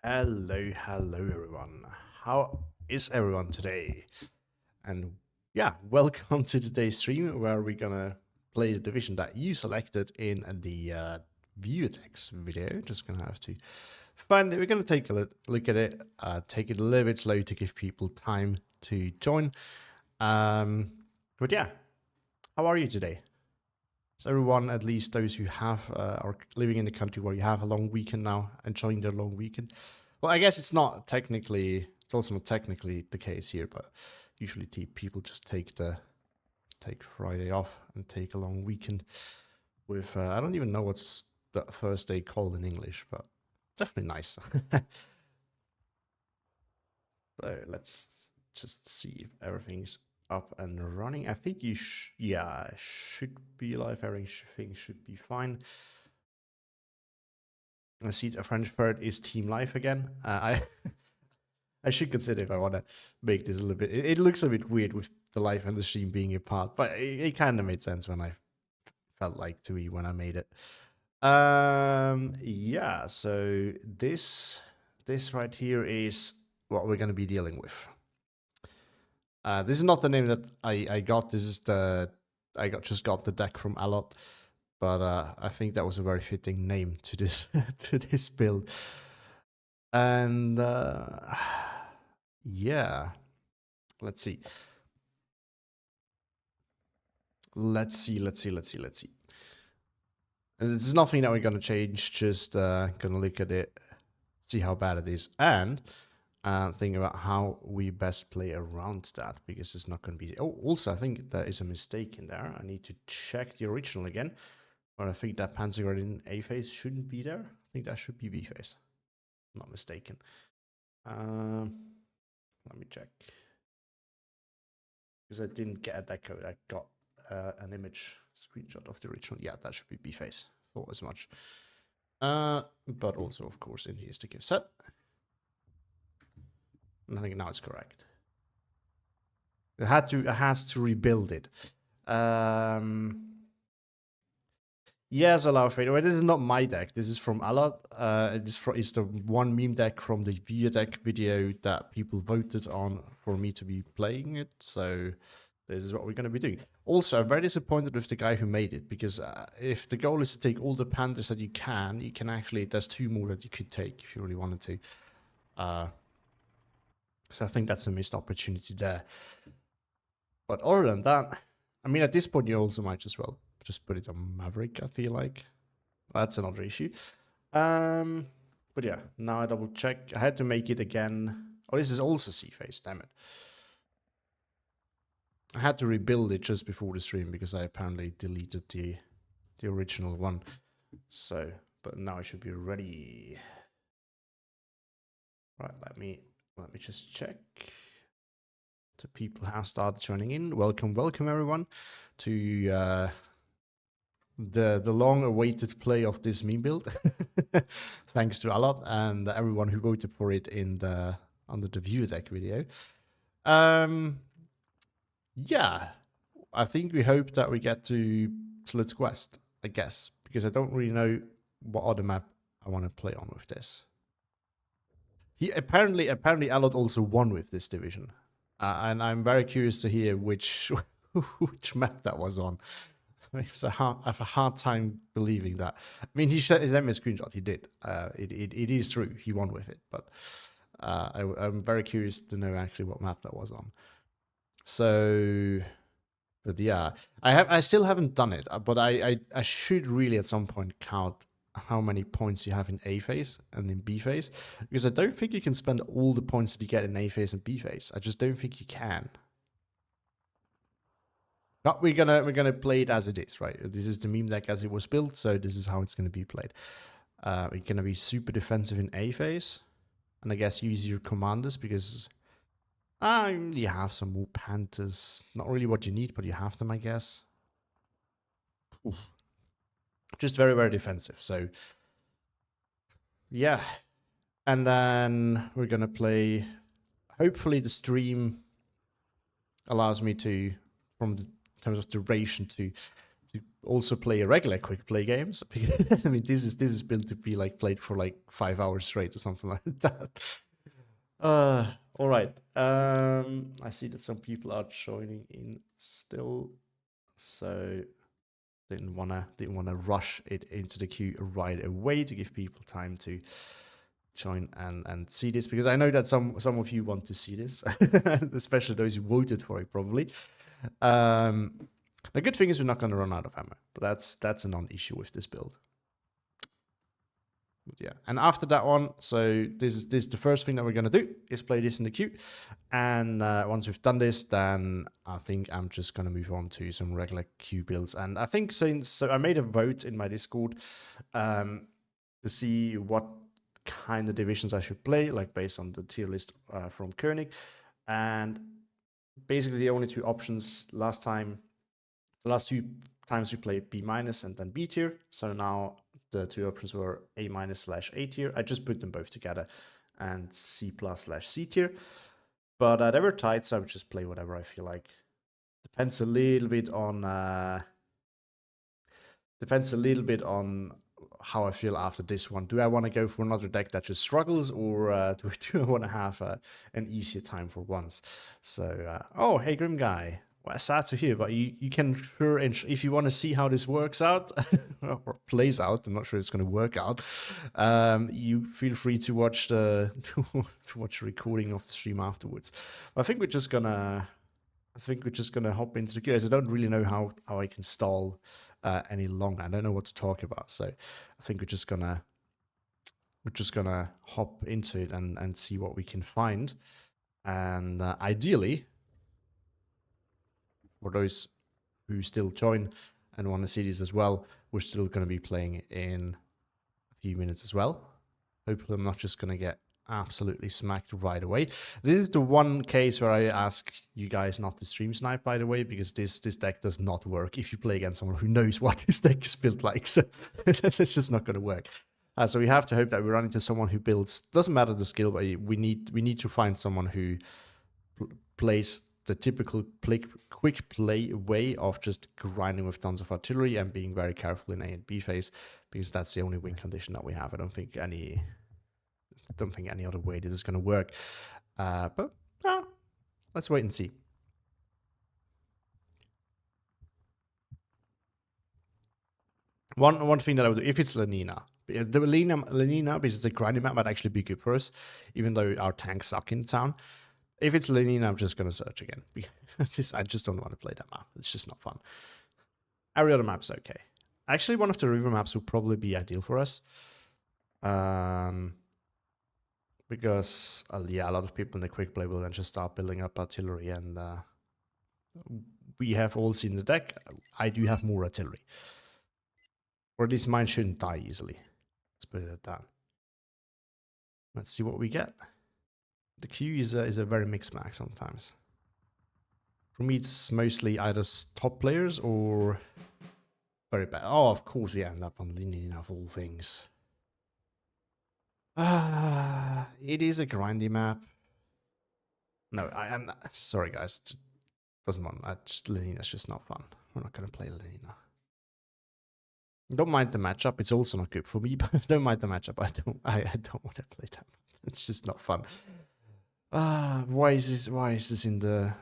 Hello everyone. How is everyone today? And yeah, welcome to today's stream where we're gonna play the division that you selected in the view text video. Just gonna have to find it. We're gonna take a look at it, take it a little bit slow to give people time to join. But yeah, how are you today? Is everyone, at least those who have are living in the country where you have a long weekend now, enjoying their long weekend? Well, I guess it's also not technically the case here, but usually people just take Friday off and take a long weekend with, I don't even know what's the first day called in English, but it's definitely nice. So let's just see if everything's up and running. I think yeah, should be live. Everything should be fine. I see a French third is team life again. I should consider if I want to make this a little bit. It looks a bit weird with the life and the stream being apart, but it kind of made sense when I felt like to me when I made it. Yeah. So this right here is what we're going to be dealing with. This is not the name that I got. This is just got the deck from Allot, but I think that was a very fitting name to this to this build. And yeah, let's see. It's nothing that we're gonna change. Just gonna look at it, see how bad it is, and think about how we best play around that, because it's not going to be. Oh, also, I think there is a mistake in there. I need to check the original again. But I think that Panzer in A phase shouldn't be there. I think that should be B phase. Not mistaken. Let me check. Because I didn't get a deck code. I got an image screenshot of the original. Yeah, that should be B phase. Thought as much. But also, of course, in here is the gift set. And I think now it's correct. It has to rebuild it. Yes, allow fade away. This is not my deck. This is from Allot. It's the one meme deck from the view deck video that people voted on for me to be playing it. So this is what we're going to be doing. Also, I'm very disappointed with the guy who made it, because if the goal is to take all the Panthers that you can actually, there's 2 more that you could take if you really wanted to. So I think that's a missed opportunity there. But other than that, I mean, at this point, you also might as well just put it on Maverick, I feel like. That's another issue. But yeah, now I double check. I had to make it again. Oh, this is also C-phase, damn it. I had to rebuild it just before the stream because I apparently deleted the original one. So, but now I should be ready. Right, let me just check. So people have started joining in. Welcome everyone to the long-awaited play of this meme build. Thanks to Alot and everyone who voted for it in under the view deck video. Yeah, I think we hope that we get to Slits Quest, I guess, because I don't really know what other map I want to play on with this. He apparently Alot also won with this division. And I'm very curious to hear which map that was on. I have a hard time believing that. I mean, he shared his MS screenshot. He did. It is true. He won with it. But I'm very curious to know actually what map that was on. So, but yeah, I still haven't done it. But I should really at some point count how many points you have in A phase and in B phase, because I don't think you can spend all the points that you get in A phase and B phase. I just don't think you can. But we're gonna play it as it is, right? This is the meme deck as it was built, so this is how it's gonna be played. We're gonna be super defensive in A phase, and I guess use your commanders because you have some more Panthers. Not really what you need, but you have them, I guess. Oof. Just very, very defensive. So yeah, and then we're gonna play. Hopefully, the stream allows me to, from the terms of duration, to to also play regular quick play games. I mean, this is built to be like played for like 5 hours straight or something like that. All right. I see that some people are joining in still, so didn't wanna rush it into the queue right away to give people time to join and see this, because I know that some of you want to see this, especially those who voted for it probably. The good thing is we're not going to run out of ammo, but that's a non-issue with this build. But yeah, and after that one, so this is the first thing that we're going to do is play this in the queue, and once we've done this, then I think I'm just going to move on to some regular queue builds. And I think so I made a vote in my Discord to see what kind of divisions I should play, like based on the tier list from Koenig, and basically the only two options last two times we played B- and then B tier. So now the two options were A-/A tier. I just put them both together, and C+/C tier. But they were tight, so I would just play whatever I feel like. Depends a little bit on how I feel after this one. Do I want to go for another deck that just struggles, or do I want to have an easier time for once? So, oh, hey, Grim Guy. Well, sad to hear, but you can sure, if you want to see how this works out or plays out, I'm not sure it's going to work out. You feel free to watch the to watch the recording of the stream afterwards. I think we're just gonna hop into the queue. I don't really know how I can stall any longer. I don't know what to talk about, so I think we're just gonna hop into it and see what we can find. And ideally, for those who still join and want to see this as well, we're still going to be playing in a few minutes as well. Hopefully I'm not just going to get absolutely smacked right away. This is the one case where I ask you guys not to stream snipe, by the way, because this deck does not work if you play against someone who knows what this deck is built like. So it's just not going to work. So we have to hope that we run into someone who builds, doesn't matter the skill, but we need to find someone who plays the typical quick play way of just grinding with tons of artillery and being very careful in A and B phase, because that's the only win condition that we have. I don't think any other way this is going to work. But let's wait and see. One thing that I would do, if it's Lenina, the Lenina, because it's a grinding map, might actually be good for us, even though our tanks suck in town. If it's Lenina, I'm just going to search again. I just don't want to play that map. It's just not fun. Every other map's okay. Actually, one of the river maps would probably be ideal for us. Because, yeah, a lot of people in the quick play will then just start building up artillery, and we have all seen the deck. I do have more artillery. Or at least mine shouldn't die easily. Let's put it at that. Let's see what we get. The queue is a very mixed bag sometimes. For me, it's mostly either top players or very bad. Oh, of course we end up on Linear of all things. It is a grindy map. No, I am not. Sorry, guys. It doesn't want. Lenina's just not fun. We're not going to play Lenina. Don't mind the matchup. It's also not good for me, but don't mind the matchup. I don't want to play that. It's just not fun. Why is this even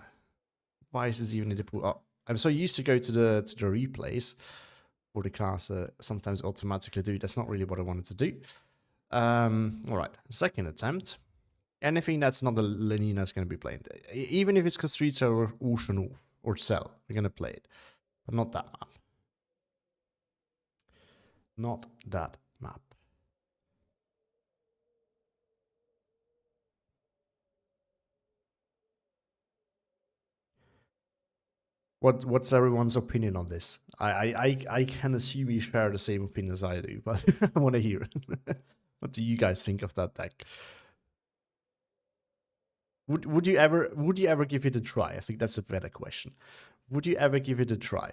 in the pool? Oh, I'm so used to go to the replays for the cars sometimes automatically do. That's not really what I wanted to do. All right, second attempt. Anything that's not the Lenina is going to be played. Even if it's Kastritsa or Ushanov or Cell, we're going to play it. But not that map. Not that map. What's everyone's opinion on this? I can assume you share the same opinion as I do, but I want to hear it. What do you guys think of that deck? Would you ever give it a try? I think that's a better question. Would you ever give it a try?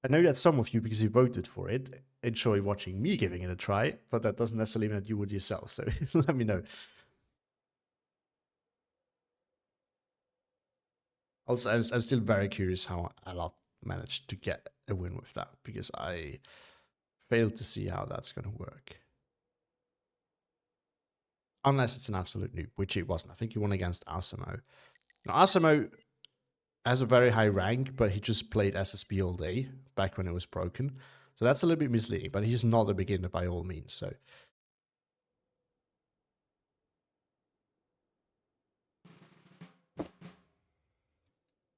I know that some of you, because you voted for it, enjoy watching me giving it a try, but that doesn't necessarily mean that you would yourself. So let me know. Also, I'm still very curious how Allot managed to get a win with that, because I failed to see how that's going to work. Unless it's an absolute noob, which it wasn't. I think he won against Asimo. Now, Asimo has a very high rank, but he just played SSB all day, back when it was broken. So that's a little bit misleading, but he's not a beginner by all means, so...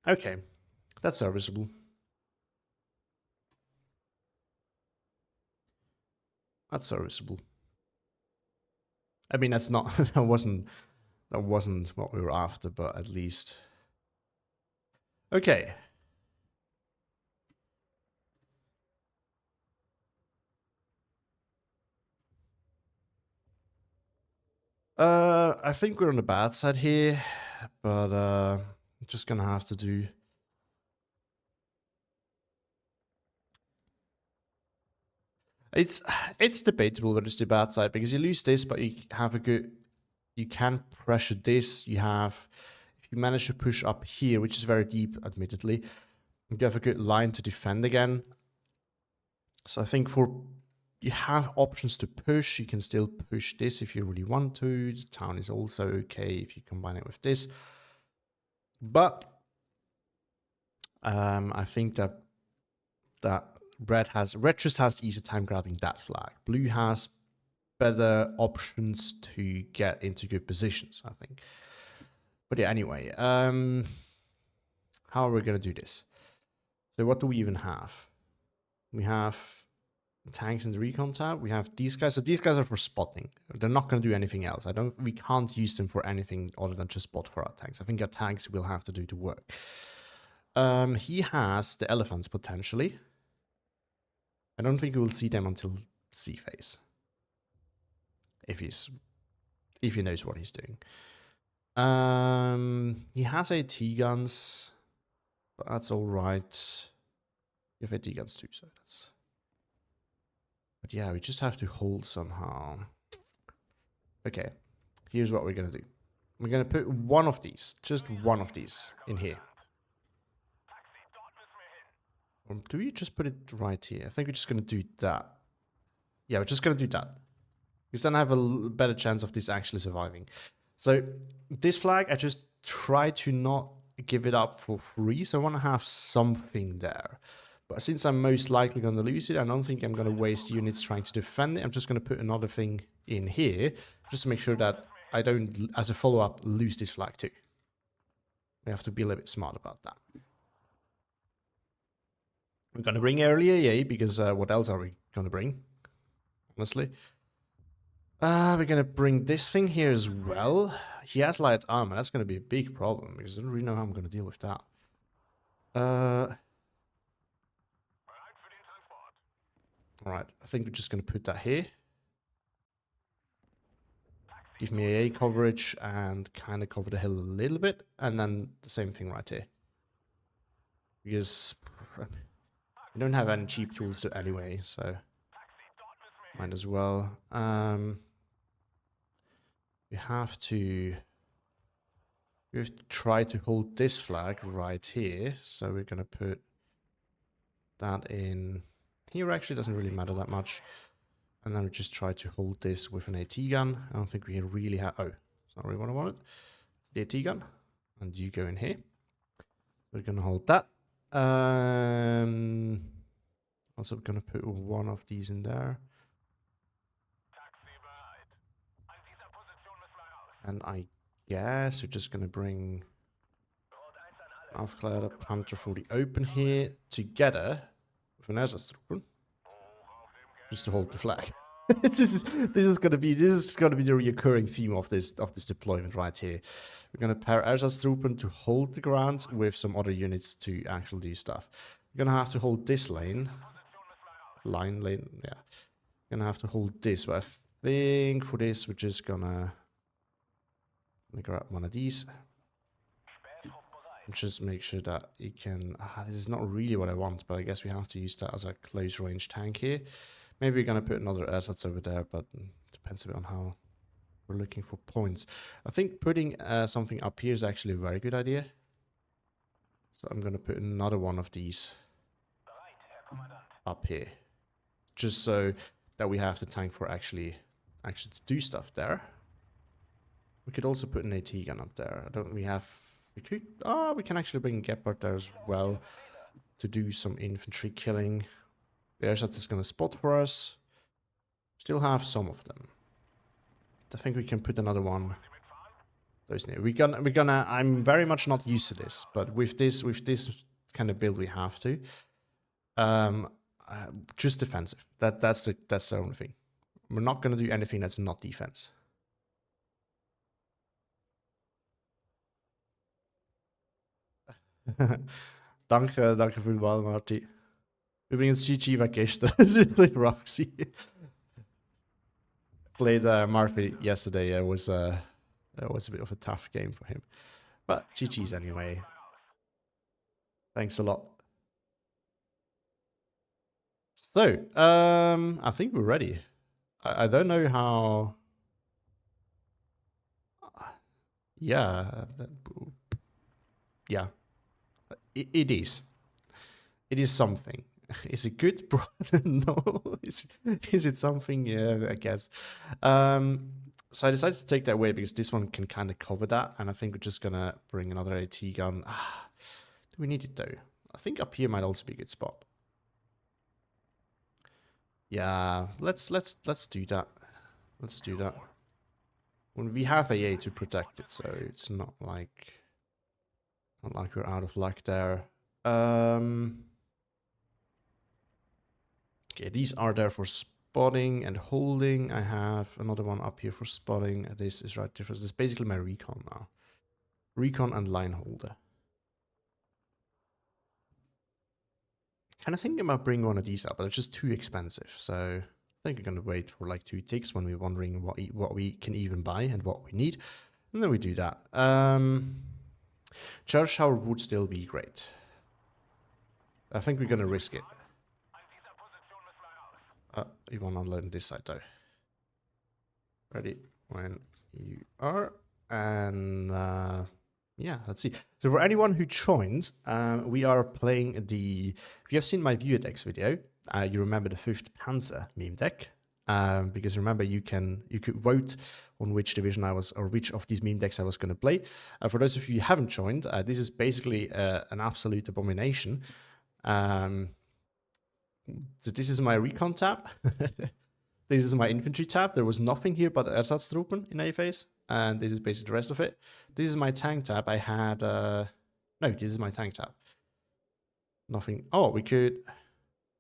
Okay, that's serviceable. That's serviceable. I mean, that's not... that wasn't what we were after, but at least... Okay. I think we're on the bad side here, but I'm just gonna have to do... It's debatable whether it's the bad side, because you lose this, but you have a good... You can pressure this. You have... If you manage to push up here, which is very deep, admittedly, you have a good line to defend again. So I think you have options to push. You can still push this if you really want to. The town is also okay if you combine it with this. But I think that red just has easy time grabbing that flag. Blue has better options to get into good positions, I think. But yeah, anyway, how are we gonna do this? So what do we even have? We have tanks in the recon tab. We have these guys. So these guys are for spotting. They're not going to do anything else. We can't use them for anything other than just spot for our tanks. I think our tanks will have to do the work. He has the elephants potentially. I don't think we will see them until C phase. If he knows what he's doing. He has AT guns, but that's all right. You have AT guns too, so that's... But yeah, we just have to hold somehow. Okay, here's what we're gonna do. We're gonna put one of these, just one of these, in here. Or do we just put it right here? I think we're just gonna do that. Yeah, we're just gonna do that. Because then I have a better chance of this actually surviving. So this flag, I just try to not give it up for free. So I want to have something there. But since I'm most likely going to lose it, I don't think I'm going to waste units trying to defend it. I'm just going to put another thing in here, just to make sure that I don't, as a follow-up, lose this flag too. We have to be a little bit smart about that. We're going to bring earlier, yay, because what else are we going to bring? Honestly. We're going to bring this thing here as well. He has light armor. That's going to be a big problem, because I don't really know how I'm going to deal with that. Alright, I think we're just going to put that here. Give me AA coverage and kind of cover the hill a little bit. And then the same thing right here. Because we don't have any cheap tools to anyway, so might as well. We have to try to hold this flag right here. So we're going to put that in... Here actually doesn't really matter that much. And then we just try to hold this with an AT gun. I don't think we really have... Oh, it's not really what I wanted. It's the AT gun. And you go in here. We're going to hold that. Also, we're going to put one of these in there. And I guess we're just going to bring Aufkläder, Panther for the open here together. Van Ersastruppen, just to hold the flag. this is gonna be the recurring theme of this deployment right here. We're gonna pair Ersastruppen to hold the ground with some other units to actually do stuff. We're gonna have to hold this lane. Yeah. We're gonna have to hold this, but I think for this we're just gonna grab one of these. Just make sure that you can... this is not really what I want, but I guess we have to use that as a close range tank here. Maybe we're going to put another Ersatz over there, but depends a bit on how we're looking for points. I think putting something up here is actually a very good idea. So I'm going to put another one of these up here, just so that we have the tank for actually to do stuff there. We could also put an AT gun up there. We can actually bring Gepard there as well to do some infantry killing. The Allots is gonna spot for us. Still have some of them. I think we can put another one. Those near. We're gonna. I'm very much not used to this, but with this kind of build, we have to. Just defensive. That's the only thing. We're not gonna do anything that's not defense. danke für den Ball, Marty. Übrigens, GG war gestern. Das ist really rough. Played Murphy yesterday. It was a bit of a tough game for him, but GG's anyway. Thanks a lot. So, I think we're ready. I don't know how. Yeah, yeah. It is. It is something. Is it good? No. Is it something? Yeah, I guess. So I decided to take that away because this one can kind of cover that, and I think we're just gonna bring another AT gun. Do we need it though? I think up here might also be a good spot. Yeah, let's do that. Let's do that. When we have AA to protect it, so it's not like we're out of luck there. Okay, these are there for spotting and holding. I have another one up here for spotting. This is right different. This is basically my recon now. Recon and line holder. Kind of thinking about bringing one of these up, but it's just too expensive. So I think we're gonna wait for like 2 ticks when we're wondering what we can even buy and what we need, and then we do that. Charge shower would still be great. I think we're gonna risk it. You want to unload on this side though. Ready when you are. And yeah, let's see. So for anyone who joined, we are playing the. If you have seen my viewer decks video, you remember the 5th Panzer meme deck. Because remember, you could vote on which division I was, or which of these meme decks I was going to play. For those of you who haven't joined, this is basically an absolute abomination. So this is my recon tab. This is my infantry tab. There was nothing here but Ersatztruppen in a phase, and this is basically the rest of it. This is my tank tab. I had no, this is my tank tab. Nothing. Oh, we could,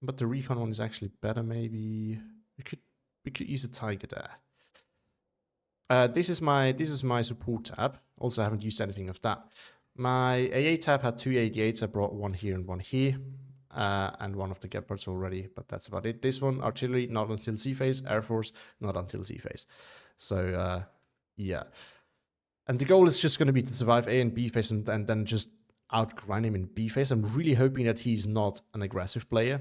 but the recon one is actually better. Maybe we could use a tiger there. This is my support tab. Also, I haven't used anything of that. My AA tab had 2 88s. I brought one here and one here. And one of the Gepards already, but that's about it. This one, artillery, not until C phase. Air Force, not until C phase. So, yeah. And the goal is just going to be to survive A and B phase and then just outgrind him in B phase. I'm really hoping that he's not an aggressive player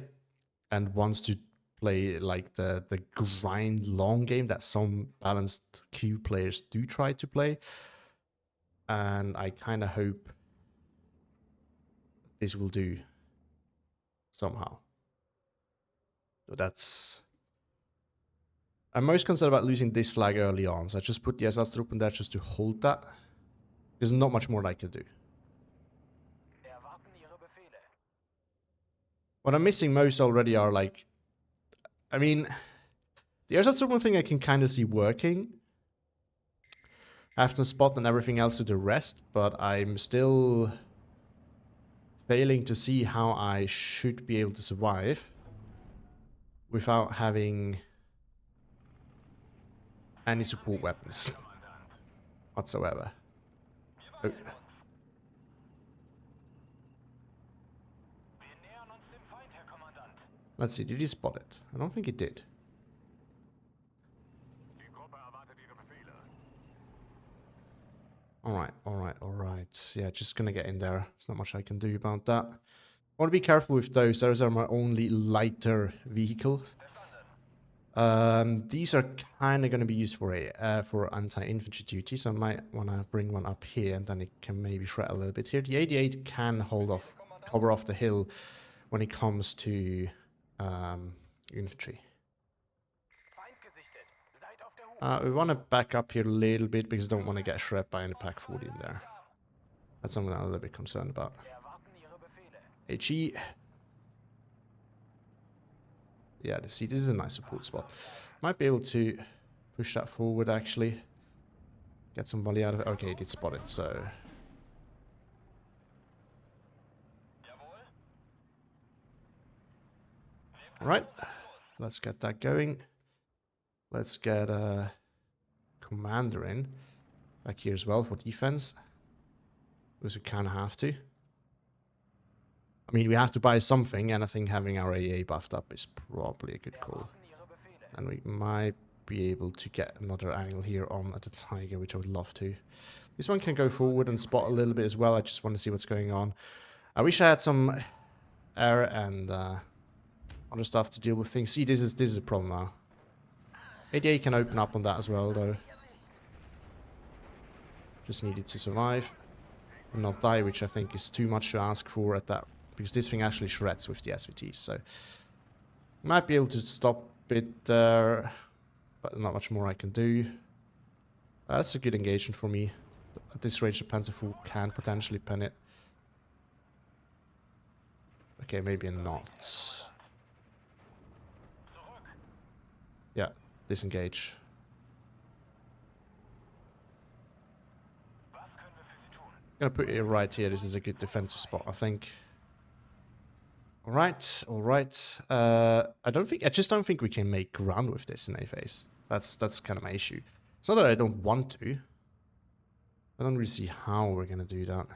and wants to play like the grind long game that some balanced Q players do try to play. And I kind of hope this will do. Somehow. So that's. I'm most concerned about losing this flag early on, so I just put the Ersatztruppen there just to hold that. There's not much more I can do. What I'm missing most already are like. I mean, the Ersatztruppen thing I can kind of see working. I have to spot and everything else to the rest, but I'm still failing to see how I should be able to survive without having any support weapons whatsoever. Oh. Let's see, did he spot it? I don't think he did. Alright. Yeah, just gonna get in there. There's not much I can do about that. I want to be careful with those. Those are my only lighter vehicles. These are kind of going to be used for anti-infantry duty, so I might want to bring one up here, and then it can maybe shred a little bit here. The 88 can cover off the hill when it comes to infantry. We want to back up here a little bit because I don't want to get shredded by any pack 40 in there. That's something I'm a little bit concerned about. HE. Yeah, see, this is a nice support spot. Might be able to push that forward, actually. Get some volley out of it. Okay, he did spot it, so... Alright, let's get that going. Let's get a commander in back here as well for defense. Because we kind of have to. I mean, we have to buy something, and I think having our AA buffed up is probably a good call. And we might be able to get another angle here on the Tiger, which I would love to. This one can go forward and spot a little bit as well. I just want to see what's going on. I wish I had some air and other stuff to deal with things. See, this is a problem now. ADA can open up on that as well, though. Just needed to survive and not die, which I think is too much to ask for at that, because this thing actually shreds with the SVTs, so might be able to stop it there, but not much more I can do. That's a good engagement for me. At this range, the Panzer IV can potentially pen it. Okay, maybe not. Yeah, disengage. I'm gonna put it right here. This is a good defensive spot, I think. Alright, alright. I just don't think we can make ground with this in a phase. That's kind of my issue. It's not that I don't want to. I don't really see how we're gonna do that.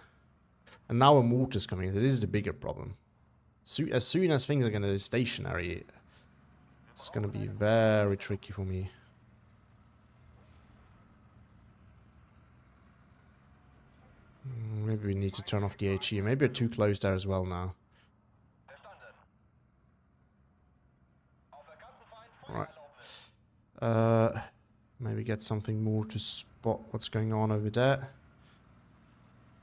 And now a mortar's coming in. This is the bigger problem. As soon as things are gonna be stationary, it's gonna be very tricky for me. Maybe we need to turn off the HE. Maybe we're too close there as well now. Alright. Maybe get something more to spot what's going on over there.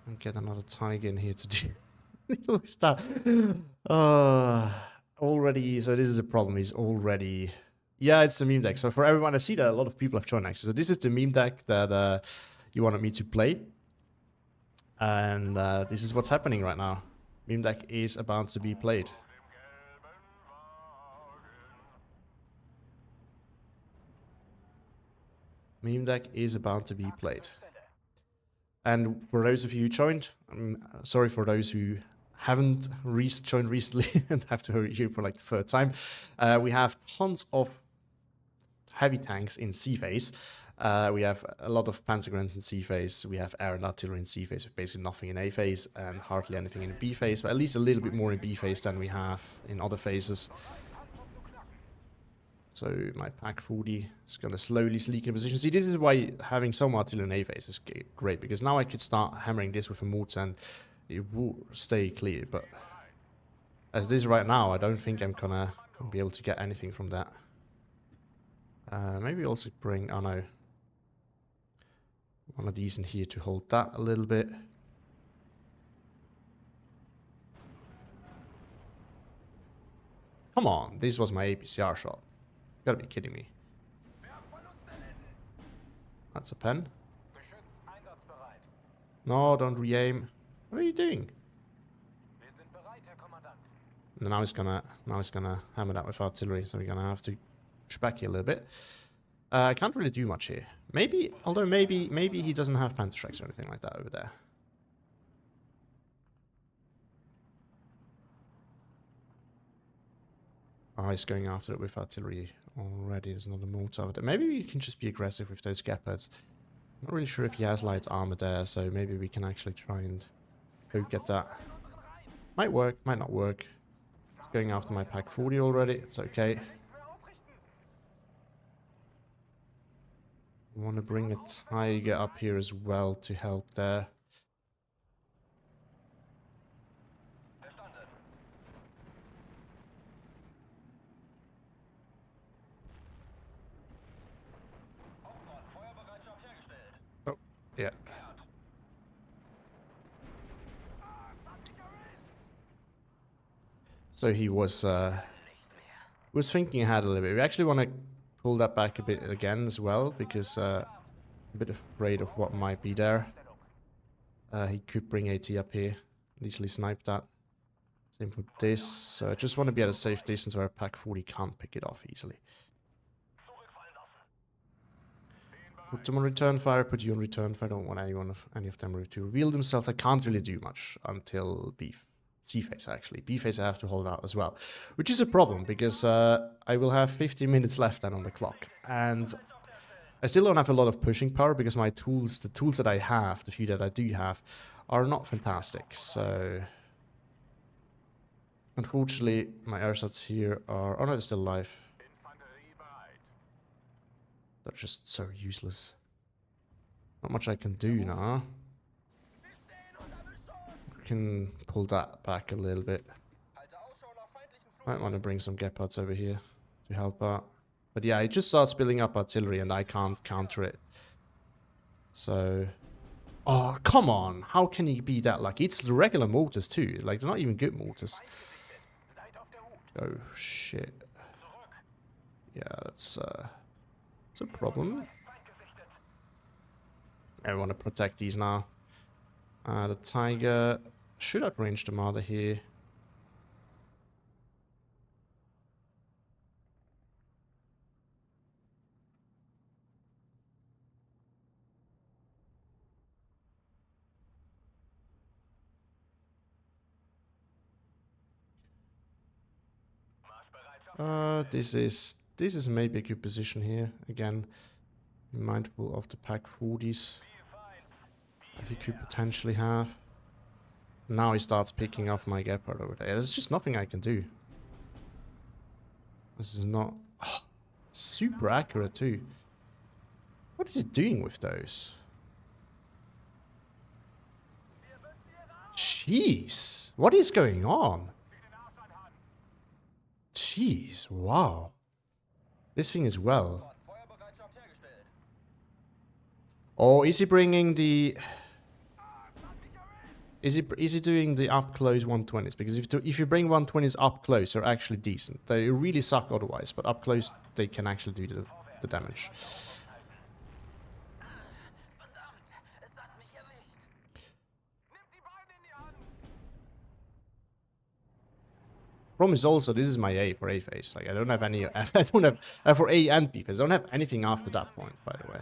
And get another Tiger in here to do with that. Already, so this is a problem. He's already... Yeah, it's the meme deck. So for everyone, I see that a lot of people have joined actually. So this is the meme deck that you wanted me to play. And this is what's happening right now. Meme deck is about to be played. Meme deck is about to be played. And for those of you who joined, I'm sorry for those who haven't joined recently and have to hurry here for like the third time. We have tons of heavy tanks in C phase. We have a lot of Panzer Grens in C phase. We have air and artillery in C phase, with basically nothing in A phase and hardly anything in B phase, but at least a little bit more in B phase than we have in other phases. So my pack 40 is going to slowly sneak in position. See, this is why having some artillery in A phase is great, because now I could start hammering this with a mortar and it will stay clear. But as this right now, I don't think I'm going to be able to get anything from that. Maybe also bring, oh no, one of these in here to hold that a little bit. Come on, this was my APCR shot. You gotta be kidding me. That's a pen. No, don't re-aim. What are you doing? And now he's gonna hammer that with artillery, so we're gonna have to push back here a little bit. I can't really do much here. Maybe, although maybe he doesn't have Panzer strikes or anything like that over there. Oh, he's going after it with artillery already. There's another mortar over there. Maybe we can just be aggressive with those Gepards. I'm not really sure if he has light armor there, so maybe we can actually try and go get that. Might work, might not work. It's going after my pack 40 already. It's okay. I want to bring a Tiger up here as well to help there. Oh, yeah. So he was was thinking ahead a little bit. We actually want to pull that back a bit again as well, because a bit afraid of what might be there. He could bring AT up here, easily snipe that. Same for this. So I just want to be at a safe distance where a Pack 40 can't pick it off easily. Put them on return fire, put you on return fire. I don't want any of them to reveal themselves. I can't really do much until C phase actually. B phase I have to hold out as well, which is a problem because I will have 15 minutes left then on the clock, and I still don't have a lot of pushing power because my tools, the tools that I have, the few that I do have, are not fantastic. So unfortunately, my ersatz here are... Oh no, they're still alive. They're just so useless. Not much I can do now. We can pull that back a little bit. Might want to bring some Gepards over here to help out. But yeah, it just starts building up artillery and I can't counter it. So... Oh, come on! How can he be that lucky? It's the regular mortars too. Like, they're not even good mortars. Oh, shit. Yeah, that's a problem. I want to protect these now. The Tiger should outrange the Marder here. This is maybe a good position here. Again, be mindful of the Pack 40s that he could potentially have. Now he starts picking off my Gepard over there. There's just nothing I can do. This is not... Oh, super accurate too. What is it doing with those? Jeez! What is going on? Jeez, wow. This thing is well. Oh, is he bringing the... Is he doing the up close 120s? Because if you bring 120s up close, they're actually decent. They really suck otherwise, but up close they can actually do the damage. Problem is also this is my A for A phase. Like I don't have any. I don't have for A and B phase. I don't have anything after that point, by the way.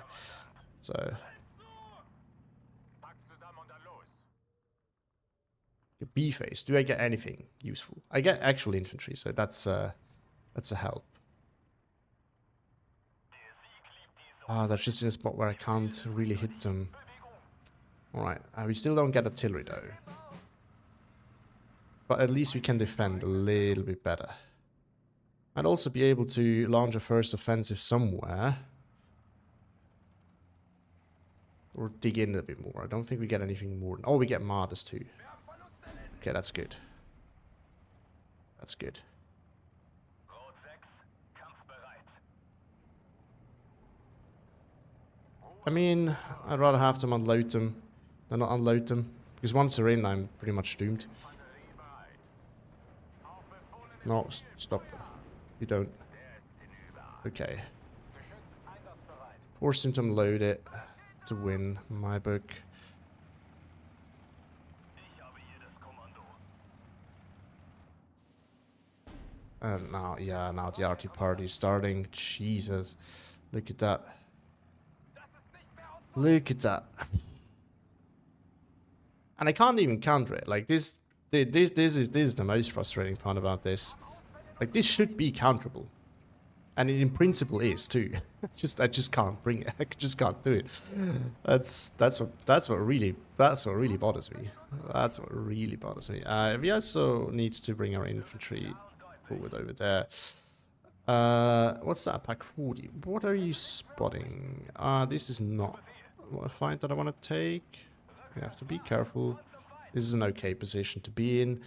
So. B phase. Do I get anything useful? I get actual infantry, so that's a help. Ah, that's just in a spot where I can't really hit them. All right, we still don't get artillery though, but at least we can defend a little bit better. I'd also be able to launch a first offensive somewhere, or dig in a bit more. I don't think we get anything more. Oh, we get Marders too. Okay, that's good. That's good. I mean, I'd rather have them unload them than not unload them. Because once they're in, I'm pretty much doomed. No, stop. You don't. Okay. Force him to unload it. It's a win in my book. And now, yeah, now the RT party is starting. Jesus. Look at that. Look at that. And I can't even counter it. Like, this is the most frustrating part about this. Like, this should be counterable. And it in principle is, too. I just can't bring it. I just can't do it. That's what really bothers me. That's what really bothers me. We also need to bring our infantry forward over there. What's that? Pack 40. What are you spotting? This is not a fight that I want to take. We have to be careful. This is an okay position to be in.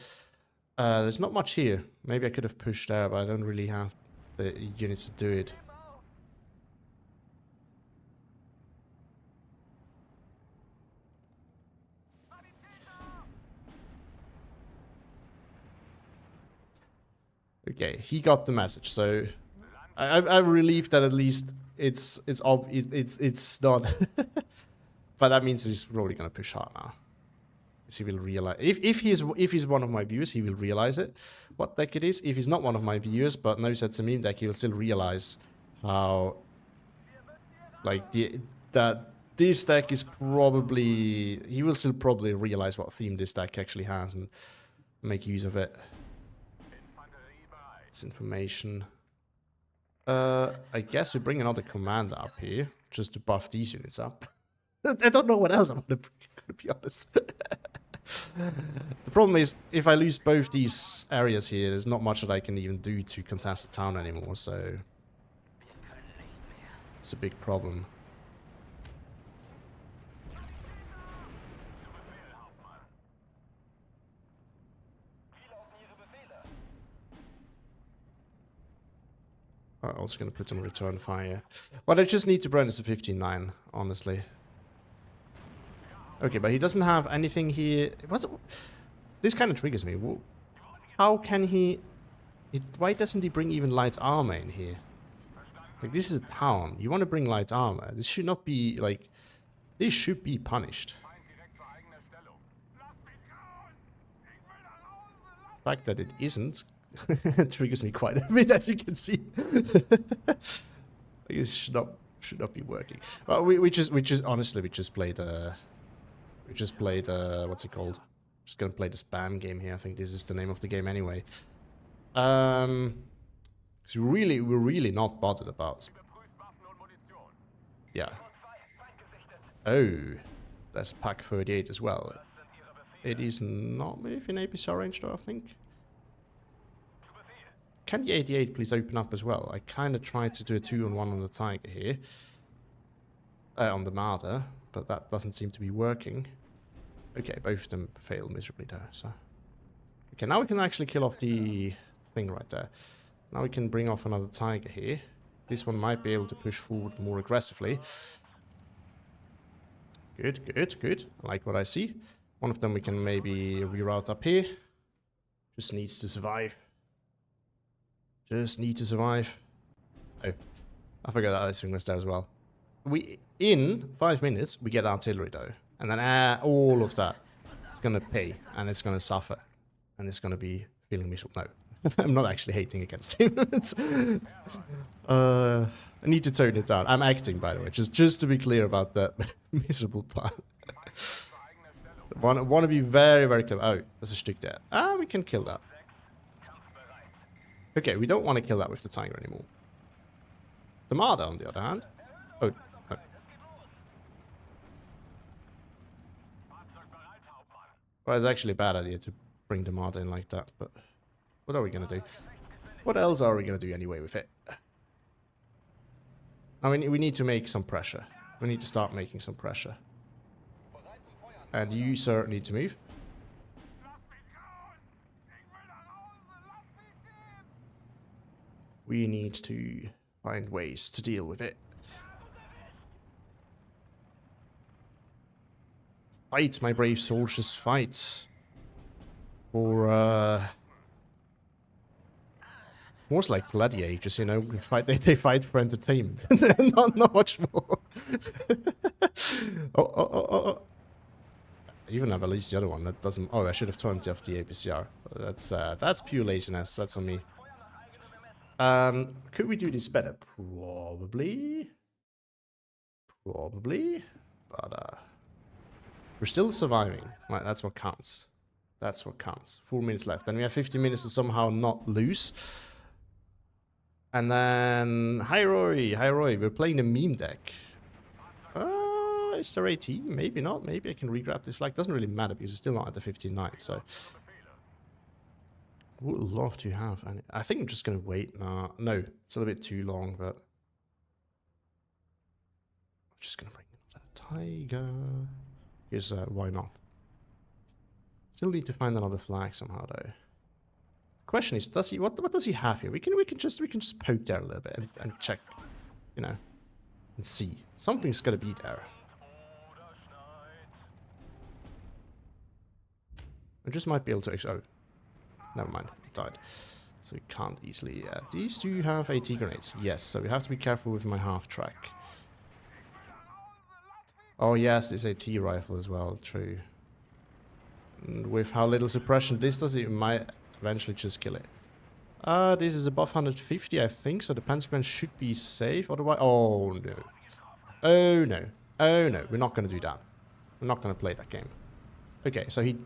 There's not much here. Maybe I could have pushed there, but I don't really have the units to do it. Okay, he got the message, so I'm relieved that at least it's done. But that means he's probably gonna push hard now. He will realize if he's one of my viewers, he will realize it. What deck it is. If he's not one of my viewers, but knows that's a meme deck, he will still realize how like that this deck is probably he will still probably realize what theme this deck actually has and make use of it. It's information. I guess we bring another commander up here just to buff these units up. I don't know what else I'm gonna be honest. The problem is, if I lose both these areas here, there's not much that I can even do to contest the town anymore, so it's a big problem. I'm also going to put on return fire. What I just need to burn is a 15-9, honestly. Okay, but he doesn't have anything here. This kind of triggers me. How can he... Why doesn't he bring even light armor in here? Like, this is a town. You want to bring light armor. This should not be, like... This should be punished. The fact that it isn't triggers me quite a bit, as you can see. This should not be working. Well, we just honestly we just played what's it called? Just gonna play the spam game here. I think this is the name of the game anyway. So we're really not bothered about. Yeah. Oh, that's pack 38 as well. It is not within APCR range though, I think. Can the 88 please open up as well? I kind of tried to do a 2-on-1 on the Tiger here. On the Marder, but that doesn't seem to be working. Okay, both of them fail miserably though, so... Okay, now we can actually kill off the thing right there. Now we can bring off another Tiger here. This one might be able to push forward more aggressively. Good, good, good. I like what I see. One of them we can maybe reroute up here. Just needs to survive. Just need to survive. Oh, I forgot that this thing was there as well. In 5 minutes, we get artillery though. And then all of that is going to pay. And it's going to suffer. And it's going to be feeling miserable. No, I'm not actually hating against him. I need to tone it down. I'm acting, by the way. Just to be clear about that miserable part. Want to be very, very clear. Oh, there's a stick there. Ah, we can kill that. Okay, we don't want to kill that with the Tiger anymore. The Marder, on the other hand. Oh, no. Well, it's actually a bad idea to bring the Marder in like that, but what are we going to do? What else are we going to do anyway with it? I mean, we need to make some pressure. We need to start making some pressure. And you, sir, need to move. We need to find ways to deal with it. Fight, my brave soldiers, fight. For, more like gladiators, you know, they fight for entertainment. not much more. oh. I even have at least the other one that doesn't... Oh, I should have turned off the APCR. That's pure laziness, that's on me. Could we do this better? Probably. But we're still surviving. Right, that's what counts. That's what counts. 4 minutes left. And we have 50 minutes to somehow not lose. And then... Hi Roy, we're playing the meme deck. Is there AT? Maybe not. Maybe I can re-grab this flag. Doesn't really matter because we're still not at the 15-9, so... Would love to have... I think I'm just going to wait now. No, it's a little bit too long, but... I'm just going to bring in that Tiger. Because, why not? Still need to find another flag somehow, though. The question is, does he... What does he have here? We can just poke there a little bit and check, you know, and see. Something's going to be there. I just might be able to... Oh, never mind. It died. So we can't easily... these do have AT grenades. Yes, so we have to be careful with my half-track. Oh yes, this AT rifle as well, true. And with how little suppression this does, it might eventually just kill it. This is above 150, I think, so the Panzer should be safe. Otherwise... Oh no. Oh no. Oh no, we're not going to do that. We're not going to play that game. Okay, so he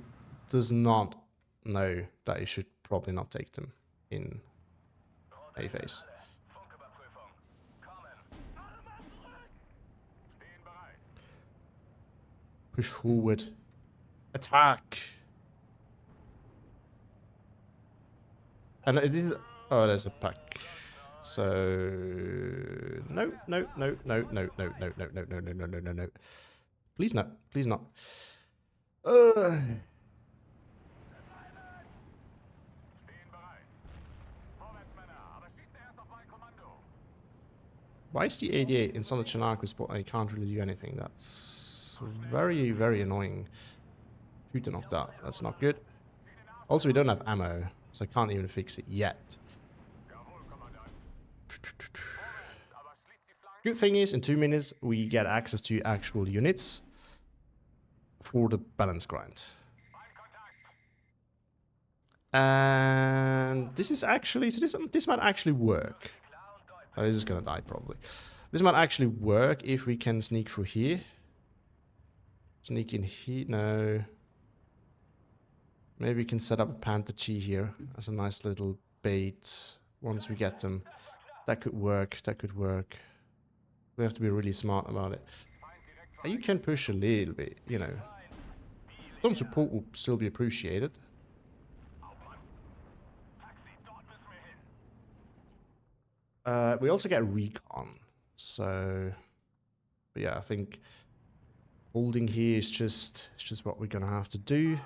does not know that he should probably not take them in A phase. Push forward. Attack! And it is... Oh, there's a pack. So... No, no, no, no, no, no, no, no, no, no, no, no, no, no, no. Please not. Please not. Why is the 88 in Summit Chinook spot? I can't really do anything. That's very, very annoying. Shooting off that. That's not good. Also, we don't have ammo, so I can't even fix it yet. Good thing is, in 2 minutes, we get access to actual units for the balance grind. And this is actually, so this might actually work. Oh, this is gonna die probably. This might actually work if we can sneak through here. Sneak in here, no. Maybe we can set up a Panther Chi here as a nice little bait once we get them. That could work, that could work. We have to be really smart about it. You can push a little bit, you know. Some support will still be appreciated. We also get recon, so... But yeah, I think holding here is just what we're gonna have to do.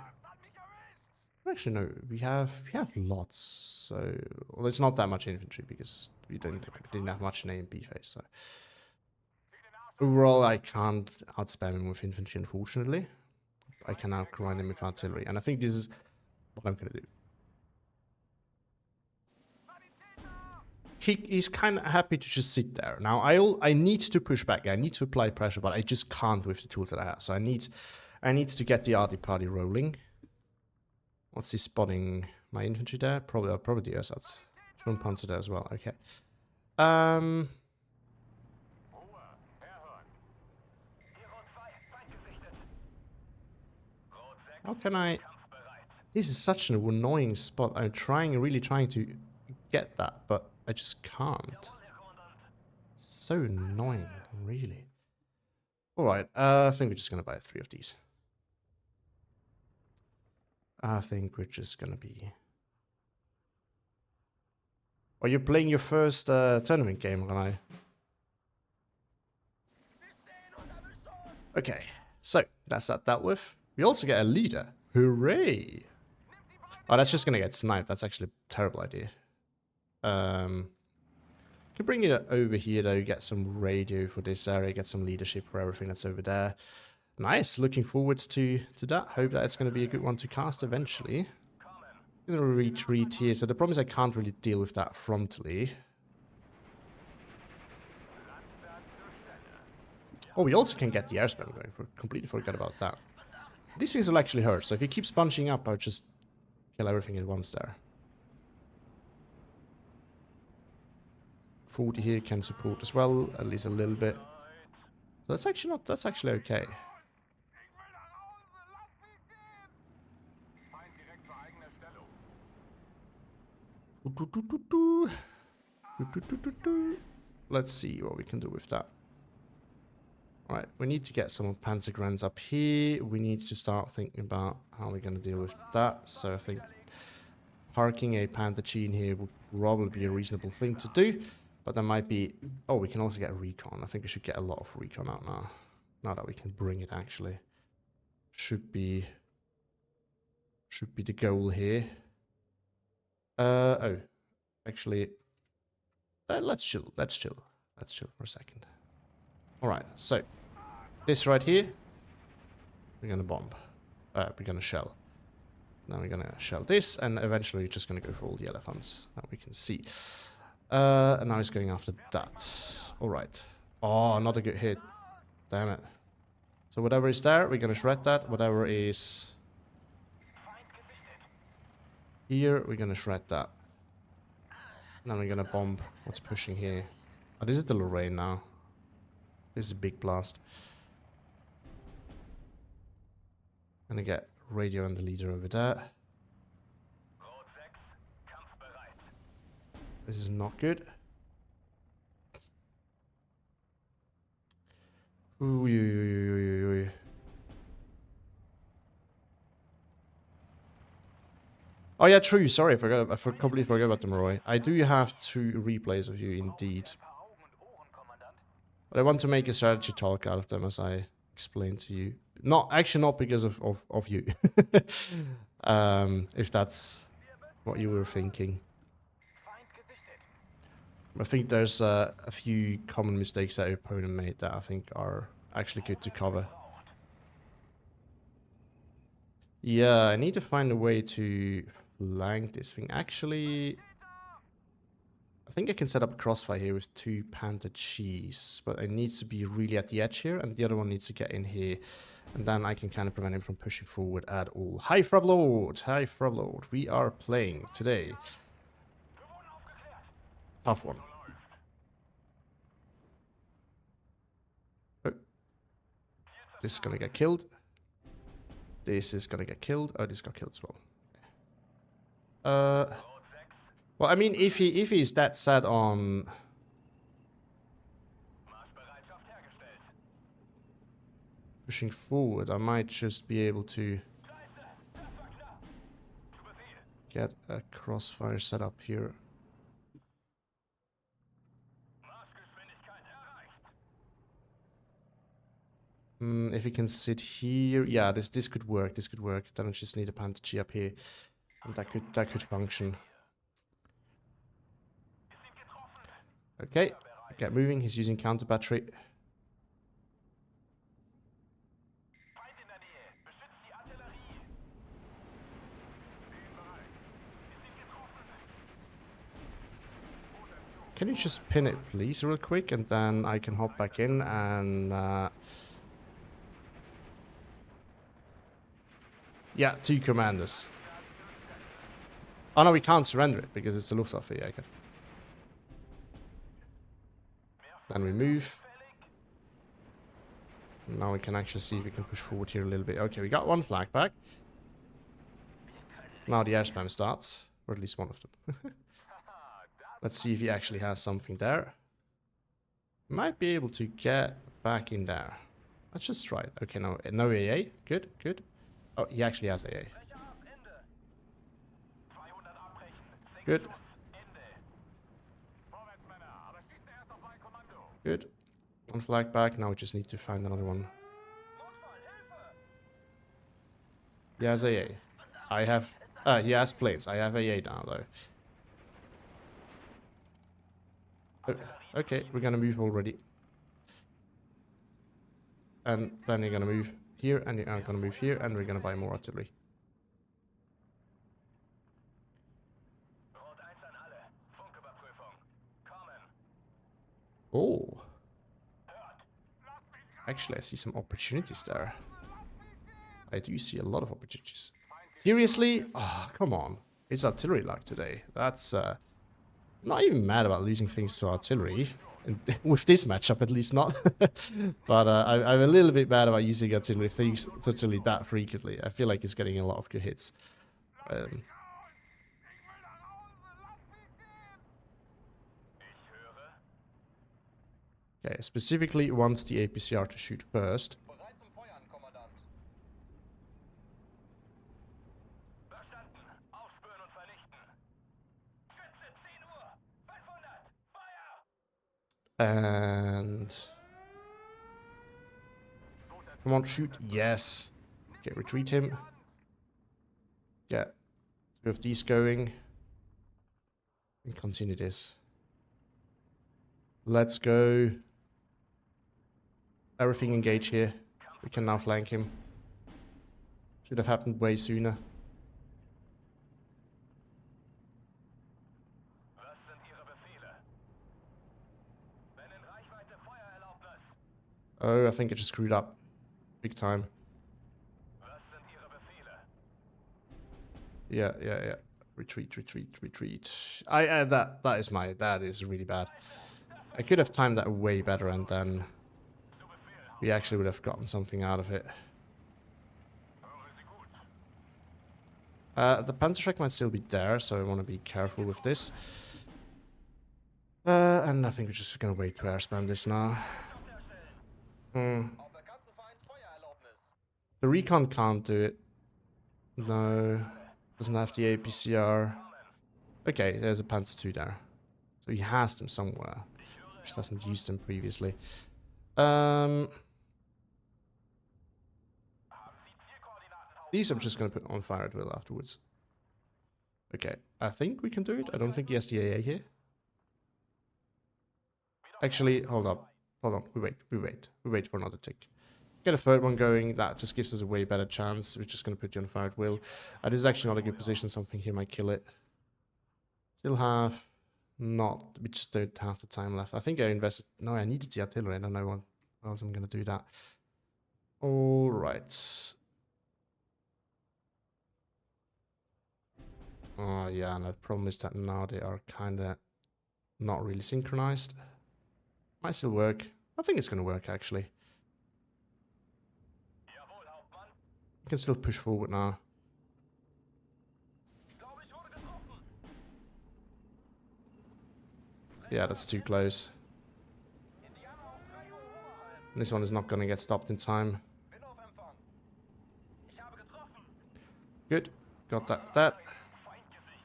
Actually, no, we have lots, so... Well, it's not that much infantry, because we didn't have much in A and B phase, so... Overall, I can't outspam him with infantry, unfortunately. I can outgrind him with artillery, and I think this is what I'm gonna do. He's kind of happy to just sit there. Now, I need to push back. I need to apply pressure, but I just can't with the tools that I have. So I need to get the arty party rolling. What's he spotting? My infantry there? Probably the Allots. Schon Panzer there as well. Okay. How can I... This is such an annoying spot. I'm really trying to get that, but I just can't. It's so annoying, really. Alright, I think we're just gonna buy 3 of these. I think we're just gonna be... Oh, you're playing your first tournament game, aren't I? Okay, so that's that dealt with. We also get a leader. Hooray! Oh, that's just gonna get sniped. That's actually a terrible idea. Can bring it over here though, get some radio for this area, get some leadership for everything that's over there. Nice, looking forward to that. Hope that it's going to be a good one to cast eventually. I'm going to retreat here, so the problem is I can't really deal with that frontally. Oh, we also can get the air spam going, completely forgot about that. These things will actually hurt, so if he keeps bunching up, I'll just kill everything at once there. 40 here can support as well, at least a little bit. So that's actually not, that's actually okay. Let's see what we can do with that. Alright, we need to get some Panzer Grands up here. We need to start thinking about how we're going to deal with that. So I think parking a Panther Chi in here would probably be a reasonable thing to do. But there might be... Oh, we can also get a recon. I think we should get a lot of recon out now. Now that we can bring it, actually. Should be the goal here. Oh. Actually... let's chill. Let's chill. Let's chill for a second. Alright, so... This right here... We're gonna bomb. We're gonna shell. Now we're gonna shell this, and eventually we're just gonna go for all the elephants that we can see. And now he's going after that. Alright. Oh, not a good hit. Damn it. So whatever is there, we're gonna shred that. Whatever is here, we're gonna shred that. Now we're gonna bomb what's pushing here. Oh, this is the Lorraine now. This is a big blast. Gonna get radio and the leader over there. This is not good. Ooh, ooh. Oh yeah, true. Sorry, I forgot. Completely forgot about the Moroi. I do have 2 replays of you, indeed. But I want to make a strategy talk out of them, as I explained to you. Not because of you. If that's what you were thinking. I think there's a few common mistakes that your opponent made that I think are actually good to cover. Yeah, I need to find a way to flank this thing. Actually, I think I can set up a crossfire here with 2 Panther Cheese, but it needs to be really at the edge here, and the other one needs to get in here, and then I can kind of prevent him from pushing forward at all. Hi, Frablord! Hi, Frablord. We are playing today. Tough one. Oh. This is gonna get killed. This is gonna get killed. Oh, this got killed as well. Well, I mean, if he's that set on pushing forward, I might just be able to get a crossfire set up here. If he can sit here, yeah, this could work. This could work. Then I just need a Panther G up here, and that could function. Okay, get moving. He's using counter battery. Can you just pin it, please, real quick, and then I can hop back in and yeah, 2 commanders. Oh no, we can't surrender it because it's a Luftwaffe. Yeah, okay. Then we move. Now we can actually see if we can push forward here a little bit. Okay, we got 1 flag back. Now the air spam starts, or at least one of them. Let's see if he actually has something there. Might be able to get back in there. Let's just try it. Okay, no AA. Good, good. Oh, he actually has AA. Good. Good. 1 flag back. Now we just need to find another one. He has AA. I have... he has planes. I have AA now, though. Okay, we're gonna move already. And then you're gonna move here, and you're gonna move here, and we're gonna buy more artillery. Oh. Actually, I see some opportunities there. I do see a lot of opportunities. Seriously? Oh, come on. It's artillery luck today. That's, not even mad about losing things to artillery. With this matchup, at least not. But I'm a little bit bad about using artillery things totally that frequently. I feel like it's getting a lot of good hits. Okay, specifically wants the APCR to shoot first. And... come on, shoot. Yes. Okay, retreat him. Get 2 of these going. And continue this. Let's go. Everything engage here. We can now flank him. Should have happened way sooner. Oh, I think I just screwed up. Big time. Yeah. Retreat, retreat, retreat. That is really bad. I could have timed that way better and then we actually would have gotten something out of it. The Panzer might still be there, so I want to be careful with this. And I think we're just gonna wait to air spam this now. The recon can't do it. No. Doesn't have the APCR. Okay, there's a Panzer II there. So he has them somewhere. Just hasn't used them previously. These I'm just gonna put on fire at will afterwards. Okay, I think we can do it. I don't think he has the AA here. Actually, hold up. Hold on. We wait for another tick. Get a third one going. That just gives us a way better chance. We're just going to put you on fire at will. This is actually not a good position. Something here might kill it. Still have not. We just don't have the time left. I think I invested. No, I needed the artillery. I don't know what else I'm going to do that. All right. Oh, yeah. And the problem is that now they are kind of not really synchronized. Might still work. I think it's going to work, actually. You can still push forward now. Yeah, that's too close. And this one is not going to get stopped in time. Good. Got that.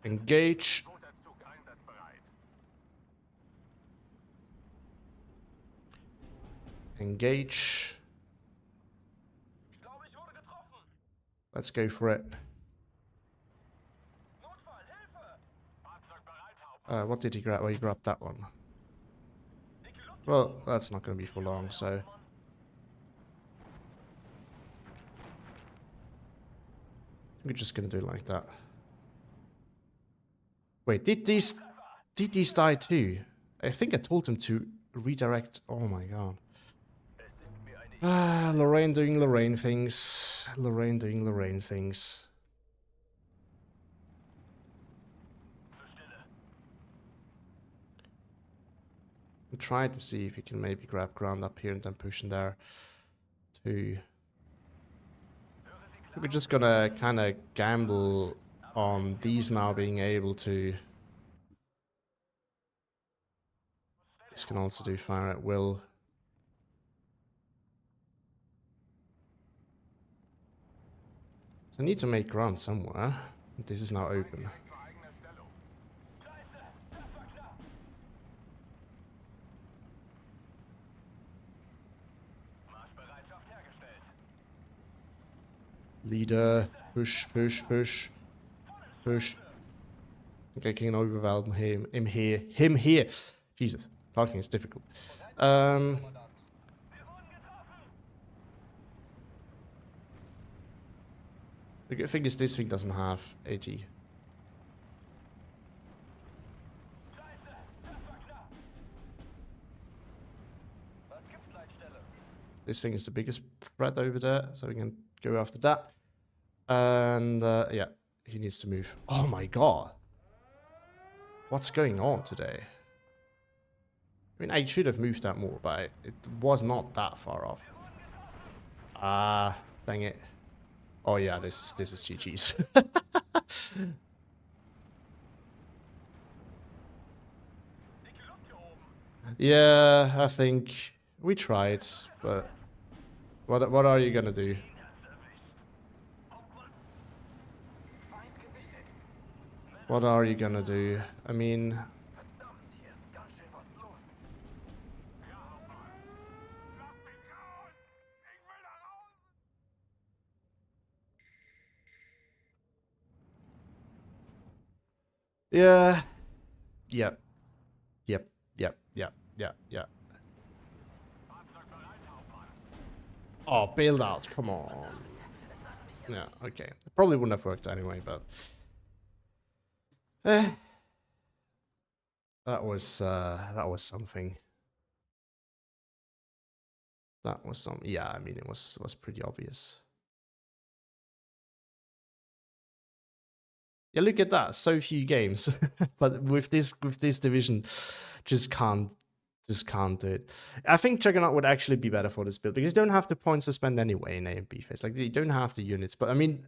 Engage. Engage. Let's go for it. What did he grab? Well, he grabbed that one. Well, that's not going to be for long, so... We're just going to do it like that. Wait, did these die too? I think I told them to redirect... Oh my god. Lorraine doing Lorraine things. Lorraine doing Lorraine things. I'm trying to see if he can maybe grab ground up here and then push in there. We're just gonna kind of gamble on these now being able to... This can also do fire at will. I need to make ground somewhere. This is now open. Leader, push, push, push, push. Okay, can overwhelm him here. Jesus, talking is difficult. The good thing is this thing doesn't have AT. This thing is the biggest threat over there, so we can go after that. And yeah, he needs to move. Oh my god. What's going on today? I mean, I should have moved that more, but it was not that far off. Dang it. Oh yeah, this is GG's. Yeah, I think we tried, but what are you gonna do? What are you gonna do? I mean... Yeah. Yep. Oh, bailed out. Come on. Yeah, okay. It probably wouldn't have worked anyway, but... that was something. That was some, yeah, I mean, it was pretty obvious. Yeah, look at that, so few games. But with this division, just can't do it. I think Juggernaut would actually be better for this build because you don't have the points to spend anyway in A and B phase. Like, you don't have the units. But I mean,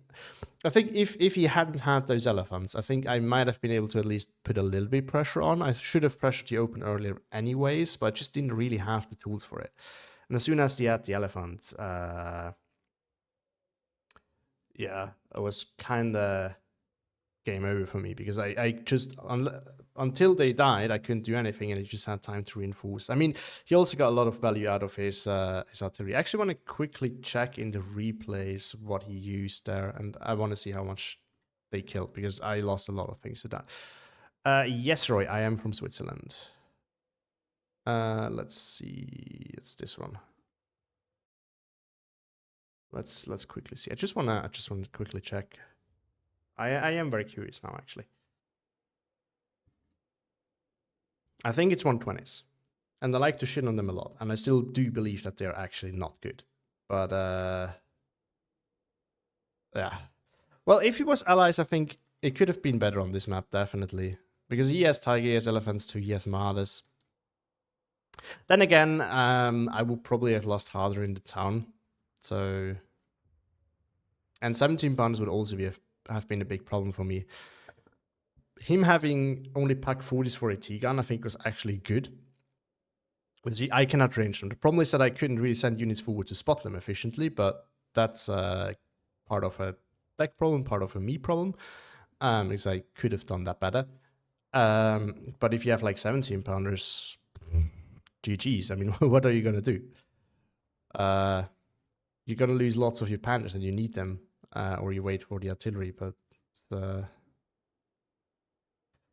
I think if he hadn't had those elephants, I think I might have been able to at least put a little bit pressure on. I should have pressured the open earlier anyways, but I just didn't really have the tools for it. And as soon as he had the elephant, yeah, it was kind of game over for me because I just until they died I couldn't do anything, and he just had time to reinforce. I mean, he also got a lot of value out of his artillery. I actually want to quickly check in the replays what he used there, and I want to see how much they killed because I lost a lot of things to that. Yes, Roy, I am from Switzerland. Let's see, it's this one. Let's quickly see. I just want to quickly check. I am very curious now, actually. I think it's 120s. And I like to shit on them a lot. And I still do believe that they're actually not good. But, yeah. Well, if he was allies, I think it could have been better on this map, definitely. Because he has Tiger, he has Elephants too, he has Mardas. Then again, I would probably have lost harder in the town. So... And 17 pounds would also have been a big problem for me. Him having only pack 40s for a T-gun, I think was actually good. Because I cannot range them. The problem is that I couldn't really send units forward to spot them efficiently, but that's part of a deck problem, part of a me problem. Because I could have done that better. But if you have like 17 pounders, GG's. I mean, what are you going to do? You're going to lose lots of your Panthers and you need them. Or you wait for the artillery, but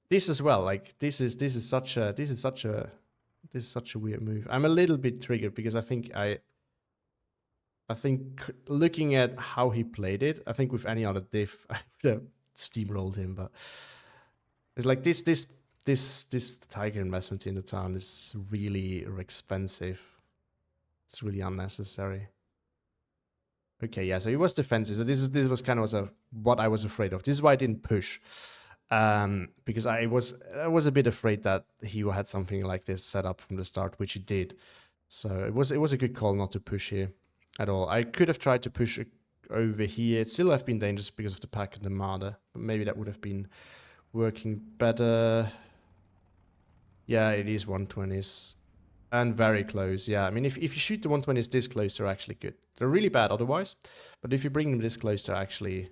this as well, like this is such a weird move. I'm a little bit triggered because I think looking at how he played it, I think with any other diff I would have steamrolled him, but it's like this Tiger investment in the town is really expensive. It's really unnecessary. Okay, yeah, so he was defensive. So this was kind of what I was afraid of. This is why I didn't push. Because I was a bit afraid that he had something like this set up from the start, which he did. So it was a good call not to push here at all. I could have tried to push over here. It still have been dangerous because of the pack and the Marder. But maybe that would have been working better. Yeah, it is 120s. And very close, yeah. I mean, if you shoot the 120s this close, they're actually good. They're really bad otherwise, but if you bring them this close, they're actually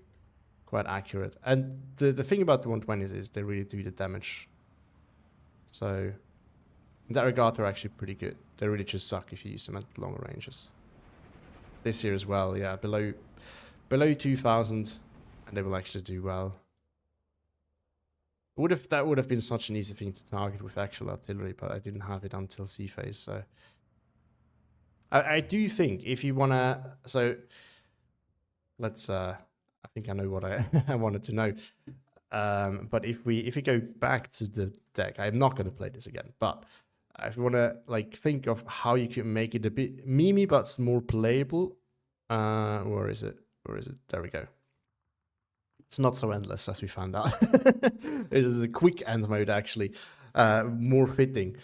quite accurate. And the thing about the 120s is they really do the damage. So, in that regard, they're actually pretty good. They really just suck if you use them at longer ranges. This here as well, yeah, below 2,000, and they will actually do well. That would have been such an easy thing to target with actual artillery, but I didn't have it until C phase. So I do think if you wanna, so let's I think I know what I wanted to know. But if we go back to the deck, I'm not gonna play this again. But if you wanna like think of how you can make it a bit memey but more playable, where is it? There we go. It's not so endless as we found out. It is a quick end mode, actually, more fitting.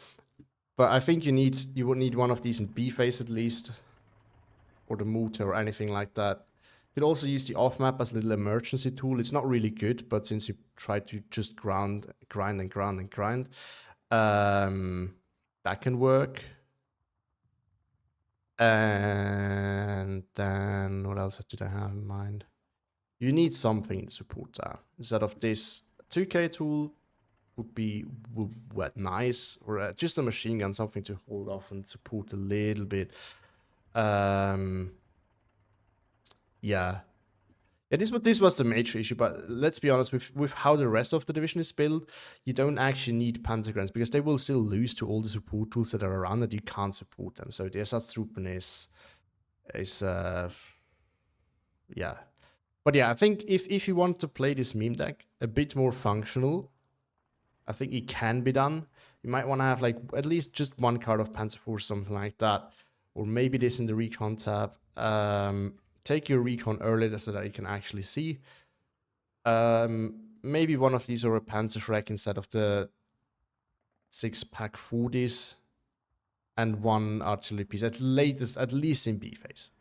But I think you would need one of these in B phase at least, or the Muta or anything like that. You could also use the off map as a little emergency tool. It's not really good, but since you try to just grind, that can work. And then what else did I have in mind? You need something to support that. Instead of this 2K tool would be nice, or just a machine gun, something to hold off and support a little bit. Yeah, this was the major issue. But let's be honest, with how the rest of the division is built, you don't actually need Panzer grants because they will still lose to all the support tools that are around that you can't support them. So the Ersatztruppen is yeah. But yeah, I think if you want to play this meme deck a bit more functional, I think it can be done. You might want to have like at least just one card of Panzer Force, something like that. or maybe this in the recon tab. Take your recon earlier so that you can actually see. Maybe one of these or a Panzer rack instead of the 6-pack 40s, and one artillery piece at least in B phase.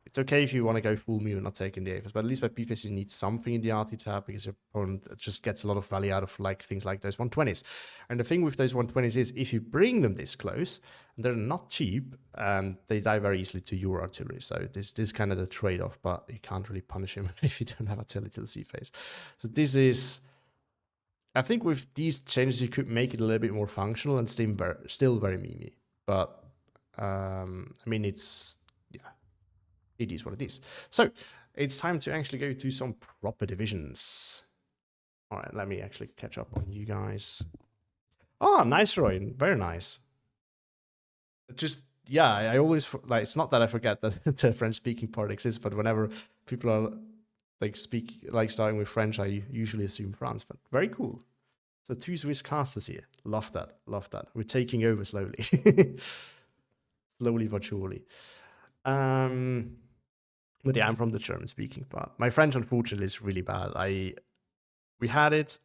It's okay if you want to go full meal and not taking the A phase, but at least by B phase you need something in the RT tab because your opponent just gets a lot of value out of like things like those 120s. And the thing with those 120s is if you bring them this close, and they're not cheap, they die very easily to your artillery. So this is kind of the trade-off, but you can't really punish him if you don't have artillery till C phase. So this is, I think with these changes you could make it a little bit more functional and still very memey. But I mean, it's, yeah, it is what it is. So it's time to actually go to some proper divisions. All right, let me actually catch up on you guys. Oh, nice, Roy. Very nice. Just, yeah, I always, like, it's not that I forget that the French speaking part exists, but whenever people are like starting with French, I usually assume France, but very cool. So 2 Swiss casters here. Love that. Love that. We're taking over slowly. Slowly but surely. But yeah, I'm from the German speaking part. My French, unfortunately, is really bad. We had it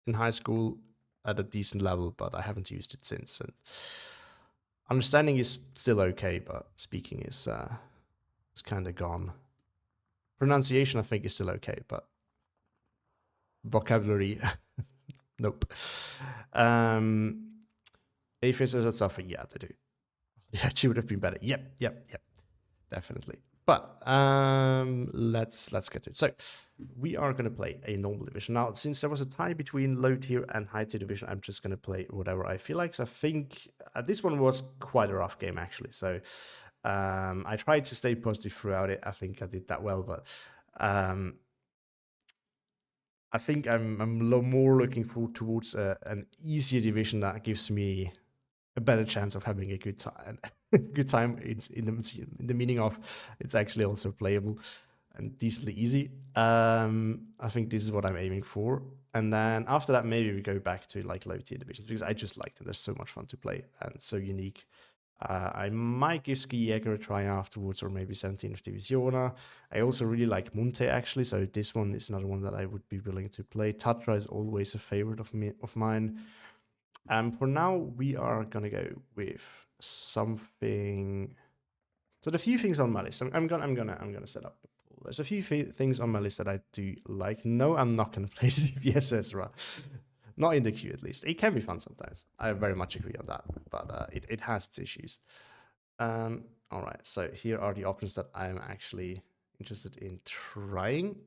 in high school at a decent level, but I haven't used it since. And understanding is still okay, but speaking is kind of gone. Pronunciation, I think, is still okay, but vocabulary, nope. Aphids are suffering, yeah, they do. They actually would have been better. Yep, definitely. But let's get to it. So we are going to play a normal division. Now, since there was a tie between low tier and high tier division, I'm just going to play whatever I feel like. So I think this one was quite a rough game, actually. So I tried to stay positive throughout it. I think I did that well, but I think I'm more looking forward towards an easier division that gives me a better chance of having a good time. Good time in the meaning of it's actually also playable and decently easy. I think this is what I'm aiming for. And then after that, maybe we go back to like low tier divisions because I just like them. They're so much fun to play and so unique. I might give Ski Jäger a try afterwards, or maybe 17th Divisiona. I also really like Munte, actually, so this one is another one that I would be willing to play. Tatra is always a favorite of mine. For now, we are gonna go with something. So the few things on my list, I'm gonna set up the pool. There's a few things on my list that I do like. No, I'm not gonna play the VSS, right? Not in the queue, at least. It can be fun sometimes. I very much agree on that, but it has its issues. All right, so here are the options that I'm actually interested in trying.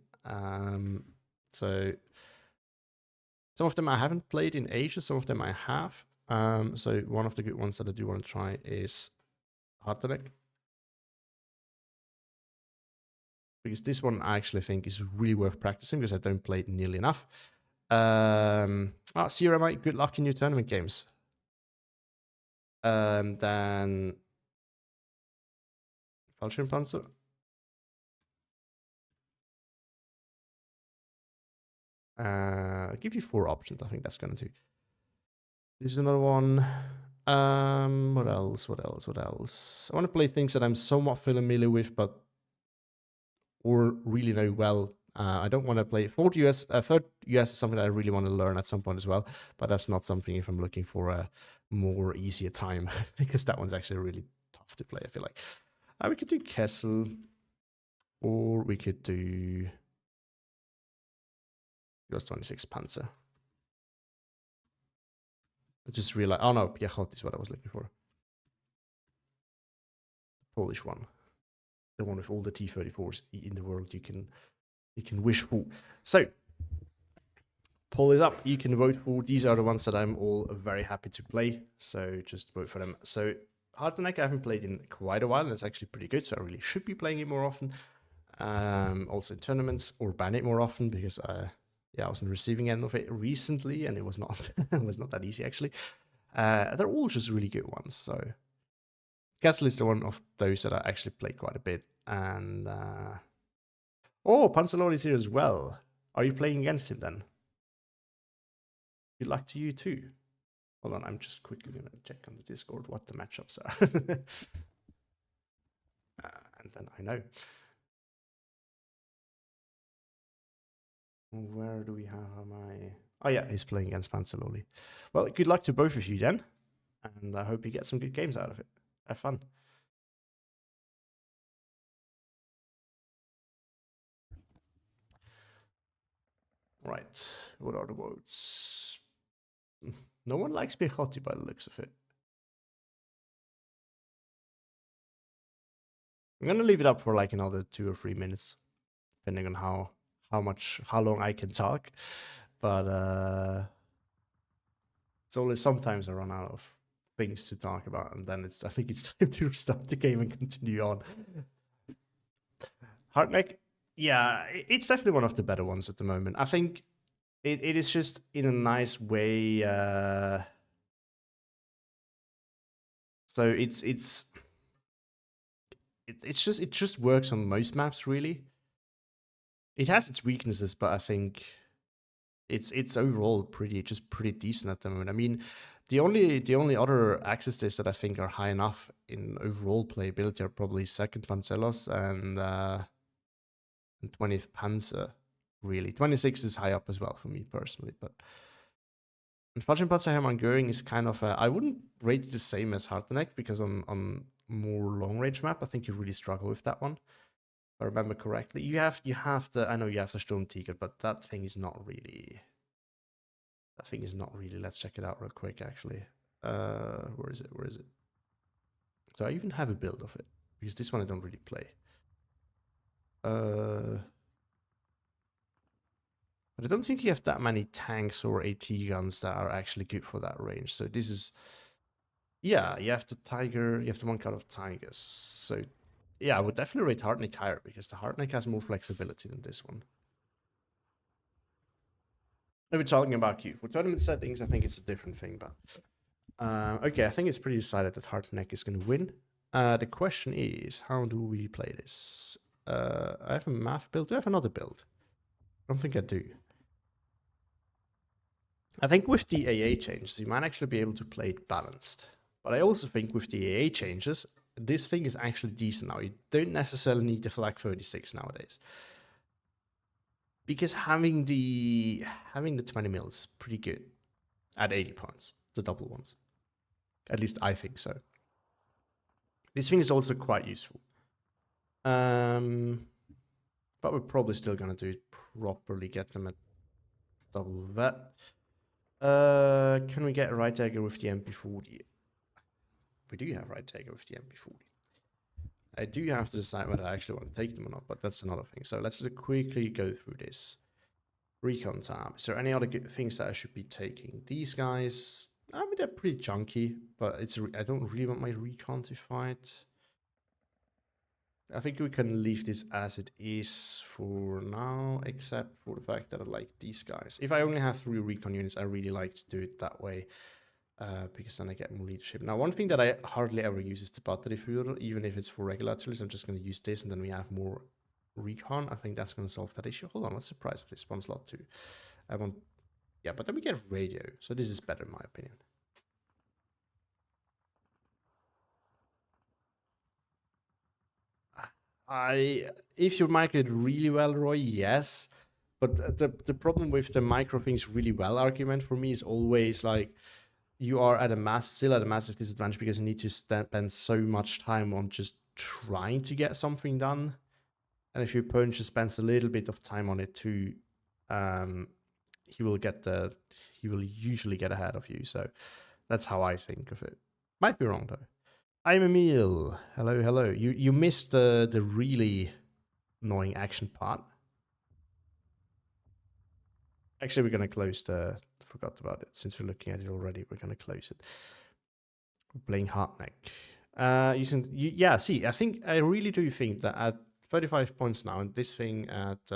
So some of them I haven't played in Asia, some of them I have. So one of the good ones that I do want to try is Hartenek. Because this one I actually think is really worth practicing because I don't play it nearly enough. Sierra Mate, good luck in your tournament games. Then Fallschirmpanzer. I'll give you 4 options. I think that's gonna do. This is another one. What else? I want to play things that I'm somewhat familiar with, but or really know well. I don't want to play third US is something that I really want to learn at some point as well, but that's not something if I'm looking for a more easier time because that one's actually really tough to play, I feel like. We could do Kessel, or we could do US 26 Panzer. I just realized, oh no, Piechot is what I was looking for. Polish one. The one with all the T-34s in the world you can wish for. So, poll is up. You can vote for. These are the ones that I'm all very happy to play. So just vote for them. So Hartenek I haven't played in quite a while. That's actually pretty good. So I really should be playing it more often. Also in tournaments, or ban it more often because I was on the receiving end of it recently, and it was not that easy actually. They're all just really good ones. So Castle is the one of those that I actually played quite a bit. And Panzer is here as well. Are you playing against him then? Good luck to you too. Hold on, I'm just quickly gonna check on the Discord what the matchups are. And then I know. Where do we have my... Oh yeah, he's playing against Panzer. Well, good luck to both of you then. And I hope you get some good games out of it. Have fun. Right, what are the votes? No one likes Pichotti by the looks of it. I'm gonna leave it up for like another 2 or 3 minutes, depending on how long I can talk. But it's only sometimes I run out of things to talk about, and then I think it's time to stop the game and continue on. Hardneck, yeah, it's definitely one of the better ones at the moment. I think it is just in a nice way. So it just works on most maps really. It has its weaknesses, but I think it's overall pretty decent at the moment. I mean, the only other axis dips that I think are high enough in overall playability are probably second Panzeros and 20th Panzer. Really, 26 is high up as well for me personally, but Panzer Göring is kind of I wouldn't rate it the same as Harteneck because on more long range map I think you really struggle with that one. If I remember correctly, you have the I know you have the Storm Tiger, but that thing is not really. That thing is not really. Let's check it out real quick. Actually, where is it? Where is it? So I even have a build of it because this one I don't really play. But I don't think you have that many tanks or AT guns that are actually good for that range. So this is, yeah, you have the Tiger, you have the one cut of Tigers. So yeah, I would definitely rate Hartnett higher because the Hartnett has more flexibility than this one. If we're talking about Q, for tournament settings, I think it's a different thing, but okay, I think it's pretty decided that Hartnett is going to win. The question is, how do we play this? I have a math build. Do I have another build? I don't think I do. I think with the AA changes, you might actually be able to play it balanced. But I also think with the AA changes, this thing is actually decent now. You don't necessarily need the Flak 36 nowadays. Because having the 20 mil is pretty good at 80 points, the double ones. At least I think so. This thing is also quite useful. But we're probably still gonna do it properly, get them at double that. Can we get a right dagger with the MP40? We do have right dagger with the MP40. I do have to decide whether I actually want to take them or not, but that's another thing. So let's quickly go through this. Recon tab. Is there any other good things that I should be taking? These guys, I mean, they're pretty chunky, but I don't really want my recon to fight. I think we can leave this as it is for now, except for the fact that I like these guys. If I only have 3 recon units, I really like to do it that way, because then I get more leadership. Now, one thing that I hardly ever use is the Batterieführer, even if it's for regular artillery. I'm just going to use this, and then we have more recon. I think that's going to solve that issue. Hold on, what's the price of this? 1 slot 2. I want... Yeah, but then we get radio, so this is better in my opinion. If you micro it really well, Roy, yes. But the problem with the micro things really well argument for me is always like you are still at a massive disadvantage because you need to spend so much time on just trying to get something done. And if your opponent just spends a little bit of time on it too, he will usually get ahead of you. So that's how I think of it. Might be wrong though. I'm Emil. Hello, hello. You missed the really annoying action part. Actually, we're gonna close the. Forgot about it. Since we're looking at it already, we're gonna close it. We're playing Hartneck. Yeah. See, I really do think that at 35 points now, and this thing at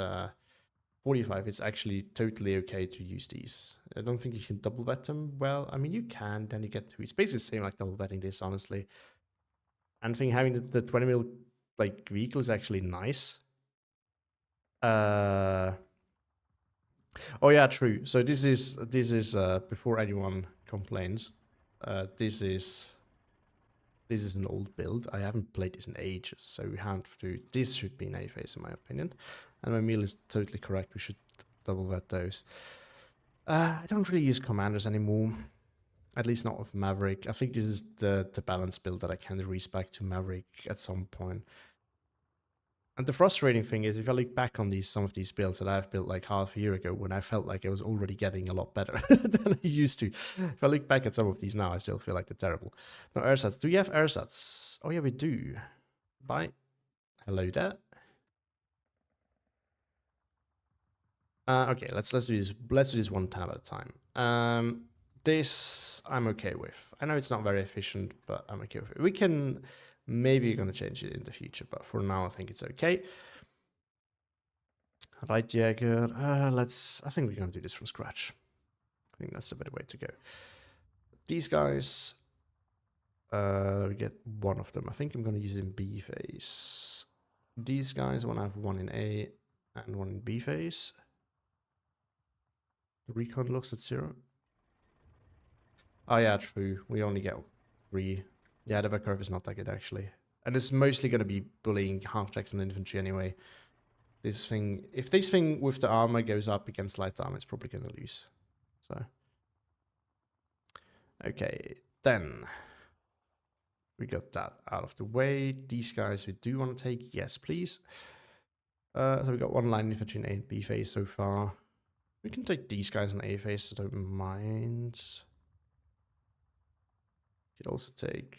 45, it's actually totally okay to use these. I don't think you can double vet them. Well, I mean, you can. Then you get to. It's basically the same like double vetting this, honestly. And I think having the 20 mil like vehicle is actually nice. Oh yeah, true. So this is before anyone complains. This is an old build. I haven't played this in ages, so we have to. This should be an A phase in my opinion, and my meal is totally correct. We should double vet those. I don't really use commanders anymore. At least not with Maverick. I think this is the balance build that I can respec to Maverick at some point. And the frustrating thing is, if I look back on some of these builds that I've built like half a year ago, when I felt like I was already getting a lot better than I used to. If I look back at some of these now, I still feel like they're terrible. No ersatz. Do you have ersatz? Oh yeah, we do. Bye. Hello there. Okay, let's do this. Let's do this one tab at a time. This I'm okay with. I know it's not very efficient, but I'm okay with it. We can maybe gonna change it in the future, but for now I think it's okay. Right, Jäger. I think we're gonna do this from scratch. I think that's the better way to go. These guys, we get one of them. I think I'm gonna use it in B phase. These guys, I wanna have one in A and one in B phase. The recon looks at 0. Oh yeah, true. We only get 3. Yeah, the curve is not that good actually. And it's mostly going to be bullying half-tracks and infantry anyway. This thing, if this thing with the armor goes up against light armor, it's probably going to lose. So, okay, then we got that out of the way. These guys we do want to take, yes please. So we got one line infantry in A and B phase so far. We can take these guys in A phase, I don't mind. Could also take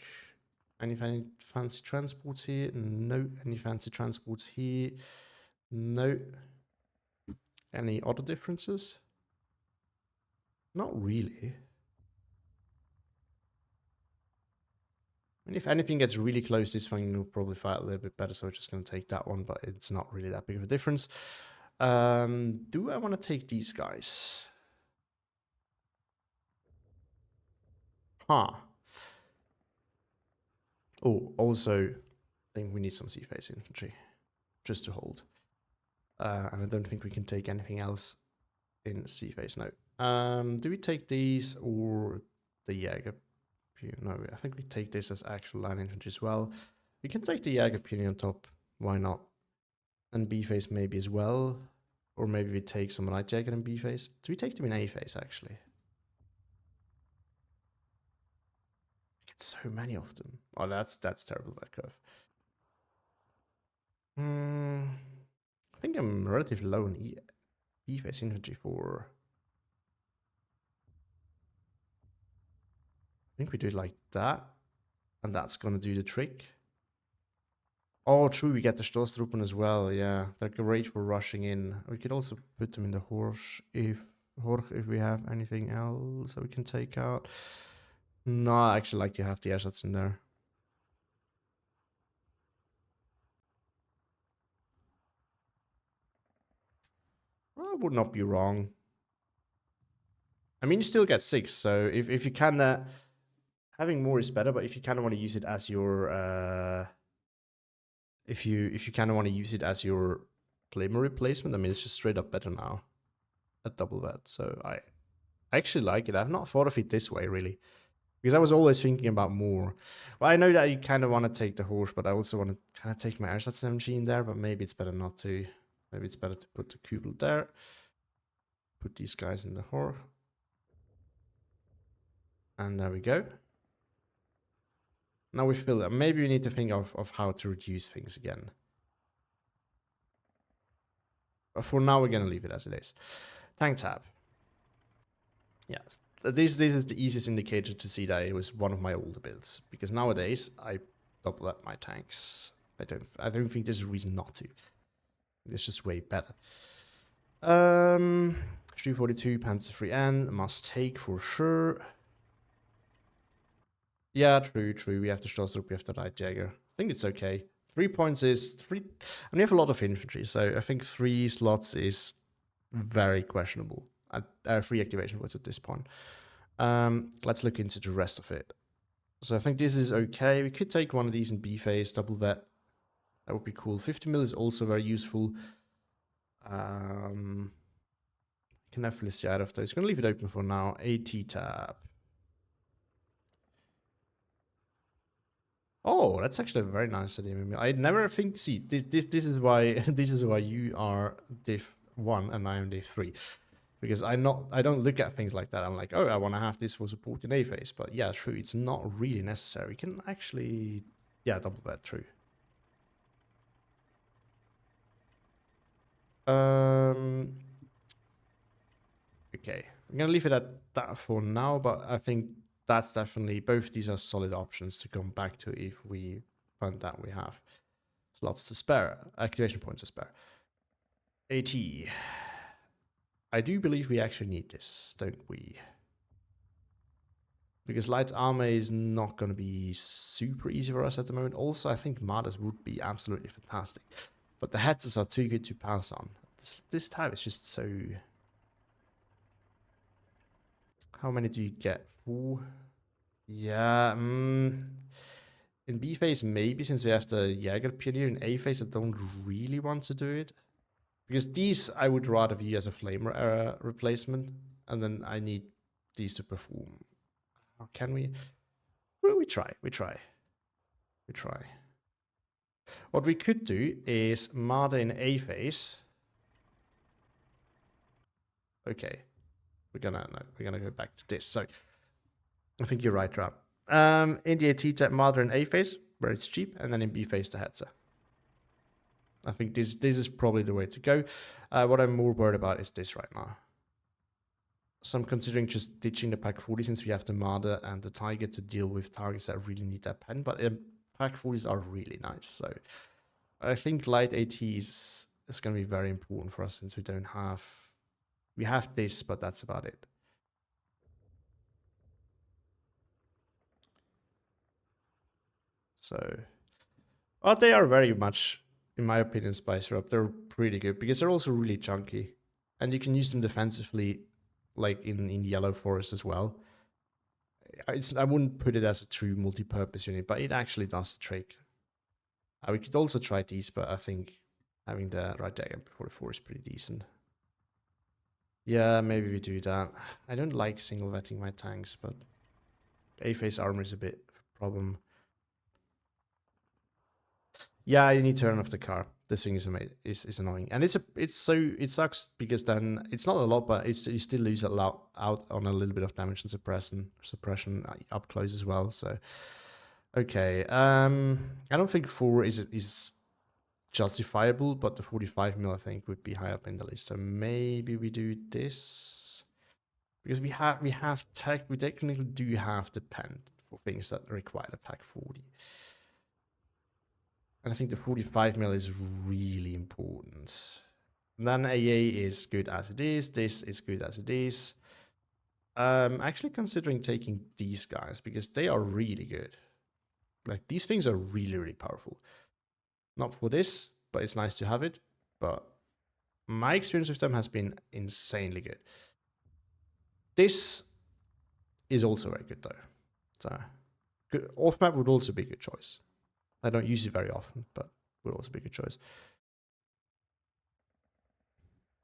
any fancy transports here. No. Any fancy transports here. No. Any other differences? Not really. I mean, if anything gets really close, this thing will probably fight a little bit better, so we're just going to take that one, but it's not really that big of a difference. Do I want to take these guys? Huh. Oh, also, I think we need some sea phase infantry just to hold. And I don't think we can take anything else in sea phase. No. Do we take these or the Jäger? No, I think we take this as actual line infantry as well. We can take the Jäger puny on top. Why not? And B phase maybe as well. Or maybe we take some Light Jäger in B phase. Do we take them in A phase actually? So many of them. Oh, that's terrible, that curve. I think I'm relatively low in B phase infantry for. I think we do it like that, and that's gonna do the trick. Oh, true, we get the Stoßtruppen as well. Yeah, they're great for rushing in. We could also put them in the Horch if we have anything else that we can take out. No, I actually like to have the Ersatz in there. Well, I would not be wrong. I mean, you still get 6, so if you can, having more is better. But if you kind of want to use it as your, if you kind of want to use it as your Claymore replacement, I mean, it's just straight up better now at double that. So I actually like it. I've not thought of it this way really. Because I was always thinking about more. Well, I know that you kind of want to take the horse, but I also want to kind of take my Ersatz MG in there, but maybe it's better not to. Maybe it's better to put the Kubel there. Put these guys in the horse. And there we go. Now we fill it. Maybe we need to think of how to reduce things again. But for now, we're going to leave it as it is. Tank tab. Yes. This is the easiest indicator to see that it was one of my older builds, because nowadays I double up my tanks. I don't think there's a reason not to. It's just way better. Stu-42 Panzer 3N must take for sure. Yeah, true. We have the Stoßtruppe, we have the Light Jäger. I think it's okay. 3 points is 3, and we have a lot of infantry, so I think 3 slots is very questionable. 3 activation points at this point. Let's look into the rest of it. So I think this is okay. We could take one of these in B phase, double that. That would be cool. 50 mil is also very useful. Can have Felicity out of those. Gonna leave it open for now. AT tab. Oh, that's actually a very nice idea. I never think. See, this is why this is why you are diff 1 and I am diff 3, because I don't look at things like that. I'm like, oh, I want to have this for support in A phase, but yeah, true. It's not really necessary. We can actually, yeah, double that. True. Okay, I'm gonna leave it at that for now, but I think that's definitely, both these are solid options to come back to if we find that we have slots to spare, activation points to spare. AT. I do believe we actually need this, don't we? Because light armor is not going to be super easy for us at the moment. Also, I think Mardas would be absolutely fantastic. But the heads are too good to pass on. This type is just so... How many do you get? 4? Yeah, in B phase, maybe, since we have the Jäger Pioneer. In A phase, I don't really want to do it. Because these I would rather view as a Flamer era replacement. And then I need these to perform. How can we? Well, we try. What we could do is Marder in A phase. Okay. We're gonna go back to this. So I think you're right, Rob. In the AT type Marder in A phase, where it's cheap, and then in B phase the Hetzer. I think this is probably the way to go. What I'm more worried about is this right now. So I'm considering just ditching the Pack 40 since we have the Marder and the Tiger to deal with targets that really need that pen. But Pack 40s are really nice. So I think light AT is going to be very important for us since we don't have... We have this, but that's about it. So... Well, they are very much, in my opinion, spicer up. They're pretty good because they're also really chunky. And you can use them defensively, like in Yellow Forest as well. I wouldn't put it as a true multi-purpose unit, but it actually does the trick. We could also try these, but I think having the right dagger before the 4 is pretty decent. Yeah, maybe we do that. I don't like single vetting my tanks, but A-phase armor is a bit of a problem. Yeah, you need to turn off the car. This thing is annoying, and it sucks because then it's not a lot, but you still lose a lot out on a little bit of damage and suppression up close as well. So okay, I don't think 4 is justifiable, but the 45 mil I think would be high up in the list. So maybe we do this because we technically do have the pen for things that require the pack 40. And I think the 45 mil is really important. And then AA is good as it is. This is good as it is. Actually considering taking these guys because they are really good. Like, these things are really, really powerful. Not for this, but it's nice to have it. But my experience with them has been insanely good. This is also very good though. So off map would also be a good choice. I don't use it very often, but would also be a good choice.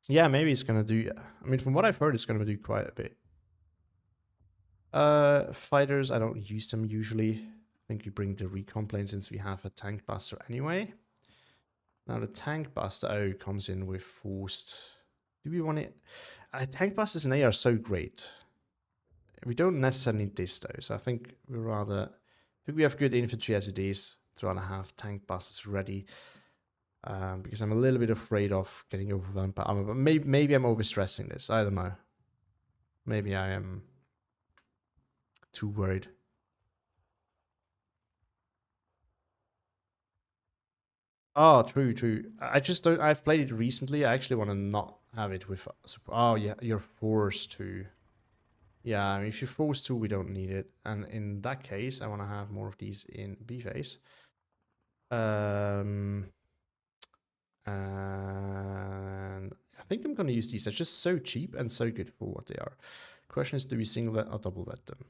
Yeah, maybe it's gonna do. I mean, from what I've heard, it's gonna do quite a bit. Fighters, I don't use them usually. I think we bring the recon plane since we have a tank buster anyway. Now the tank buster comes in with forced. Do we want it? Tank busters in A are so great. We don't necessarily need this though, so I think we rather. I think we have good infantry as it is. Trying to have tank busters ready. Because I'm a little bit afraid of getting overwhelmed by armor, but maybe I'm overstressing this. I don't know. Maybe I am too worried. Oh, true. I just don't. I've played it recently. I actually want to not have it with. Oh yeah, you're forced to. Yeah, I mean, if you're forced to, we don't need it. And in that case, I want to have more of these in B phase. And I think I'm going to use these. They're just so cheap and so good for what they are. Question is, do we single vet or double vet them?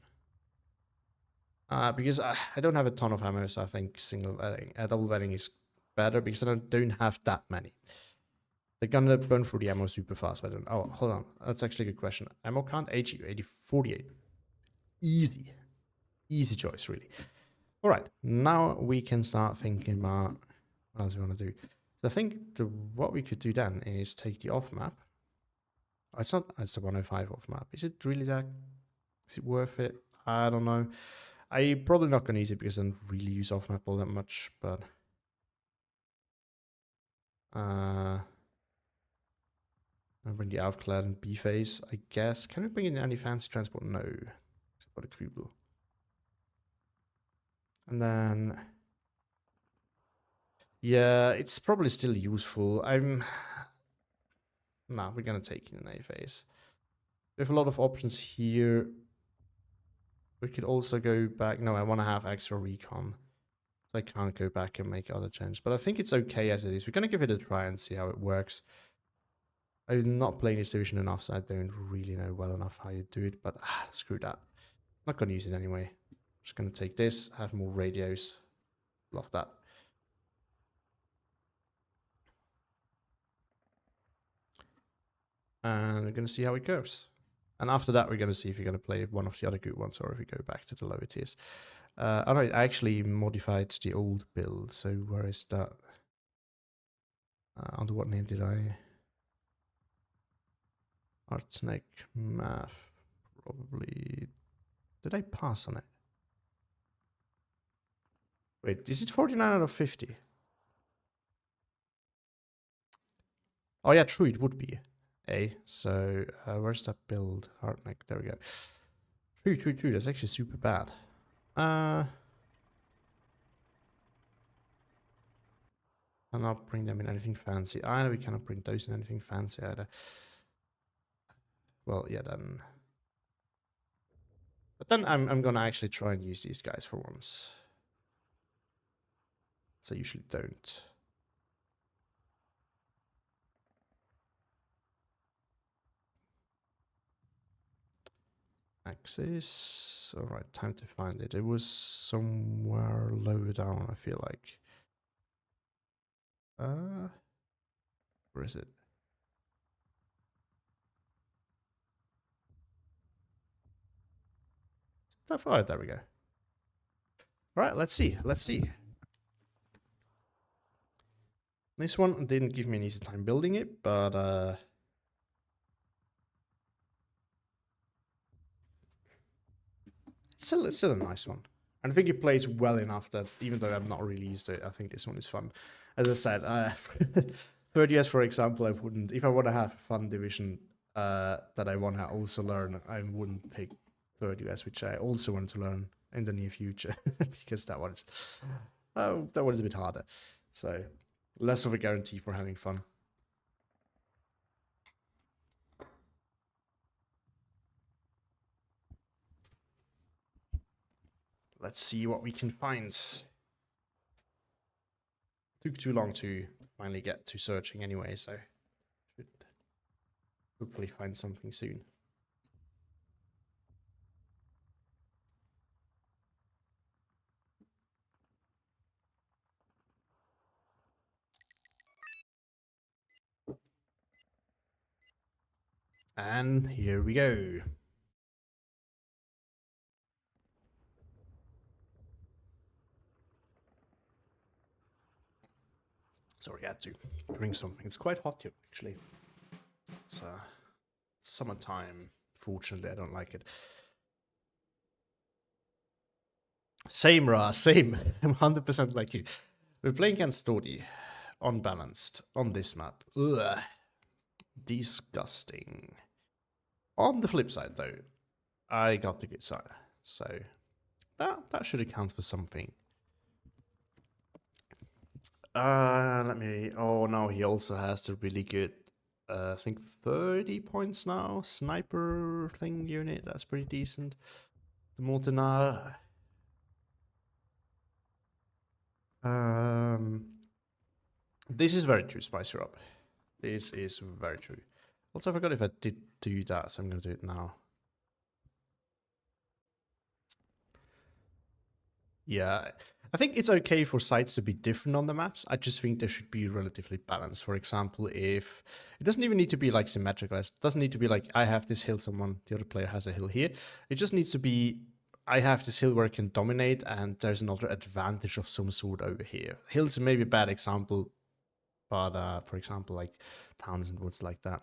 Because I don't have a ton of ammo, so I think double vetting is better because I don't have that many. They're gonna burn through the ammo super fast, but I don't. Oh, hold on. That's actually a good question. Ammo count 80, 48. Easy choice, really. All right, now we can start thinking about what else we want to do. So I think what we could do then is take the off map. Oh, it's not. It's the 105 off map. Is it really that? Is it worth it? I don't know. I'm probably not going to use it because I don't really use off map all that much. But I'll bring the Aufklär and B phase, I guess. Can we bring in any fancy transport? No. Except for the Krübel. And then, yeah, it's probably still useful. Nah, we're gonna take in an A phase. We have a lot of options here. We could also go back. No, I want to have extra recon. So I can't go back and make other changes. But I think it's okay as it is. We're gonna give it a try and see how it works. I'm not playing this division enough, so I don't really know well enough how you do it. But screw that. Not gonna use it anyway. Just gonna take this, have more radios. Love that. And we're gonna see how it goes. And after that, we're gonna see if we're gonna play one of the other good ones or if we go back to the lower tiers. All right, I actually modified the old build. So where is that? Under what name did I? Artsneck Math. Probably. Did I pass on it? Wait, is it 49 out of 50? Oh yeah, true, it would be A. So where's that build? Hardneck, there we go. True, that's actually super bad. Cannot bring them in anything fancy either. We cannot bring those in anything fancy either. Well, yeah, then. But then I'm gonna actually try and use these guys for once. So I usually don't. Axis. All right, time to find it. It was somewhere lower down, I feel like. Where is it? So far, there we go. All right, let's see. This one didn't give me an easy time building it, but it's still a nice one. And I think it plays well enough that even though I'm not really used to it, I think this one is fun. As I said, 30s, for example, I wouldn't, if I want to have a fun division that I want to also learn, I wouldn't pick 30s, which I also want to learn in the near future, because that one is a bit harder. So less of a guarantee for having fun. Let's see what we can find. Took too long to finally get to searching anyway, so should hopefully find something soon. And here we go. Sorry, I had to drink something. It's quite hot here, actually. It's summertime. Fortunately, I don't like it. Same, Ra, same. I'm 100% like you. We're playing against Stodi. Unbalanced. On this map. Ugh. Disgusting. On the flip side, though, I got the good side. So, that should account for something. Let me. Oh no, he also has the really good. I think 30 points now. Sniper thing unit. That's pretty decent. The Mortenar. This is very true, Spicer Up. This is very true. Also, I forgot if I did do that, so I'm gonna do it now. Yeah, I think it's okay for sites to be different on the maps. I just think they should be relatively balanced. For example, if it doesn't even need to be like symmetrical, it doesn't need to be like I have this hill, the other player has a hill here. It just needs to be I have this hill where I can dominate, and there's another advantage of some sort over here. Hills may be a bad example, but for example, like towns and woods like that.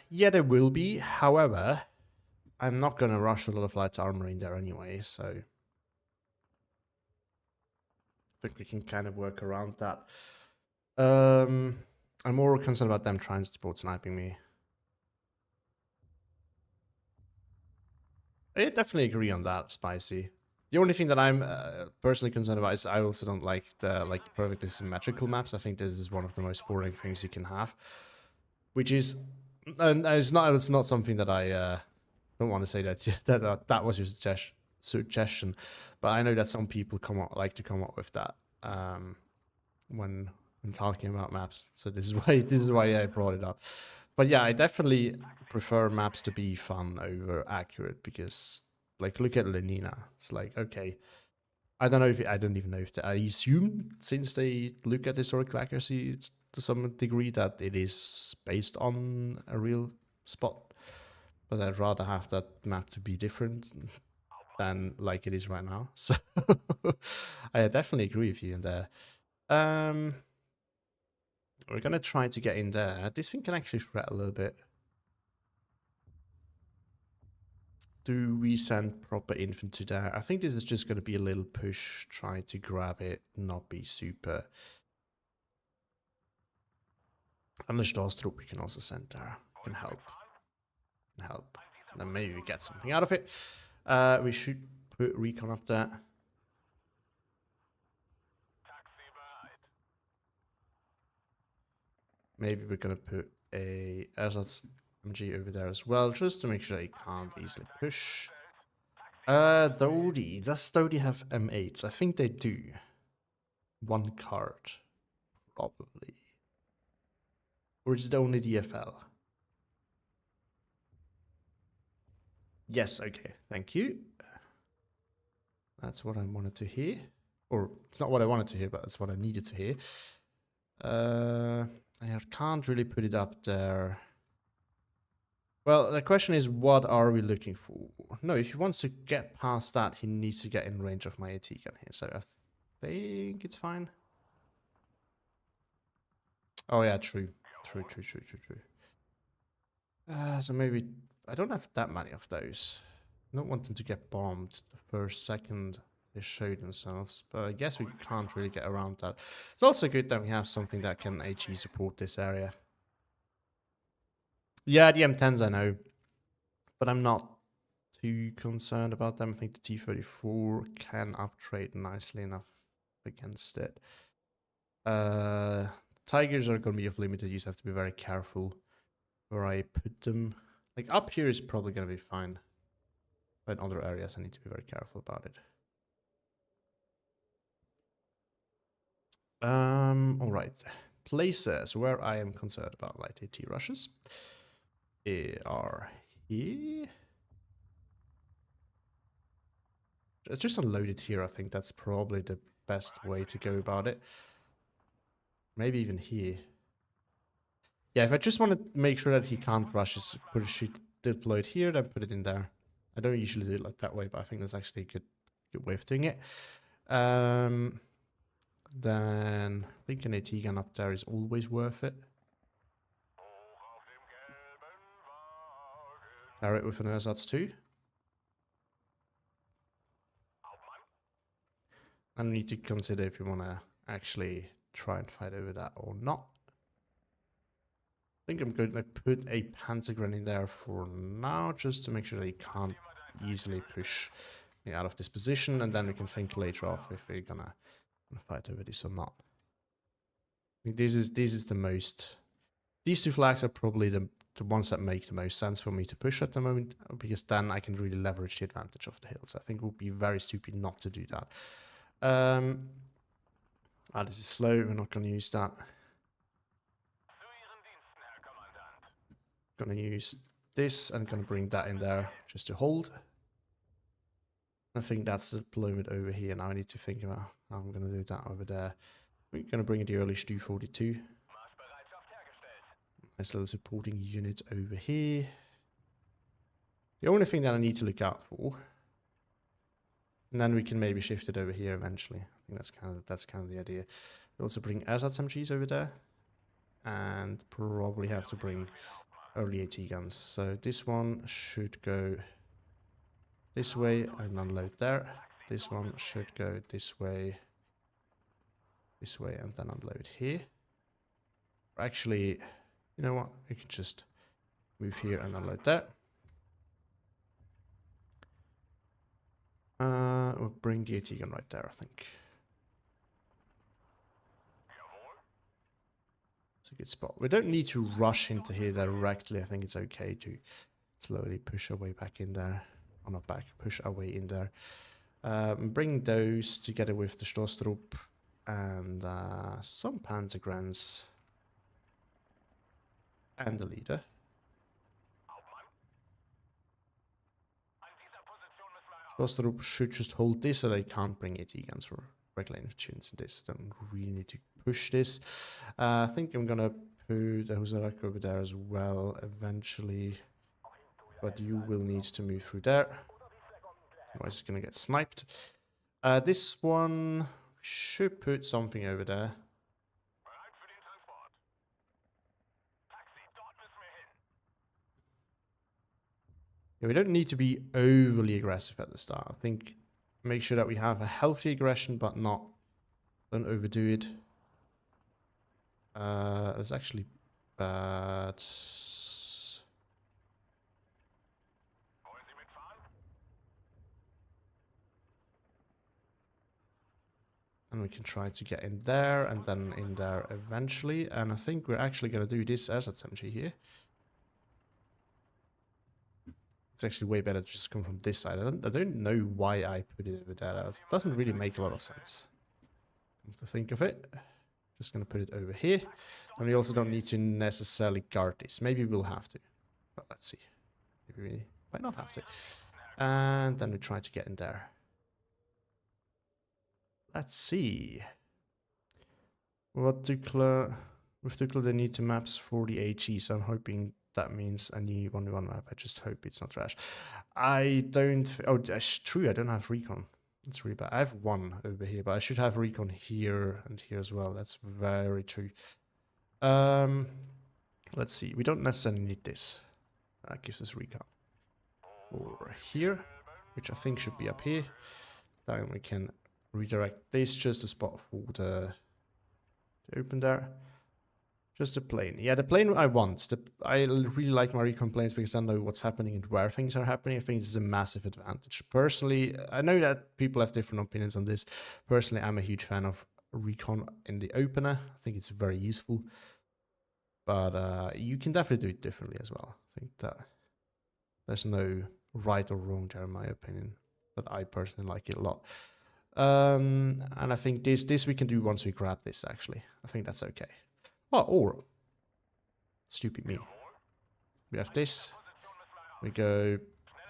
Yeah, there will be. However, I'm not gonna rush a lot of light armor in there anyway, so I think we can kind of work around that. I'm more concerned about them trying to support sniping me. I definitely agree on that, Spicy. The only thing that I'm personally concerned about is I also don't like the perfectly symmetrical maps. I think this is one of the most boring things you can have, which is, and it's not something that I don't want to say that that was your suggestion, but I know that some people like to come up with that when talking about maps. So this is why I brought it up. But yeah, I definitely prefer maps to be fun over accurate because, like, look at Lenina. It's like, okay, I don't even know if I assume since they look at historical accuracy, it's to some degree that it is based on a real spot. But I'd rather have that map to be different than like it is right now. So I definitely agree with you in there. We're gonna try to get in there. This thing can actually shred a little bit. Do we send proper infantry there? I think this is just gonna be a little push, try to grab it, not be super. And the Stahlstrup we can also send there. Can help. Can help. And then maybe we get something out of it. We should put recon up there. Maybe we're gonna put a Allots MG over there as well, just to make sure he can't easily push. Dodie. Does Dodie have M8s? I think they do. One card. Probably. Or is it only DFL? Yes, okay. Thank you. That's what I wanted to hear. Or, it's not what I wanted to hear, but it's what I needed to hear. I can't really put it up there. Well, the question is, what are we looking for? No, if he wants to get past that, he needs to get in range of my AT gun here. So I think it's fine. Oh yeah, true. True. So maybe I don't have that many of those. I don't want them to get bombed the first second they show themselves, but I guess we can't really get around that. It's also good that we have something that can HE support this area. Yeah, the M10s I know, but I'm not too concerned about them. I think the T-34 can uptrade nicely enough against it. Tigers are going to be of limited use. I have to be very careful where I put them. Like up here is probably going to be fine. But in other areas, I need to be very careful about it. All right. Places where I am concerned about light AT rushes are here. It's just unloaded here. I think that's probably the best way to go about it. Maybe even here. Yeah, if I just want to make sure that he can't rush, just put a sheet deployed here, then put it in there. I don't usually do it like that way, but I think that's actually a good way of doing it. Then I think an AT gun up there is always worth it. Pair it with an ersatz too. And we need to consider if you want to actually try and fight over that or not. I think I'm going to put a Panzer grenade there for now, just to make sure that he can't easily push me out of this position, and then we can think later off if we're gonna fight over this or not. I think this is the most. These two flags are probably the ones that make the most sense for me to push at the moment, because then I can really leverage the advantage of the hills. I think it would be very stupid not to do that. This is slow. We're not going to use that. Going to use this and going to bring that in there just to hold. I think that's the deployment over here. Now I need to think about how I'm going to do that over there. We're going to bring the early Stu 42. Nice little supporting unit over here. The only thing that I need to look out for, and then we can maybe shift it over here eventually. I think that's kind of the idea. We also bring Allots MGs over there, and probably have to bring early AT guns. So this one should go this way and unload there. This one should go this way, and then unload here. Or actually, you know what? We can just move here and unload that. We'll bring the AT gun right there, I think. It's a good spot. We don't need to rush into here directly. I think it's okay to slowly push our way back in there. Or not back, push our way in there. Bring those together with the Stoßtrupp and some Panzer and the leader. Stoßtrupp should just hold this so they can't bring AT guns for regular infantry into this. Don't really need to push this. I think I'm gonna put the Husarak over there as well eventually. But you will need to move through there. Otherwise it's gonna get sniped. This one should put something over there. Yeah, we don't need to be overly aggressive at the start. I think make sure that we have a healthy aggression, but don't overdo it. It's actually bad. And we can try to get in there and then in there eventually. And I think we're actually going to do this as SMG here. It's actually way better to just come from this side. I don't know why I put it over there. It doesn't really make a lot of sense. Come to think of it. Just going to put it over here. And we also don't need to necessarily guard this. Maybe we'll have to. But let's see. Maybe we might not have to. And then we try to get in there. Let's see. With Dukla they need the maps for the AG, so I'm hoping that means a new 1v1 map. I just hope it's not trash. I don't... Oh, that's true, I don't have recon. That's really bad. I have one over here, but I should have recon here and here as well. That's very true. Let's see. We don't necessarily need this. That gives us recon. For here, which I think should be up here. Then we can redirect this, just a spot for the open there. Just a plane. Yeah, the plane I want. I really like my recon planes because I know what's happening and where things are happening. I think this is a massive advantage. Personally, I know that people have different opinions on this. Personally, I'm a huge fan of recon in the opener. I think it's very useful. But you can definitely do it differently as well. I think that there's no right or wrong there in my opinion. But I personally like it a lot. And I think this we can do once we grab this, actually. I think that's okay. Oh, or stupid me. We have this. We go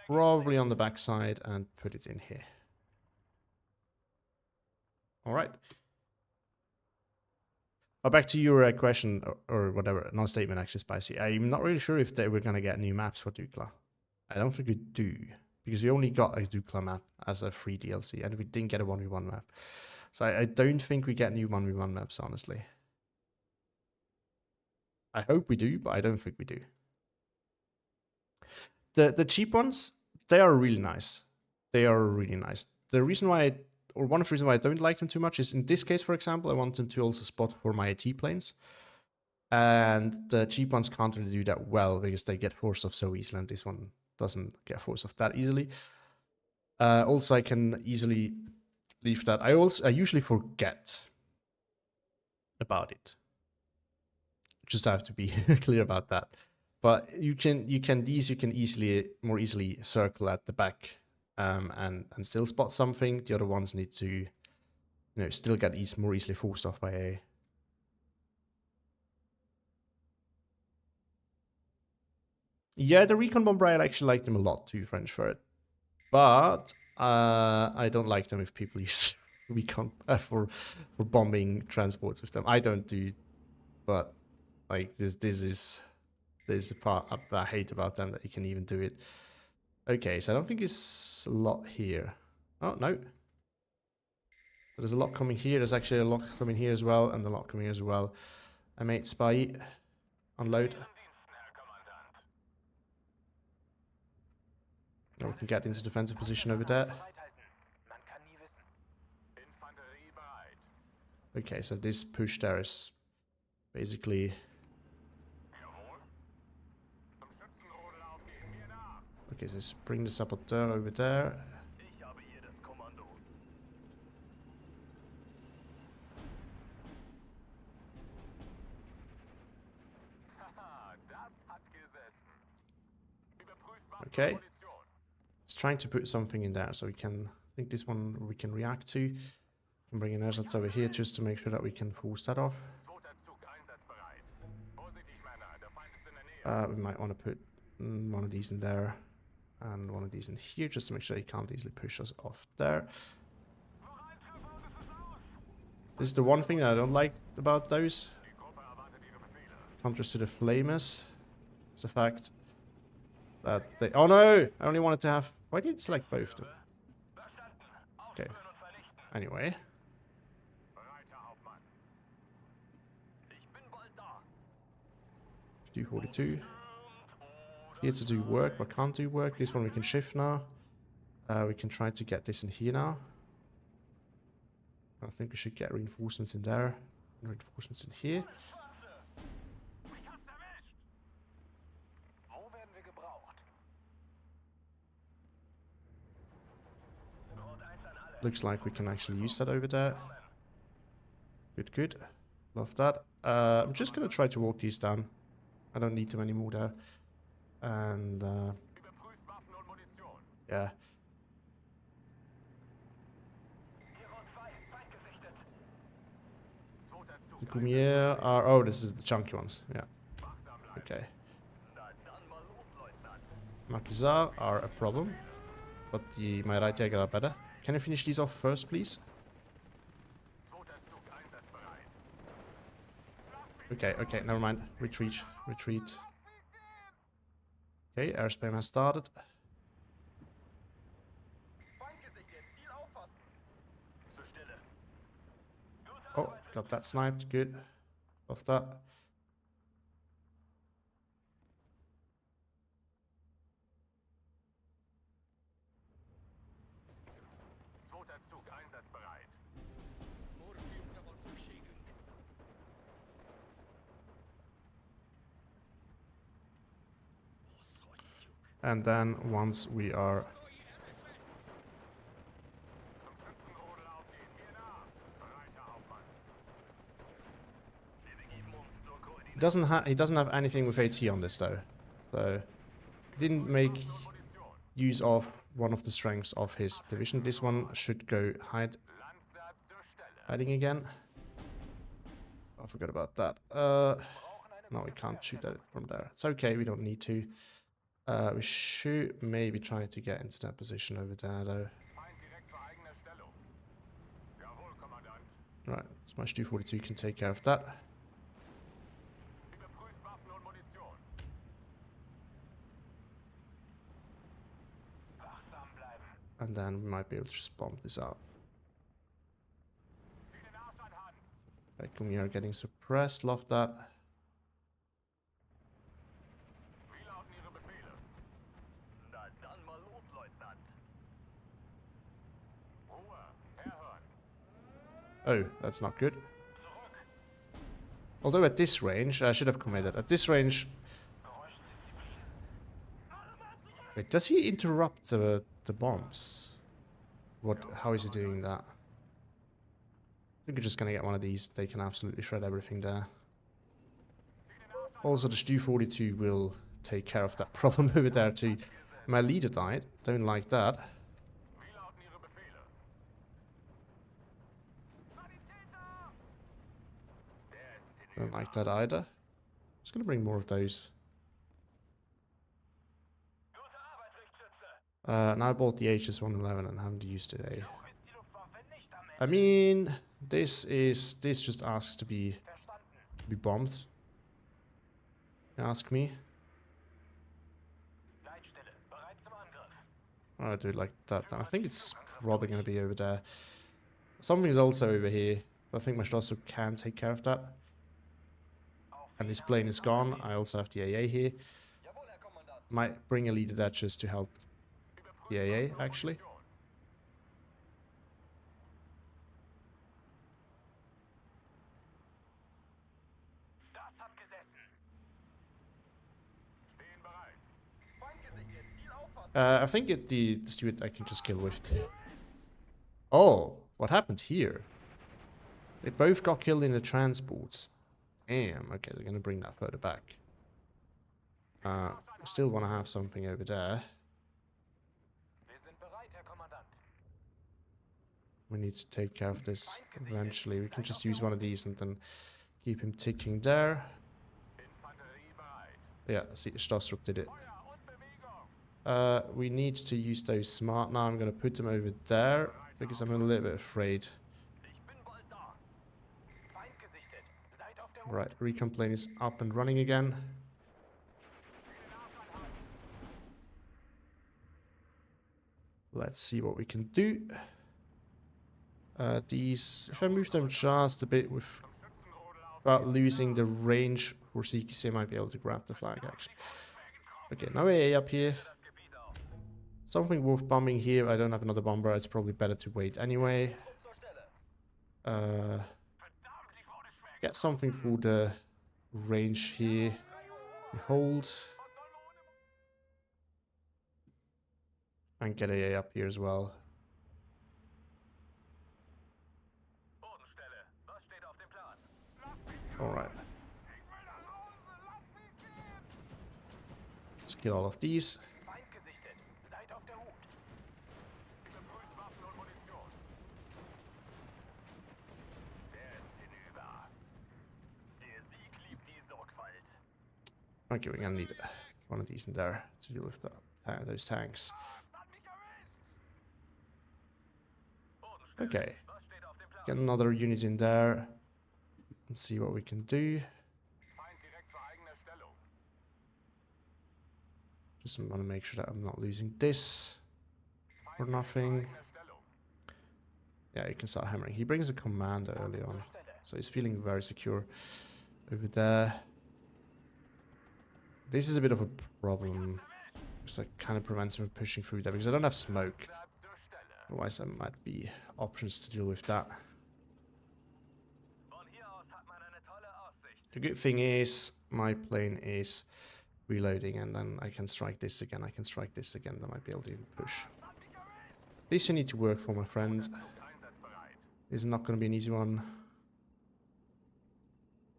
probably on the back side and put it in here. All right. Oh, back to your question or whatever, non-statement actually, Spicy. I'm not really sure if they were going to get new maps for Dukla. I don't think we do, because we only got a Dukla map as a free DLC, and we didn't get a 1v1 map. So I don't think we get new 1v1 maps, honestly. I hope we do, but I don't think we do. The cheap ones, they are really nice. They are really nice. The reason why, one of the reasons why I don't like them too much is in this case, for example, I want them to also spot for my AT planes. And the cheap ones can't really do that well because they get forced off so easily, and this one doesn't get forced off that easily. Also, I can easily leave that. I usually forget about it. Just have to be clear about that. But you can more easily circle at the back and still spot something. The other ones need to, still get more easily forced off by a. Yeah, the recon bomber, I actually like them a lot too, French for it. But I don't like them if people use recon for bombing transports with them. I don't do, but like this is the part that I hate about them, that you can even do it. Okay, so I don't think it's a lot here. Oh, no. So there's a lot coming here. There's actually a lot coming here as well, and a lot coming here as well. I made spy. Unload. Now we can get into defensive position over there. Okay, so this push there is basically... Okay, so let's bring the saboteur over there. Okay. It's trying to put something in there so we can... I think this one we can react to. We can bring an Allots over here just to make sure that we can force that off. We might want to put one of these in there and one of these in here just to make sure he can't easily push us off there. This is the one thing that I don't like about those counters to the flamers. It's the fact that they... Oh no! I only wanted to have... Why did it select both of them? Okay. Anyway. Do 42. Here to do work, but can't do work. This one we can shift now. We can try to get this in here now. I think we should get reinforcements in there. And reinforcements in here. Looks like we can actually use that over there. Good, good. Love that. I'm just going to try to walk these down. I don't need them anymore there. And, yeah. The Gumier are... Oh, this is the chunky ones. Yeah. Okay. Maquisards are a problem. But the Mairaitiager are better. Can you finish these off first, please? Okay, okay, never mind. Retreat, retreat. Okay, airspam has started. Oh, got that sniped. Good. Love that. And then once we are... He doesn't have anything with AT on this though. So didn't make use of one of the strengths of his division. This one should go hiding again. I forgot about that. No, we can't shoot at it from there. It's okay, we don't need to. We should maybe try to get into that position over there, though. Right, so my Stu 42 can take care of that. And then we might be able to just bomb this out. Right, we are getting suppressed, love that. Oh, that's not good. Although at this range, I should have committed. At this range... Wait, does he interrupt the bombs? What? How is he doing that? I think we're just gonna get one of these. They can absolutely shred everything there. Also, the Stu 42 will take care of that problem over there too. My leader died. Don't like that. Don't like that either. Just gonna bring more of those. Now I bought the HS111 and haven't used it. Eh? I mean, this just asks to be bombed. Ask me. I'll do it like that. I think it's probably going to be over there. Something's also over here. I think my Schlosser can take care of that. And this plane is gone. I also have the AA here. Might bring a leader there just to help the AA, actually. I think the steward I can just kill with. Oh, what happened here? They both got killed in the transports. Damn, okay, they're gonna bring that further back. Still want to have something over there. We need to take care of this eventually. We can just use one of these and then keep him ticking there. Yeah, see, Stostrup did it. We need to use those smart now. I'm going to put them over there because I'm a little bit afraid. Right, recon plane is up and running again. Let's see what we can do. These, if I move them just a bit without losing the range for CQC, I might be able to grab the flag actually. Okay, now AA up here. Something worth bombing here. I don't have another bomber. It's probably better to wait anyway. Get something for the range here. We hold. And get AA up here as well. Alright. Let's kill all of these. Okay, we're gonna need one of these in there to deal with those tanks. Okay. Get another unit in there. And see what we can do. Just want to make sure that I'm not losing this or nothing. Yeah, you can start hammering. He brings a commander early on, so he's feeling very secure over there. This is a bit of a problem. Because that kind of prevents him from pushing through there because I don't have smoke. Otherwise, there might be options to deal with that. The good thing is, my plane is reloading and then I can strike this again, I can strike this again, I might be able to even push. This you need to work for, my friend. This is not going to be an easy one.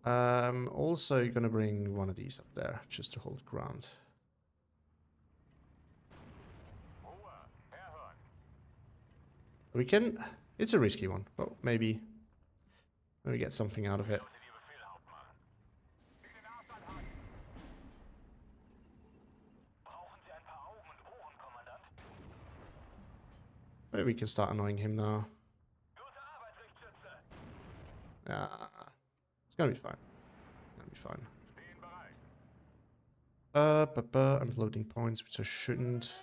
Also going to bring one of these up there, just to hold ground. We can... It's a risky one, but maybe we get something out of it. Maybe we can start annoying him now. Yeah, it's gonna be fine. It's gonna be fine. I'm loading points, which I shouldn't.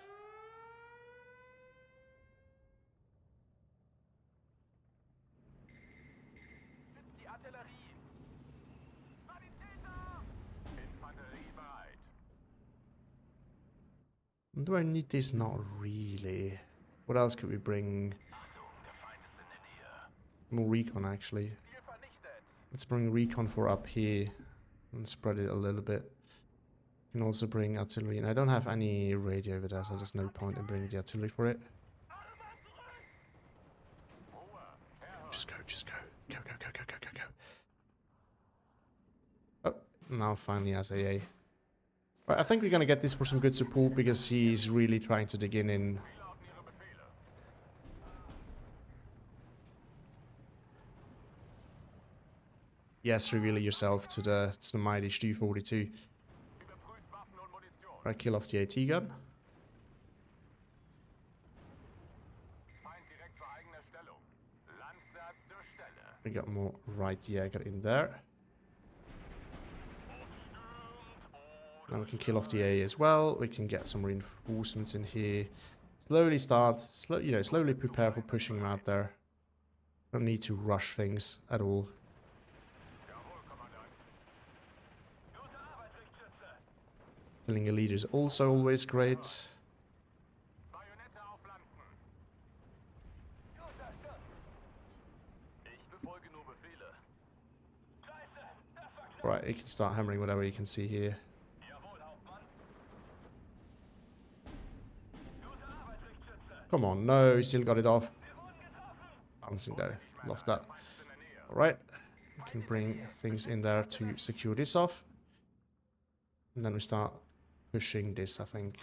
Do I need this? Not really. What else could we bring? More recon, actually. Let's bring recon for up here and spread it a little bit. You can also bring artillery, and I don't have any radio over there, so there's no point in bringing the artillery for it. Just go, just go. Go, go, go, go, go, go, go. Oh, now finally has AA. Right, I think we're gonna get this for some good support because he's really trying to dig in. Yes, reveal yourself to the mighty Stu 42. Right, kill off the AT gun. We got more right Jäger in there. Now we can kill off the A as well. We can get some reinforcements in here Slowly start, slowly prepare for pushing them out there. Don't need to rush things at all. Killing a leader is also always great. Right, you can start hammering whatever you can see here. Come on, no, he still got it off. Bouncing though, love that. Alright, we can bring things in there to secure this off. And then we start pushing this, I think.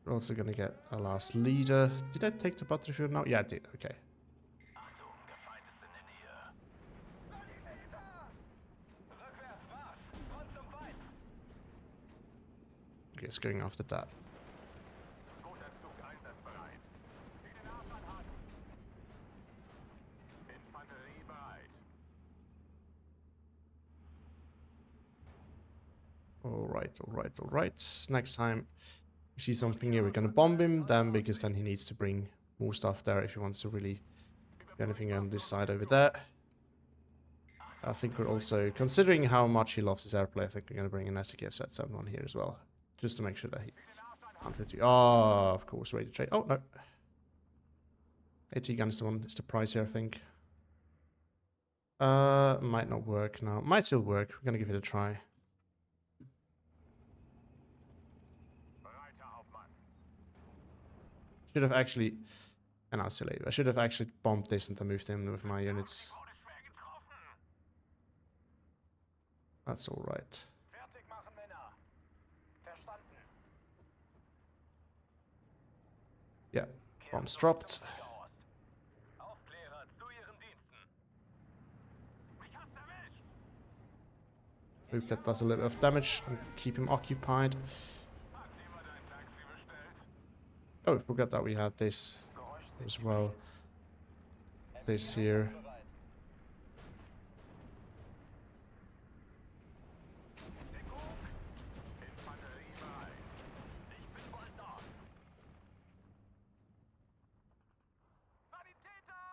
We're also gonna get a last leader. Did I take the battlefield now? Yeah, I did, okay. Okay, it's going after that. Alright. Next time we see something here, we're gonna bomb him then, because then he needs to bring more stuff there if he wants to really do anything on this side over there. I think we're also, considering how much he loves his airplay, I think we're gonna bring an SKF Z7 on here as well. Just to make sure that he can't fit you. Oh, of course, ready to trade. Oh, no. AT gun is the one, it's the price here, I think. Might not work now. Might still work. We're gonna give it a try. Should have actually, and I'll still I should have actually bombed this and then moved in with my units. That's alright. Yeah, bombs dropped. Hope that does a little bit of damage and keep him occupied. Oh, I forgot that we had this as well. This here.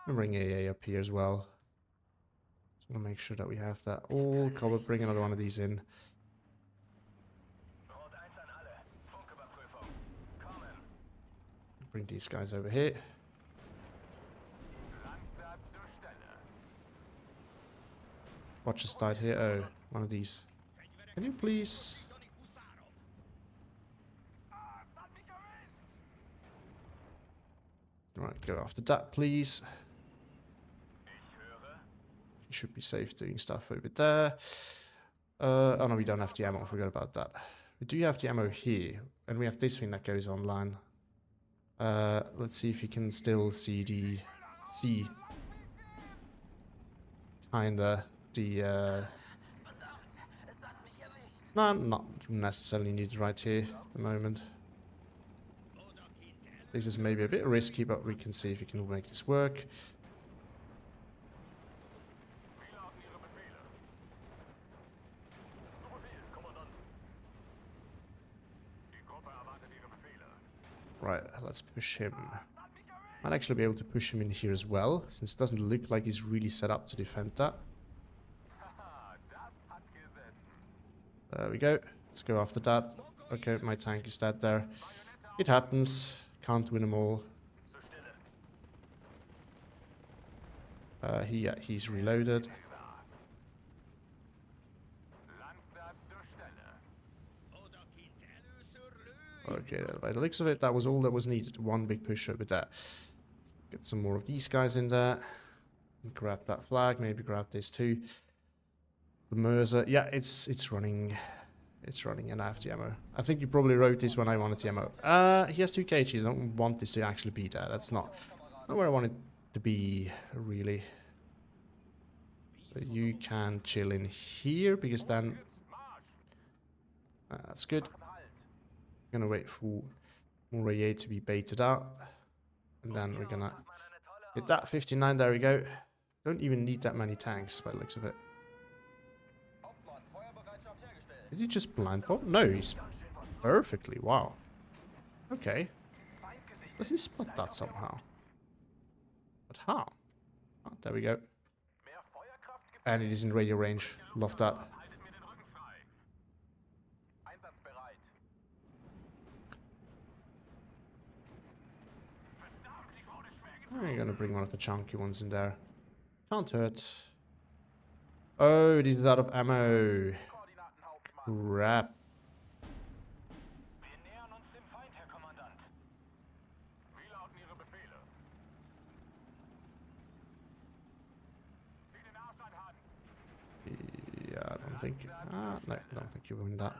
And bring AA up here as well. Just want to make sure that we have that all covered. Bring another one of these in. Bring these guys over here. Watch just died here. Oh, one of these. Can you please? Right, go after that, please. You should be safe doing stuff over there. Oh no, we don't have the ammo. I forgot about that. We do have the ammo here, and we have this thing that goes online. Let's see if you can still see the kinda the no, not necessarily needed right here at the moment. This is maybe a bit risky, but we can see if we can make this work. Right, let's push him. Might actually be able to push him in here as well, since it doesn't look like he's really set up to defend that. There we go. Let's go after that. Okay, my tank is dead there. It happens. Can't win them all. He's reloaded. Okay, by the looks of it, that was all that was needed. One big push over there. Get some more of these guys in there. Grab that flag, maybe grab this too. The Panzer, yeah, it's running. It's running, and I have the ammo. I think you probably wrote this when I wanted the ammo. He has 2 kgs. I don't want this to actually be there. That's not where I want it to be, really. But you can chill in here, because then... that's good. Gonna wait for more AA to be baited out. And then we're gonna hit that 59, there we go. Don't even need that many tanks by the looks of it. Did he just blind bomb? No, he's perfectly. Wow. Okay. Does he spot that somehow? But how? Oh, there we go. And it is in radio range. Love that. I'm gonna bring one of the chunky ones in there. Can't hurt. Oh, it is out of ammo. Crap. Yeah, I don't think. No, I don't think you win that.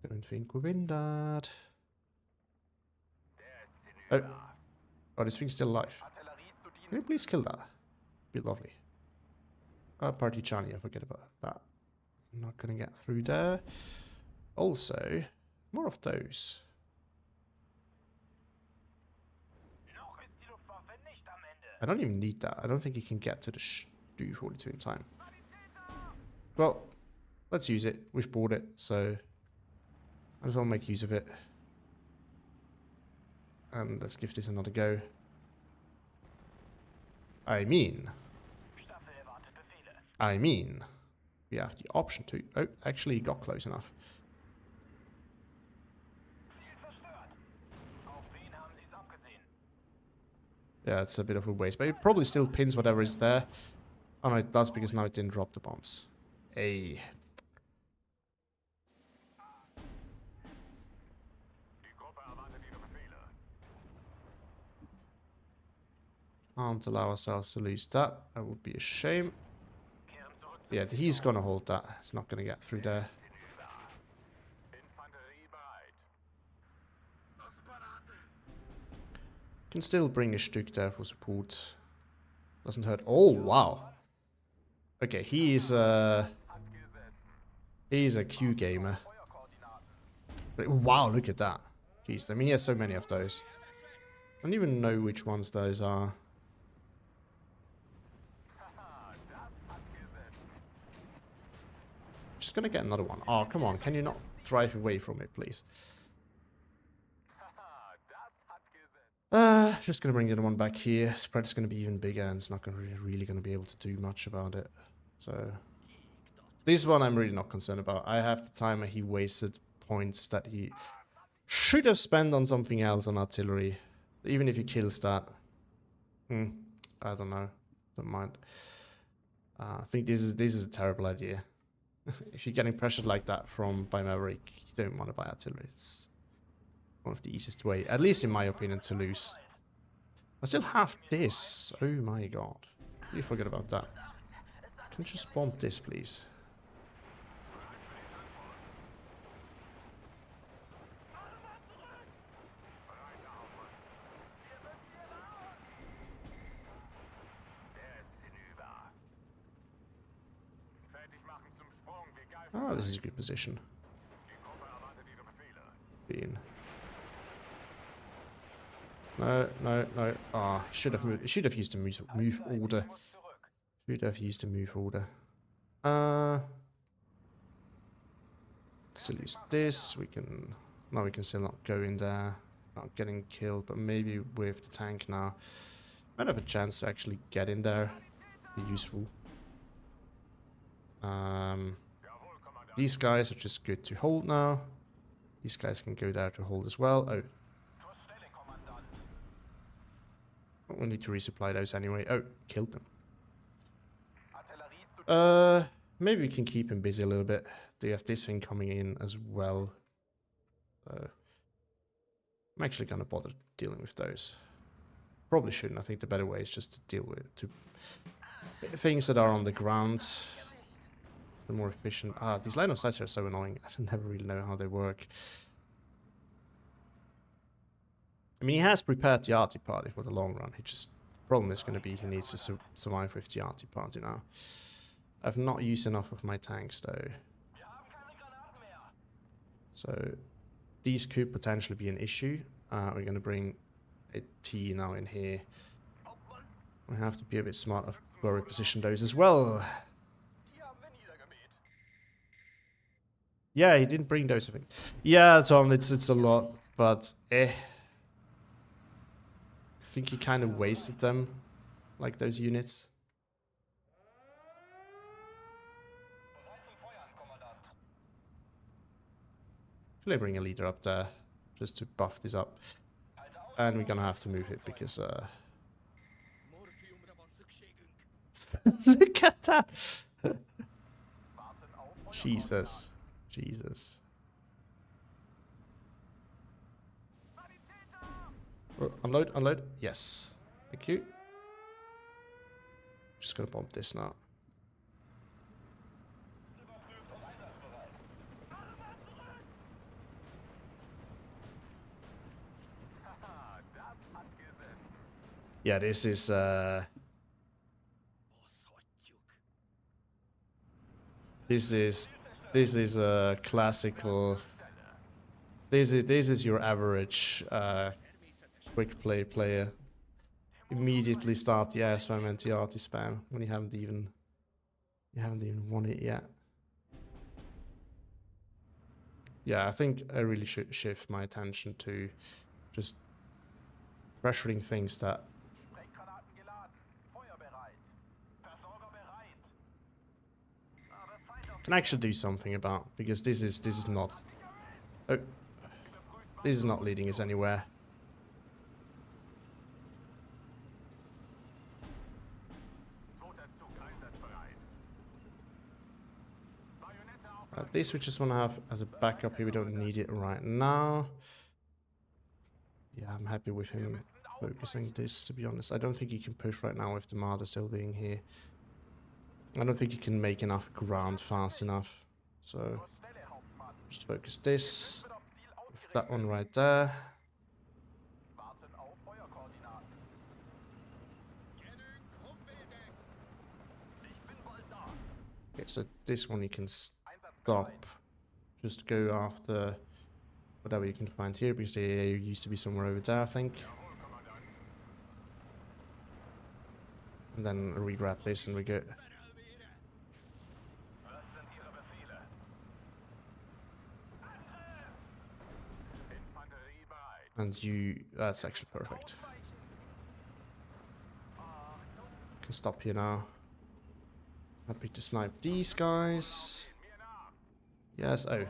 Don't think we win that. Oh, oh, this thing's still alive. Can you please kill that? Be lovely. Party Chani, I forget about that. I'm not gonna get through there. Also, more of those. I don't even need that. I don't think you can get to the Stu 42 in time. Well, let's use it. We've bought it, so I just want to make use of it. And let's give this another go. I mean, we have the option to... Oh, actually, he got close enough. Yeah, it's a bit of a waste, but it probably still pins whatever is there. Oh no, it does, because now it didn't drop the bombs. Hey. Can't allow ourselves to lose that. That would be a shame. Yeah, he's gonna hold that. It's not gonna get through there. Can still bring a Stück there for support. Doesn't hurt. Oh, wow. Okay, he's a Q gamer. But wow, look at that. Jeez, I mean, he has so many of those. I don't even know which ones those are. Just gonna get another one. Oh, come on. Can you not drive away from it, please? Just gonna bring the other one back here. Spread's gonna be even bigger, and it's not gonna really gonna be able to do much about it. So this one I'm really not concerned about. I have the timer. He wasted points that he should have spent on something else on artillery. Even if he kills that, I don't know. Don't mind. I think this is a terrible idea. If you're getting pressured like that by Maverick, you don't want to buy artillery. It's one of the easiest way, at least in my opinion, to lose. I still have this. Oh my god. You forget about that. Can you just bomb this, please? Oh, this is a good position. Bean. No. Ah, should have moved. Should have used a move order. Should have used a move order. Still use this. We can. No, we can still not go in there. Not getting killed, but maybe with the tank now, might have a chance to actually get in there. Be useful. These guys are just good to hold now. These guys can go there to hold as well. Oh. We need to resupply those anyway. Oh, killed them. Maybe we can keep him busy a little bit. They have this thing coming in as well. I'm actually gonna bother dealing with those. Probably shouldn't. I think the better way is just to deal with things that are on the ground. It's the more efficient. These line of sights are so annoying. I never really know how they work. I mean, he has prepared the arty party for the long run. The problem is going to be he needs to survive with the arty party now. I've not used enough of my tanks though. So these could potentially be an issue. We're going to bring a T now in here. We have to be a bit smart of where we position those as well. Yeah, he didn't bring those, I think. Yeah, Tom, it's a lot, but I think he kind of wasted them, like those units. Should I bring a leader up there just to buff this up? And we're gonna have to move it because look at that! Jesus. Jesus. Oh, unload, unload. Yes. Thank you. Just gonna bomb this now. Yeah, this is this is a classical. This is your average quick play player. Immediately start the air spam and the arty spam when you haven't even won it yet. Yeah, I think I really should shift my attention to just pressuring things that can actually do something about, because this is not this is not leading us anywhere. This we just want to have as a backup here. We don't need it right now. Yeah, I'm happy with him focusing this, to be honest. I don't think he can push right now with the Marder still being here. I don't think he can make enough ground fast enough. So just focus this. That one right there. Okay, so this one you can stop. Just go after whatever you can find here, because they used to be somewhere over there, I think. And then re-grab this and we go. And you, that's actually perfect. Can stop here now. Happy to snipe these guys. Yes, oh.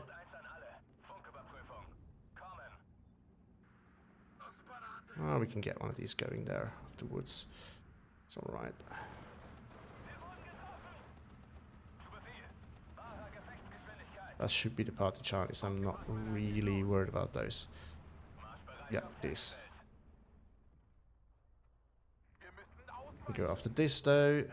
Oh, we can get one of these going there afterwards. It's alright. That should be the party Charlies. I'm not really worried about those. Yeah, this. We go after this though.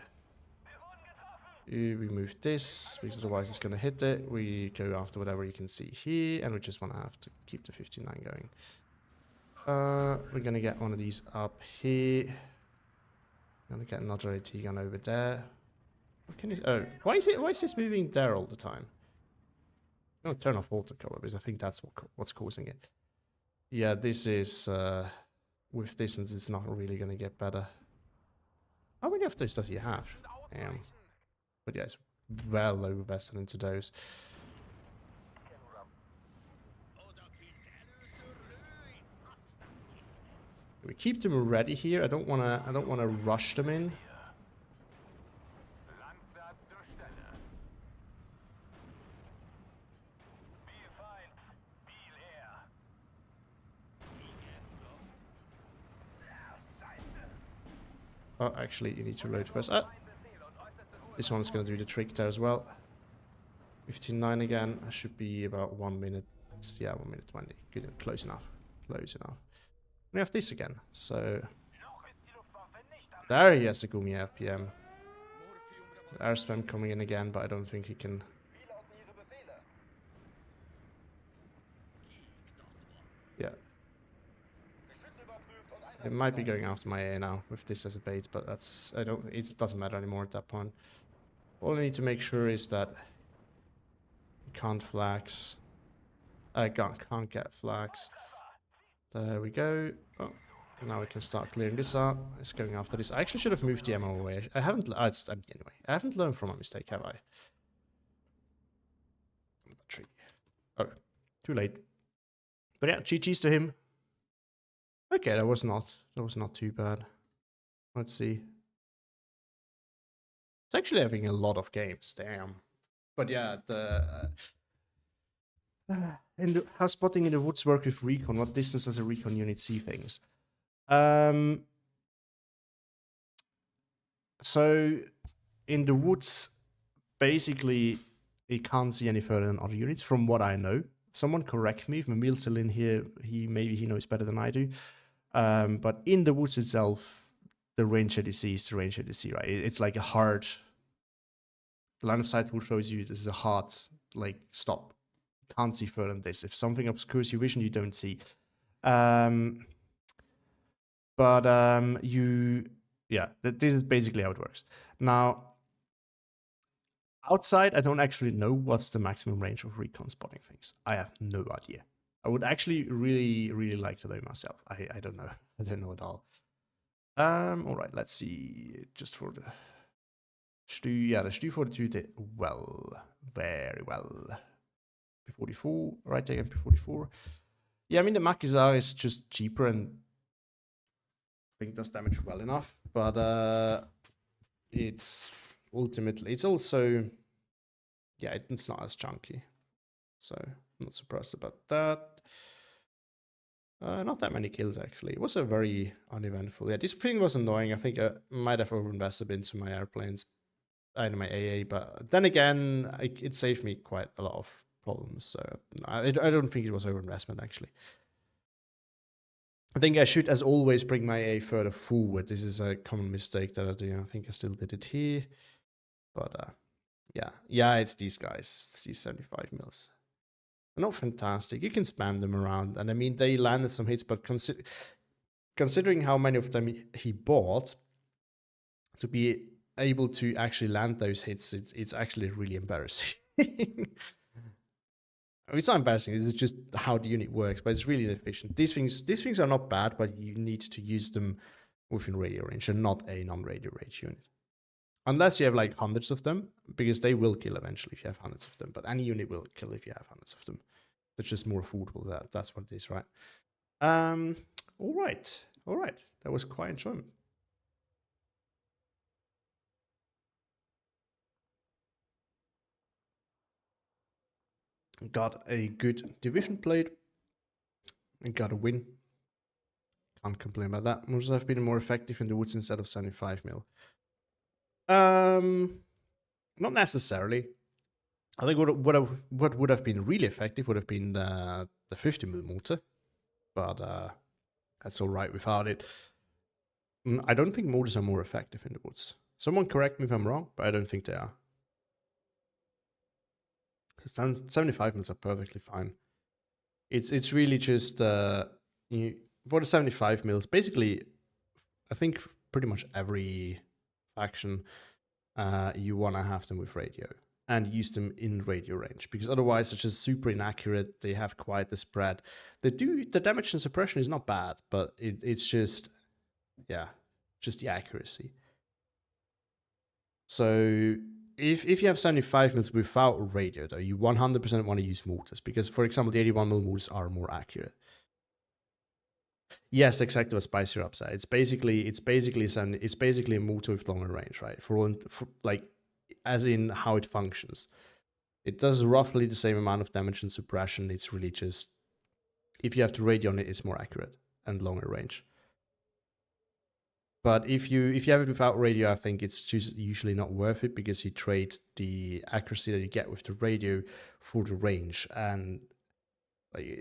We move this, because otherwise it's going to hit it. We go after whatever you can see here, and we just want to have to keep the 59 going. We're going to get one of these up here. Going to get another AT gun over there. What can you, oh, why is this moving there all the time? I'm going to turn off autocover, because I think that's what's causing it. Yeah, this is, with distance, it's not really going to get better. How many of those does he have? But yeah, it's well over-vested into those. We keep them ready here. I don't wanna rush them in. Oh, actually, you need to load first. This one's going to do the trick there as well. 59 again. I should be about 1 minute. Yeah, 1 minute 20. Good, close enough. Close enough. We have this again. So there he has the Gumi RPM. The air spam coming in again, but I don't think he can. Yeah. It might be going after my A now with this as a bait, but that's it doesn't matter anymore at that point. All I need to make sure is that we can't flags. I can't get flags. There we go. Oh, now we can start clearing this up. It's going after this. I actually should have moved the ammo away. I haven't. Anyway, I haven't learned from my mistake, have I? Battery. Oh, too late. But yeah, GG's to him. Okay, that was not too bad. Let's see. It's actually having a lot of games. Damn. But yeah, how spotting in the woods work with recon? What distance does a recon unit see things? So in the woods, basically, it can't see any further than other units, from what I know. Someone correct me if Mamil's still in here. Maybe he knows better than I do. But in the woods itself, the range ADC is the range ADC, right? It's like a hard. The line of sight rule shows you this is a hard like stop. You can't see further than this. If something obscures your vision, you don't see. This is basically how it works. Now, outside, I don't actually know what's the maximum range of recon spotting things. I have no idea. I would actually really, really like to know myself. I don't know. I don't know at all. All right, let's see. Just for the Stu, yeah, the Stu 42 did well, very well. P44, right there, P44. Yeah, I mean the Makizar is just cheaper and I think does damage well enough, but it's ultimately it's also it's not as chunky, so I'm not surprised about that. Not that many kills actually. It was a very uneventful. Yeah, this thing was annoying. I think I might have overinvested into my airplanes and my AA, but then again, it saved me quite a lot of problems. So I don't think it was overinvestment actually. I think I should, as always, bring my A further forward. This is a common mistake that I do. I think I still did it here. But yeah, it's these guys. It's these 75 mils. They're not fantastic. You can spam them around. And I mean, they landed some hits, but considering how many of them he bought, to be able to actually land those hits, it's actually really embarrassing. I mean, it's not embarrassing. This is just how the unit works, but it's really inefficient. These things are not bad, but you need to use them within radio range and not a non-radio range unit. Unless you have like hundreds of them, because they will kill eventually if you have hundreds of them. But any unit will kill if you have hundreds of them. It's just more affordable. That's what it is, right? All right. That was quite enjoyment. Got a good division played and got a win. Can't complain about that. Must have been more effective in the woods instead of 75 mil. Not necessarily. I think what would have been really effective would have been the 50 mil mortar, but that's all right without it. I don't think mortars are more effective in the woods. Someone correct me if I'm wrong, but I don't think they are. 75 mils are perfectly fine. It's really just for the 75 mils. Basically, I think pretty much every faction you want to have them with radio and use them in radio range, because otherwise they're just super inaccurate. They have quite the spread. The damage and suppression is not bad, but it's just just the accuracy. So if you have 75 mils without radio, though, you 100% want to use mortars, because, for example, the 81 mil mortars are more accurate. Yes, exactly what Spice Syrup said. It's basically a mortar with longer range, right? For like, as in how it functions. It does roughly the same amount of damage and suppression. It's really just, if you have to radio on it, it's more accurate and longer range. But if you have it without radio, I think it's just usually not worth it, because you trade the accuracy that you get with the radio for the range, and like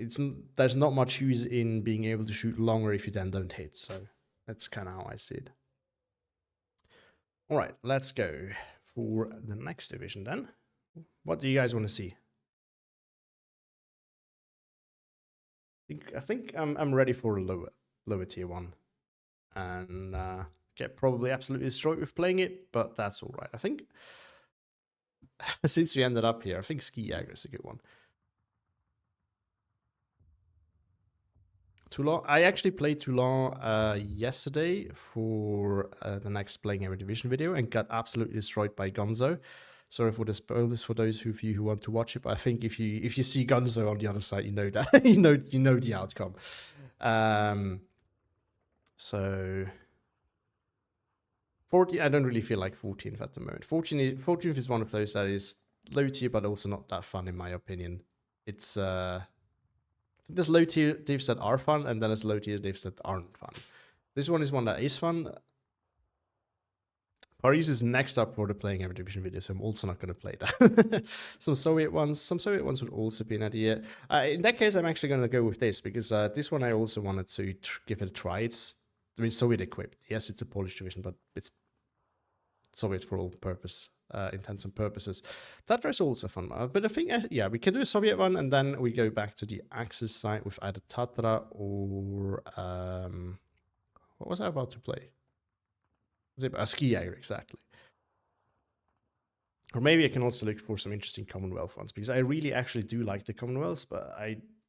there's not much use in being able to shoot longer if you then don't hit. So that's kind of how I see it. All right, let's go for the next division then. What do you guys want to see? I think I'm ready for a lower tier one, and get probably absolutely destroyed with playing it, but that's all right. I think since we ended up here, I think Ski Jagger is a good one. Toulon. I actually played Toulon yesterday for the next Playing Every Division video and got absolutely destroyed by Gonzo. Sorry for the spoilers for those of you who want to watch it, but I think if you see Gonzo on the other side, you know that you know the outcome. So 14, I don't really feel like 14th at the moment. 14th is one of those that is low tier, but also not that fun in my opinion. It's there's low tier divs that are fun, and then there's low tier divs that aren't fun. This one is one that is fun. Paris is next up for the playing every division video, so I'm also not going to play that. Some Soviet ones would also be an idea. In that case, I'm actually going to go with this, because this one I also wanted to give it a try. It's Soviet equipped. Yes, it's a Polish division, but it's Soviet for all intents and purposes. Tatra is also fun. But I think, yeah, we can do a Soviet one, and then we go back to the Axis side with either Tatra or... what was I about to play? A ski air, exactly. Or maybe I can also look for some interesting Commonwealth ones, because I really actually do like the Commonwealths, but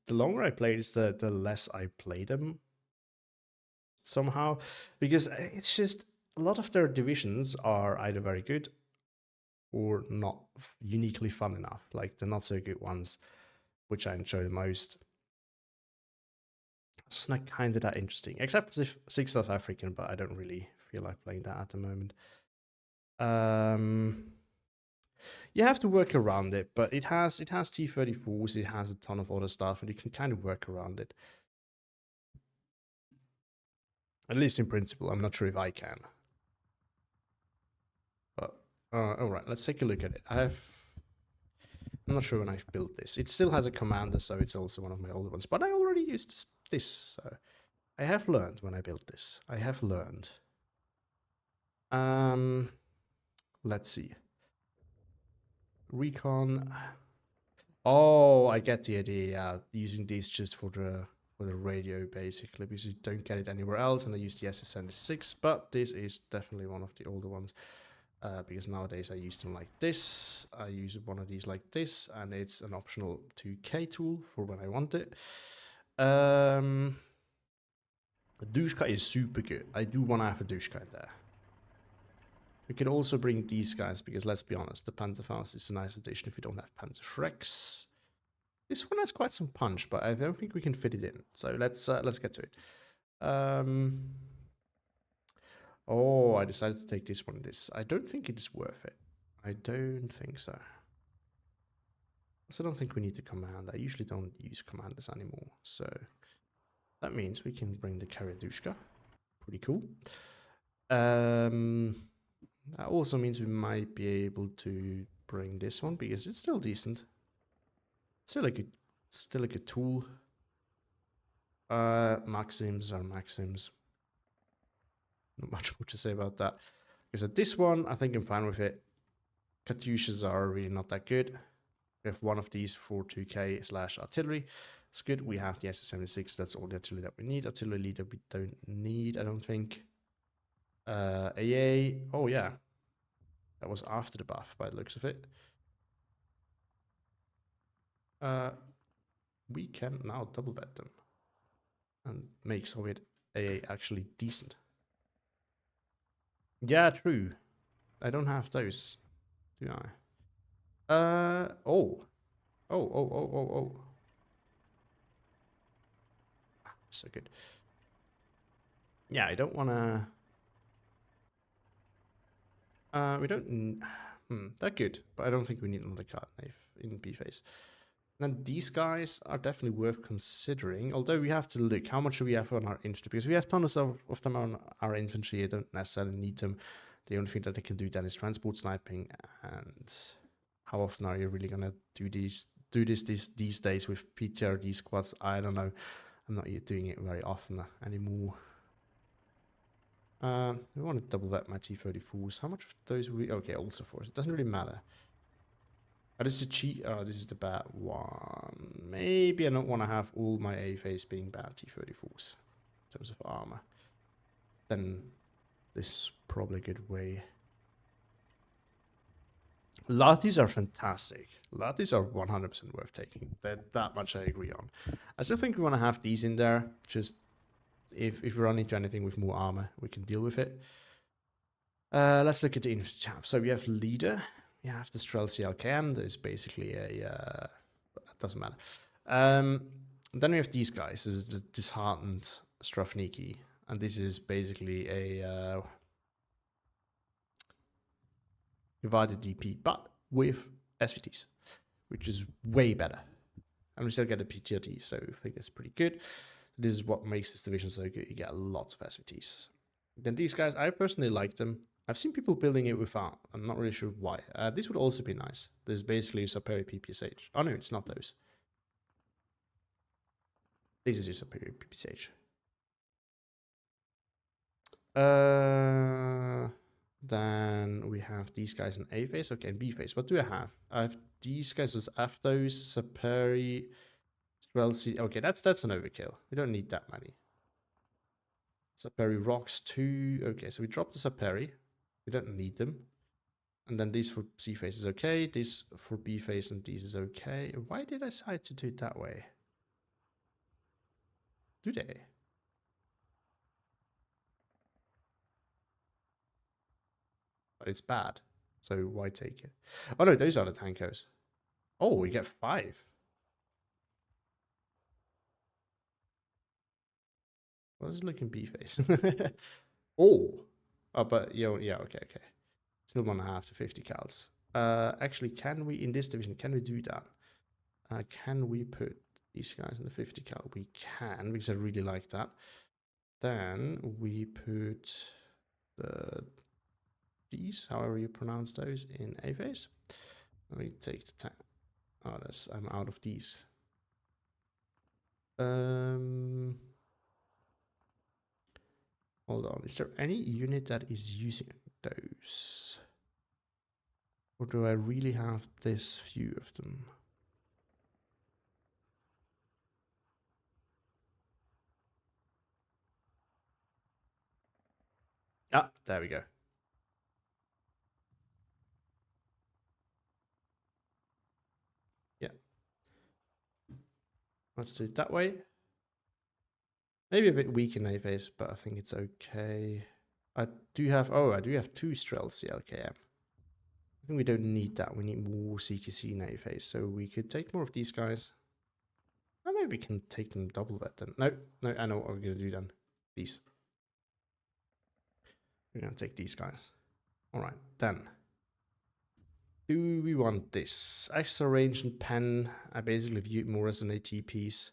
the longer I play this, the less I play them somehow, because it's just a lot of their divisions are either very good or not uniquely fun enough, like the not so good ones, which I enjoy the most. It's not kind of that interesting, except if 6 South African, but I don't really feel like playing that at the moment. You have to work around it, but it has T-34s, it has a ton of other stuff, and you can kind of work around it. At least in principle. I'm not sure if I can. But all right, let's take a look at it. I'm not sure when I've built this. It still has a commander, so it's also one of my older ones. But I already used this, so I have learned when I built this. I have learned. Let's see. Recon. Oh, I get the idea. Yeah, using these just for the radio, basically, because you don't get it anywhere else. And I use the SS76, but this is definitely one of the older ones. Because nowadays I use them like this. I use one of these like this, and it's an optional 2K tool for when I want it. Dushka is super good. I do want to have a Dushka in there. We could also bring these guys, because let's be honest, the Panzerfaust is a nice addition if you don't have Panzer Shreks. This one has quite some punch, but I don't think we can fit it in. So let's get to it. Oh, I decided to take this one. I don't think it is worth it. I don't think so. Also, I don't think we need the command. I usually don't use commanders anymore. So that means we can bring the Karadushka. Pretty cool. That also means we might be able to bring this one, because it's still decent. Still a good tool. Maxims are Maxims. Not much more to say about that. Because at this one, I think I'm fine with it. Katyushas are really not that good. We have one of these for 2K/artillery. It's good. We have the SS76. That's all the artillery that we need. Artillery leader we don't need, I don't think. AA. Oh, yeah. That was after the buff by the looks of it. We can now double vet them and make Soviet AA actually decent. Yeah, true. I don't have those, do I? Oh. So good. Yeah, I don't want to... we don't... they're good, but I don't think we need another card knife in B-phase. Now, these guys are definitely worth considering, although we have to look, how much do we have on our infantry? Because we have tons of them on our infantry. I don't necessarily need them. The only thing that they can do then is transport sniping, and how often are you really going to do these days with PTRD squads? I don't know. I'm not doing it very often anymore. We want to double that my T-34s. How much of those we... Okay, also for it. It doesn't really matter. Oh, this is a cheat. Oh, this is the bad one. Maybe I don't want to have all my A-phase being bad T-34s in terms of armor. Then this is probably a good way. Latis are fantastic. Latis are 100% worth taking. That much I agree on. I still think we want to have these in there. Just if we run into anything with more armor, we can deal with it. Let's look at the infantry tab. So we have leader. we have the Streltsy LKM. There's basically a doesn't matter. Then we have these guys. This is the disheartened Strafniki, and this is basically a divided DP, but with SVTs, which is way better. And we still get a PTRT, so I think that's pretty good. This is what makes this division so good. You get lots of SVTs. Then these guys, I personally like them. I've seen people building it without. I'm not really sure why. This would also be nice. This is basically Superior PPSH. Oh no, it's not those. This is your Superior PPSH. Then we have these guys in A phase. Okay, in B phase. What do I have? I have these guys as Aptos, Saperi, Streltsy. Okay, that's an overkill. We don't need that many. Saperi rocks 2. Okay, so we drop the Saperi. We don't need them. And then these for C phase is okay. This for B phase and these is okay. Why did I decide to do it that way? Do they? But it's bad. So why take it? Oh no, those are the tankos. Oh, we get 5. What is looking B phase? Oh, but yeah, okay. Still 1.5 to 50 cals. Actually, can we in this division? Can we do that? Can we put these guys in the 50 cal? We can, because I really like that. Then we put these, however you pronounce those, in A phase. Let me take the tank. Oh, I'm out of these. Hold on. Is there any unit that is using those? Or do I really have this few of them? Ah, there we go. Yeah. Let's do it that way. Maybe a bit weak in A phase, but I think it's okay. I do have 2 Streltsy LKM. I think we don't need that. We need more CQC in A phase, so we could take more of these guys. Or maybe we can take them double that then. No, I know what we're going to do then. These. We're going to take these guys. All right, then. Do we want this? Extra range and pen. I basically view it more as an AT piece.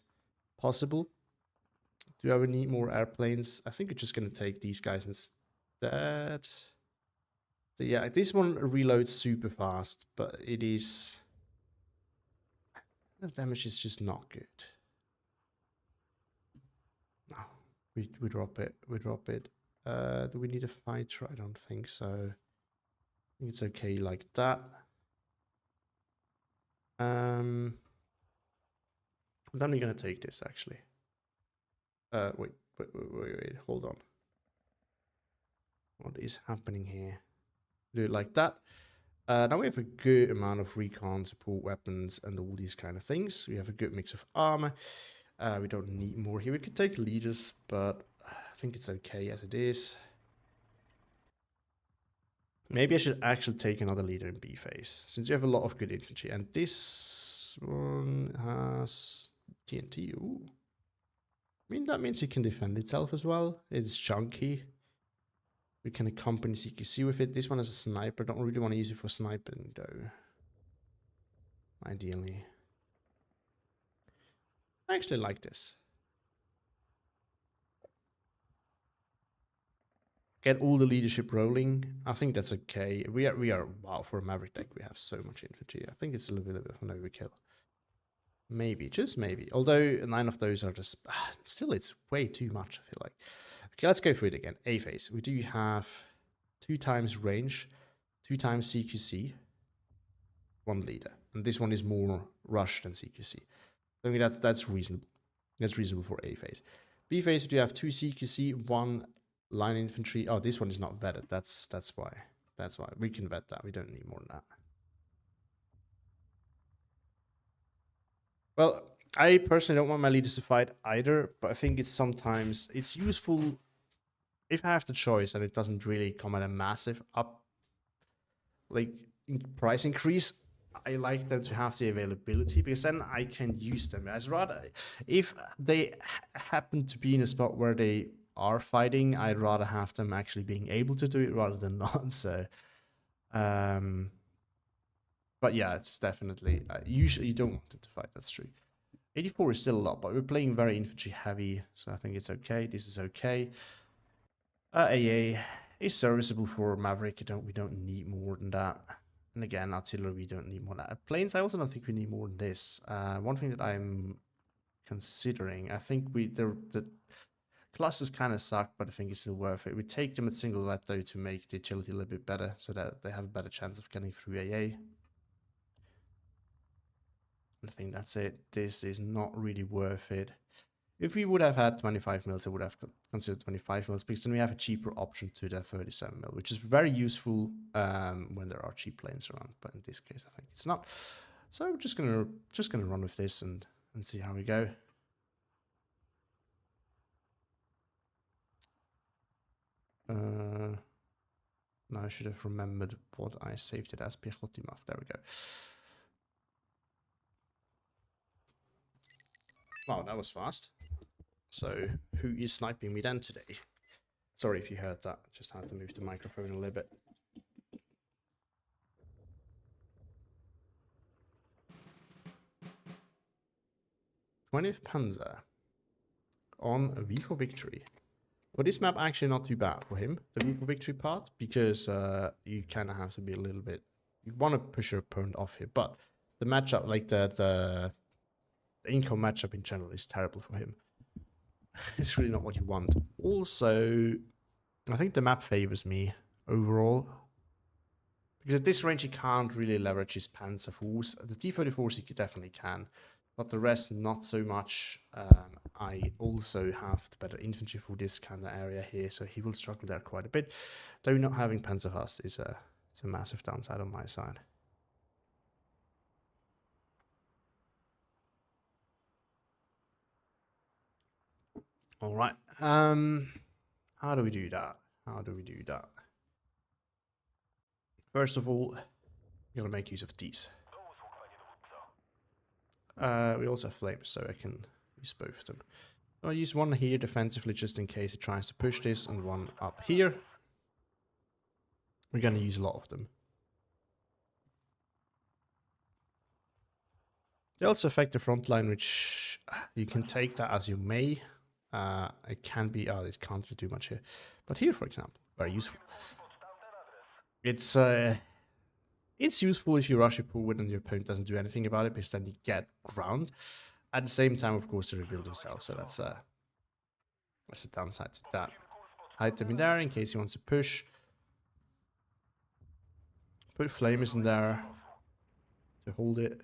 Possible. Do I need more airplanes? I think we're just going to take these guys instead. So yeah, this one reloads super fast, but it is... The damage is just not good. No, we drop it. We drop it. Do we need a fighter? I don't think so. I think it's okay like that. Then we're going to take this, actually. Wait, hold on. What is happening here? Do it like that. Now we have a good amount of recon, support weapons, and all these kind of things. We have a good mix of armor. We don't need more here. We could take leaders, but I think it's okay as it is. Maybe I should actually take another leader in B phase, since we have a lot of good infantry. And this one has TNT. Ooh. I mean, that means it can defend itself as well. It's chunky. We can accompany CQC with it. This one has a sniper. Don't really want to use it for sniping, though. Ideally. I actually like this. Get all the leadership rolling. I think that's okay. We are wow, for a Maverick deck, we have so much infantry. I think it's a little bit of an overkill. Maybe, just maybe. Although 9 of those are just... still, it's way too much, I feel like. Okay, let's go through it again. A phase. We do have 2 times range, 2 times CQC, 1 leader. And this one is more rush than CQC. I mean, that's reasonable. That's reasonable for A phase. B phase, we do have 2 CQC, 1 line infantry. Oh, this one is not vetted. That's why. That's why. We can vet that. We don't need more than that. Well, I personally don't want my leaders to fight either, but I think it's sometimes it's useful if I have the choice and it doesn't really come at a massive up. Like, price increase, I like them to have the availability because then I can use them. As rather, if they happen to be in a spot where they are fighting, I'd rather have them actually being able to do it rather than not. So, but yeah, it's definitely usually you don't want them to fight. That's true. 84 is still a lot, but we're playing very infantry heavy, so I think it's okay. This is okay. AA is serviceable for Maverick. We don't need more than that. And again, artillery, we don't need more than that. Planes, I also don't think we need more than this. One thing that I'm considering, I think the classes kind of suck, but I think it's still worth it. We take them at single vet though to make the agility a little bit better, so that they have a better chance of getting through AA. I think that's it. This is not really worth it. If we would have had 25 mils, I would have considered 25 mils because then we have a cheaper option to the 37 mil, which is very useful when there are cheap planes around. But in this case, I think it's not. So we're just gonna run with this and see how we go. Now I should have remembered what I saved it as. Pichotti Maf. There we go. Wow, that was fast. So who is sniping me then today? Sorry if you heard that. Just had to move the microphone a little bit. th Panzer on a V for Victory. For this map, actually not too bad for him, the V for Victory part, because you kind of have to be a little bit... You want to push your opponent off here, but the matchup, like the income matchup in general is terrible for him. It's really not what you want. Also, I think the map favors me overall. Because at this range, he can't really leverage his Panzer force. The T-34s he definitely can, but the rest not so much. I also have the better infantry for this kind of area here, so he will struggle there quite a bit. Though not having Panzerfaust is a massive downside on my side. All right. How do we do that? How do we do that? First of all, we're gonna make use of these. We also have flames, so I can use both of them. I'll use one here defensively just in case it tries to push this, and one up here. We're gonna use a lot of them. They also affect the front line, which you can take that as you may. It can be, it can't really do much here. But here, for example, very useful. It's useful if you rush it forward and your opponent doesn't do anything about it, because then you get ground. At the same time, of course, they rebuild themselves, so that's a downside to that. Hide them in there in case he wants to push. Put flamers in there to hold it.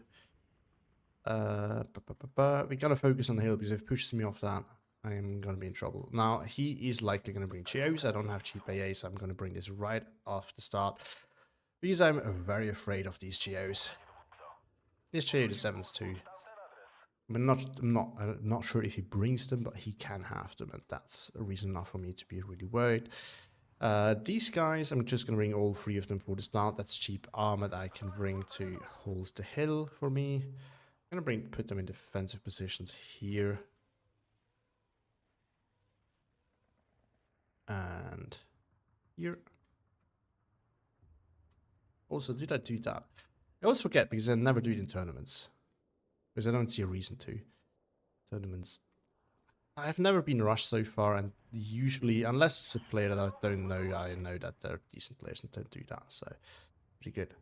We gotta focus on the hill, because if he pushes me off that, I'm gonna be in trouble. Now, he is likely gonna bring Chios. I don't have cheap AA, so I'm gonna bring this right off the start, because I'm very afraid of these Chios. This Chio to 7s too. I'm not sure if he brings them, but he can have them, and that's a reason enough for me to be really worried. These guys, I'm just going to bring all 3 of them for the start. That's cheap armor that I can bring to hold the hill for me. I'm going to put them in defensive positions here. And here. Also, did I do that? I always forget, because I never do it in tournaments. Because I don't see a reason to. Tournaments. I've never been rushed so far, and usually, unless it's a player that I don't know, I know that they're decent players and don't do that, so pretty good.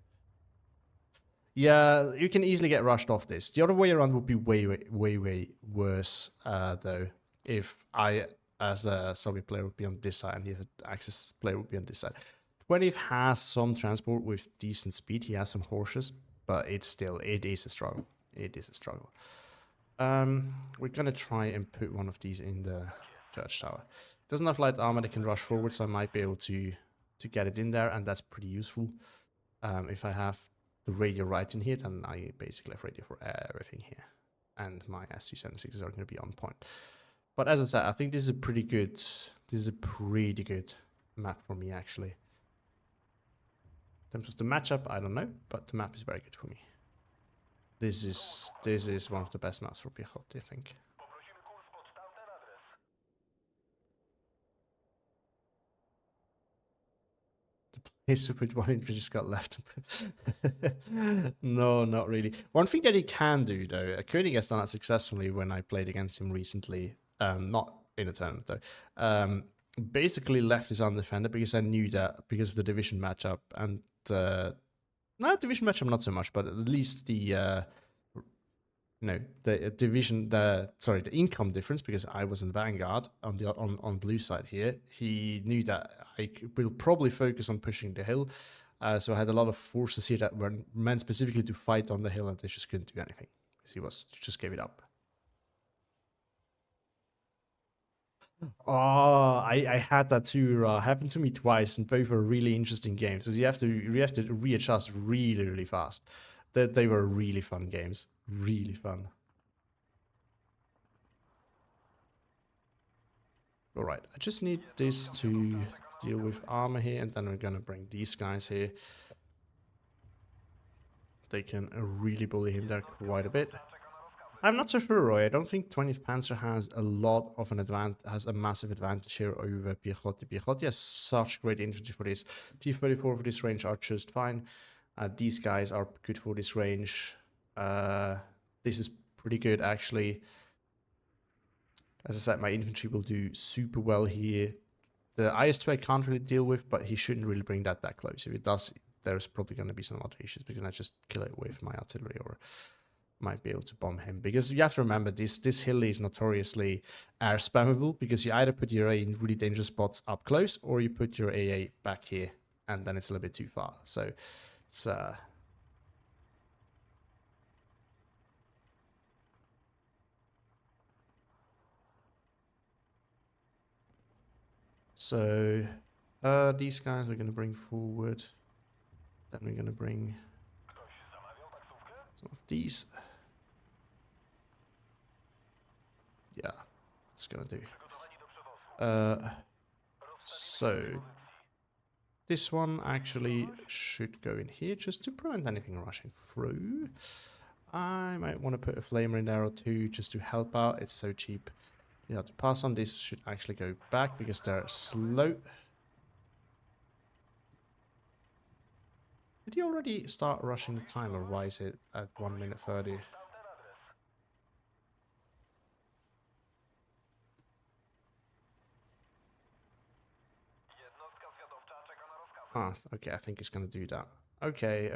Yeah, you can easily get rushed off this. The other way around would be way worse, though, if I, as a Soviet player, would be on this side, and the Axis player would be on this side. 20 has some transport with decent speed, he has some horses, but it is a struggle. It is a struggle. We're gonna try and put one of these in the church tower. Doesn't have light armor that can rush forward, so I might be able to get it in there, and that's pretty useful. If I have the radio right in here, then I basically have radio for everything here, and my SU-76s are going to be on point. But as I said, I think this is a pretty good map for me, actually. In terms of the matchup, I don't know, but the map is very good for me. This is one of the best maps for Piechoty, I think. His with one infantry just got left. No, not really. One thing that he can do, though, Koenig has done that successfully when I played against him recently, not in a tournament, though, basically left his undefended because I knew that because of the division matchup and not division matchup, not so much, but at least the division, the income difference, because I was in Vanguard on the on blue side here. He knew that I will probably focus on pushing the hill, so I had a lot of forces here that were meant specifically to fight on the hill, and they just couldn't do anything because he just gave it up. Oh, I had that too. Happened to me twice, and both were really interesting games because you have to readjust really fast. That they were really fun games, really fun. All right, I just need this to deal with armor here, and then we're gonna bring these guys here. They can really bully him there quite a bit. I'm not so sure, Roy. I don't think 20th Panzer has a lot of an advantage, has a massive advantage here over Piechoty. Piechoty has such great infantry for this. T-34 for this range are just fine. These guys are good for this range. This is pretty good, actually. As I said, my infantry will do super well here. The IS-2 I can't really deal with, but he shouldn't really bring that close. If it does, there's probably going to be some other issues because I just kill it with my artillery or might be able to bomb him. Because you have to remember, this hill is notoriously air spammable because you either put your AA in really dangerous spots up close or you put your AA back here and then it's a little bit too far. So it's... So these guys we're going to bring forward. Then we're going to bring some of these. Yeah, it's going to do. So this one actually should go in here just to prevent anything rushing through. I might want to put a flamer in there or two just to help out. It's so cheap. Yeah, to pass on this should actually go back because they're slow. Did he already start rushing the time, or why is it at 1 minute 30? Ah, okay, I think he's going to do that. Okay.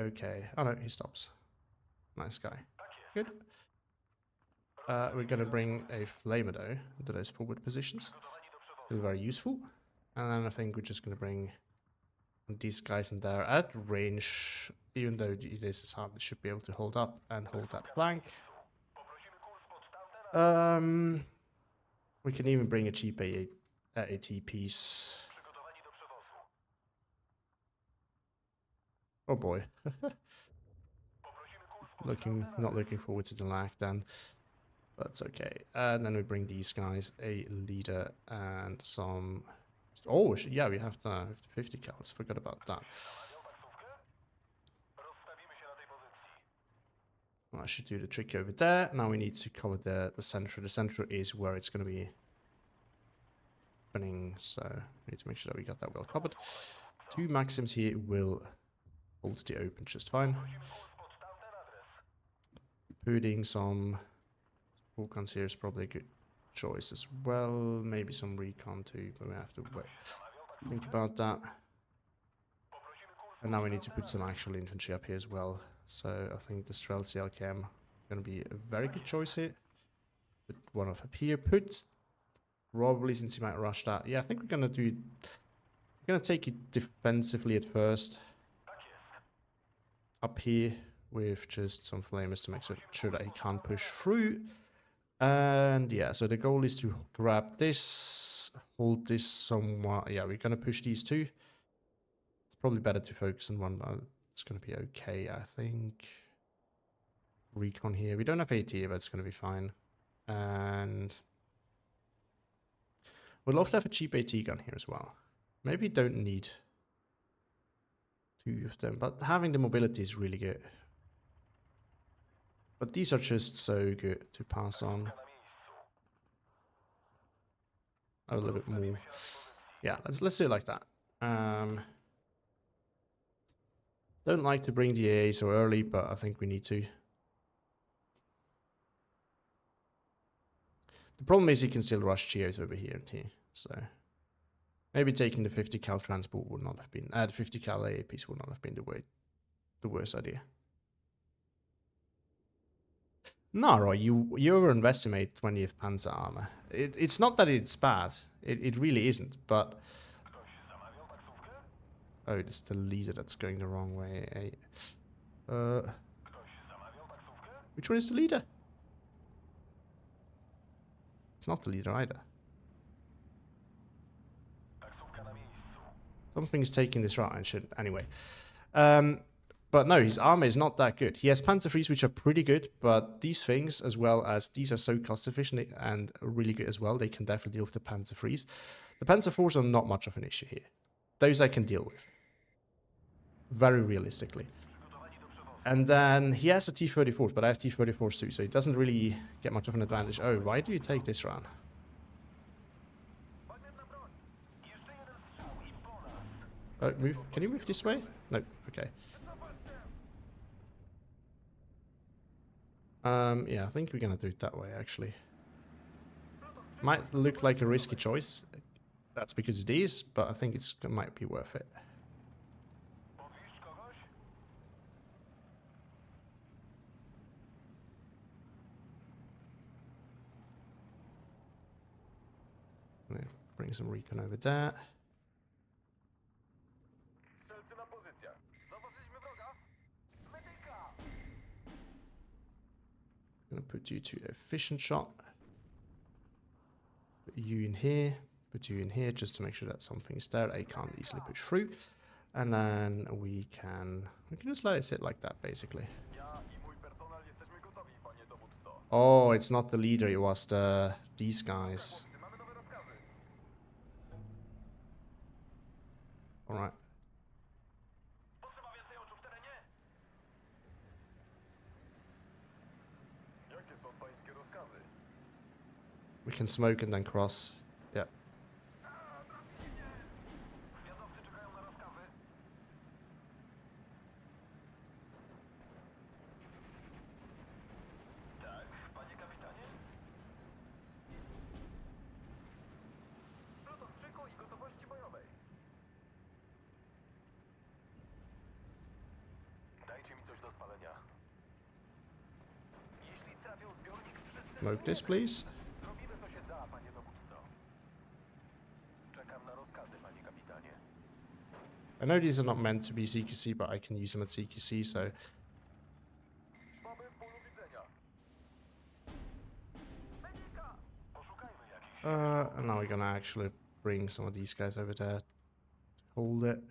Oh no, he stops. Nice guy. Good. We're going to bring a flamer though into those forward positions. Still very useful. And then I think we're just going to bring these guys in there at range. Even though this is hard, they should be able to hold up and hold that flank. We can even bring a cheap AT piece. Oh boy. Not looking forward to the lag then. But it's okay. And then we bring these guys, a leader and some... Oh, yeah, we have the 50 cals. Forgot about that. Well, I should do the trick over there. Now we need to cover the center. The center is where it's going to be happening. So we need to make sure that we got that well covered. 2 Maxims here will hold the open just fine. Putting some Vulcans here is probably a good choice as well. Maybe some recon too, but we have to wait. Think about that. And now we need to put some actual infantry up here as well. So I think the Streltsy LKM going to be a very good choice here. Put one up here. Put probably, since he might rush that. Yeah, I think we're going to do... We're going to take it defensively at first. Up here with just some flamers to make sure that he can't push through. And yeah, so the goal is to grab this, hold this somewhat. Yeah, we're going to push these two. It's probably better to focus on one, but it's going to be okay, I think. Recon here. We don't have AT, but it's going to be fine. And we'd love to have a cheap AT gun here as well. Maybe don't need to 2 of them, but having the mobility is really good. But these are just so good to pass on. A little bit more. Yeah, let's do it like that. Don't like to bring the AA so early, but I think we need to. The problem is he can still rush Geos over here and here, so maybe taking the 50 cal transport would not have been, the 50 cal AA piece would not have been the worst idea. No, Roy, you overestimate 20th Panzer armor. It's not that it's bad, it really isn't, but... Oh, it's the leader that's going the wrong way. Which one is the leader? It's not the leader either. Something's taking this route and shouldn't. Anyway. But no, his armor is not that good. He has Panzer IIIs, which are pretty good, but these things, as well as these are so cost efficient and really good as well, they can definitely deal with the Panzer IIIs. The Panzer IVs are not much of an issue here. Those I can deal with. Very realistically. And then he has the T-34s, but I have T-34s too, so he doesn't really get much of an advantage. Oh, why do you take this round? Oh, move. Can you move this way? No, okay. Yeah, I think we're gonna do it that way, actually. Might look like a risky choice. That's because it is, but I think it might be worth it. Bring some recon over there. I'm gonna put you to efficient shot. Put you in here. Put you in here just to make sure that something's there. I can't easily push through. And then we can just let it sit like that, basically. Oh, it's not the leader, it was these guys. Alright. We can smoke and then cross. Yeah. Smoke this, please. I know these are not meant to be CQC, but I can use them at CQC, so... and now we're gonna actually bring some of these guys over there. Hold it.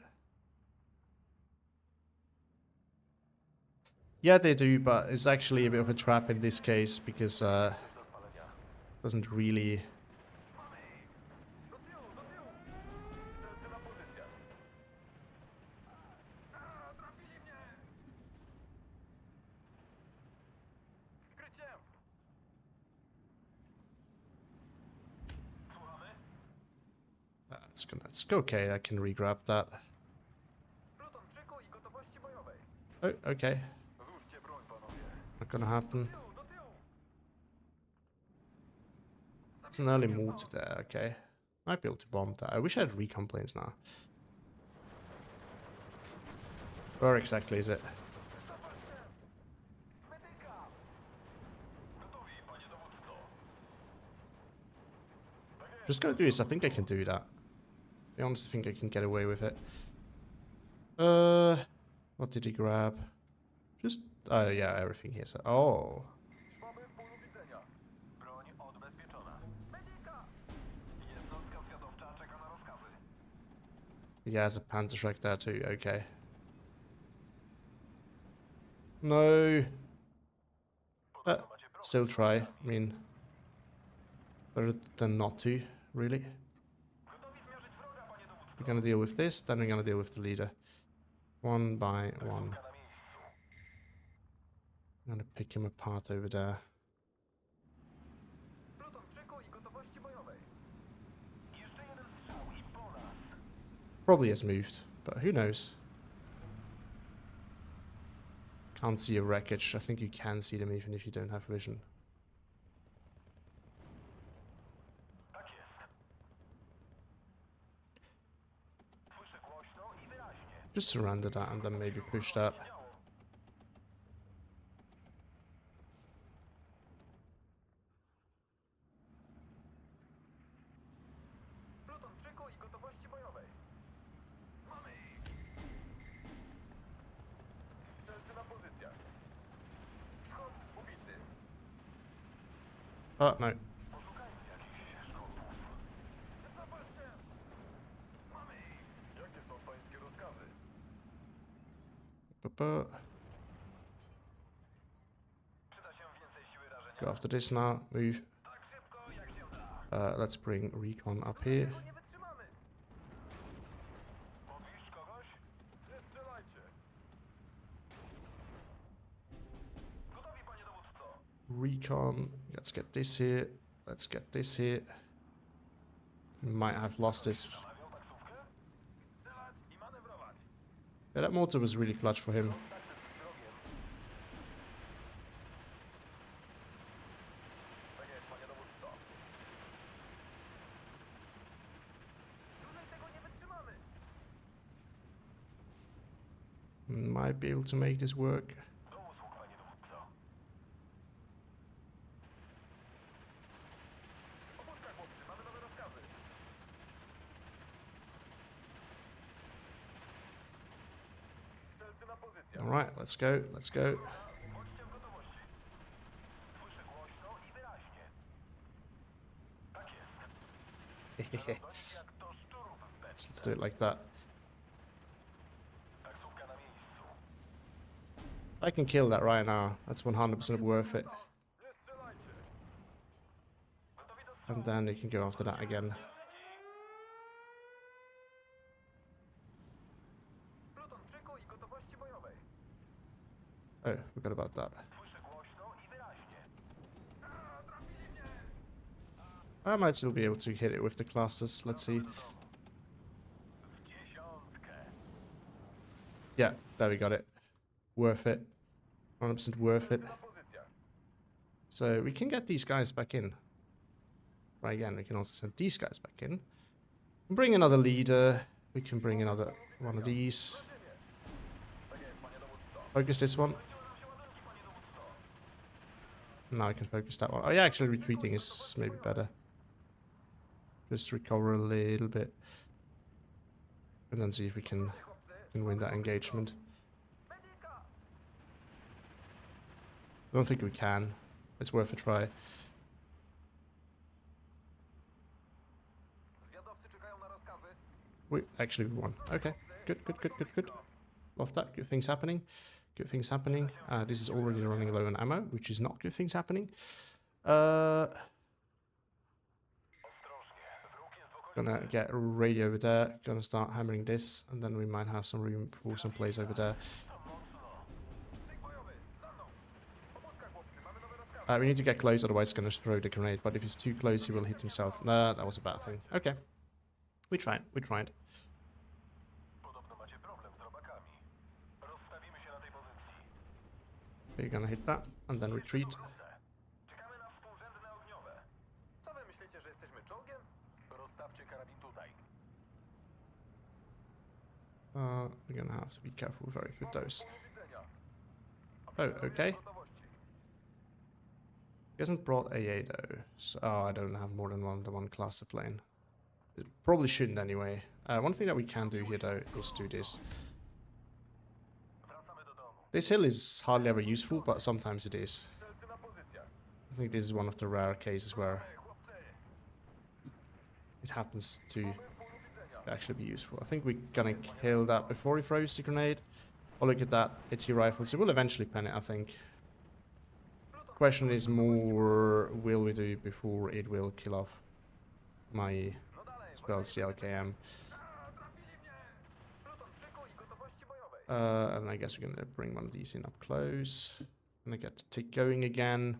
Yeah, they do, but it's actually a bit of a trap in this case, because doesn't really... It's okay, I can re-grab that. Oh, okay. Not gonna happen. It's an early mortar there, okay. Might be able to bomb that. I wish I had recon planes now. Where exactly is it? Just gonna do this, I think I can do that. I honestly think I can get away with it. What did he grab? Just, oh yeah, everything here. So, oh. He has a Panzer Shrek there too, okay. No. Still try, I mean, better than not to, really. We're gonna deal with this, then we're gonna deal with the leader. One by one. I'm gonna pick him apart over there. Probably has moved, but who knows? Can't see a wreckage. I think you can see them even if you don't have vision. Just surrender that and then maybe push that. Oh, no. Go after this now. Move. Let's bring recon up here. Recon. Let's get this here. Let's get this here. We might have lost this. Yeah, that mortar was really clutch for him. Might be able to make this work. All right, let's go. Let's go. Let's do it like that. I can kill that right now. That's 100% worth it. And then you can go after that again. Oh, forgot about that. I might still be able to hit it with the clusters. Let's see. Yeah, there we got it. Worth it. 100% worth it. So we can get these guys back in. Try again. We can also send these guys back in. Bring another leader. We can bring another one of these. Focus this one. Now I can focus that one. Oh yeah, actually retreating is maybe better. Just recover a little bit. And then see if we can win that engagement. I don't think we can. It's worth a try. We actually won. Okay. Good, good, good, good, good. Love that. Good things happening. Good things happening. This is already running low on ammo, which is not good things happening. Gonna get a radio over there. Gonna start hammering this, and then we might have some room for some plays over there. We need to get close, otherwise he's gonna throw the grenade. But if he's too close, he will hit himself. Nah, that was a bad thing. Okay. We tried. We tried. We're gonna hit that, and then retreat. We're gonna have to be careful very with those. Oh, okay. He hasn't brought AA though. So, I don't have more than one cluster plane. It probably shouldn't anyway. One thing that we can do here though is do this. This hill is hardly ever useful, but sometimes it is. I think this is one of the rare cases where it happens to actually be useful. I think we're gonna kill that before he throws the grenade. Oh, look at that. AT rifles. It will eventually pen it, I think. Question is more, will we do before it will kill off my spells, the LKM. And I guess we're gonna bring one of these in up close. Gonna get the tick going again.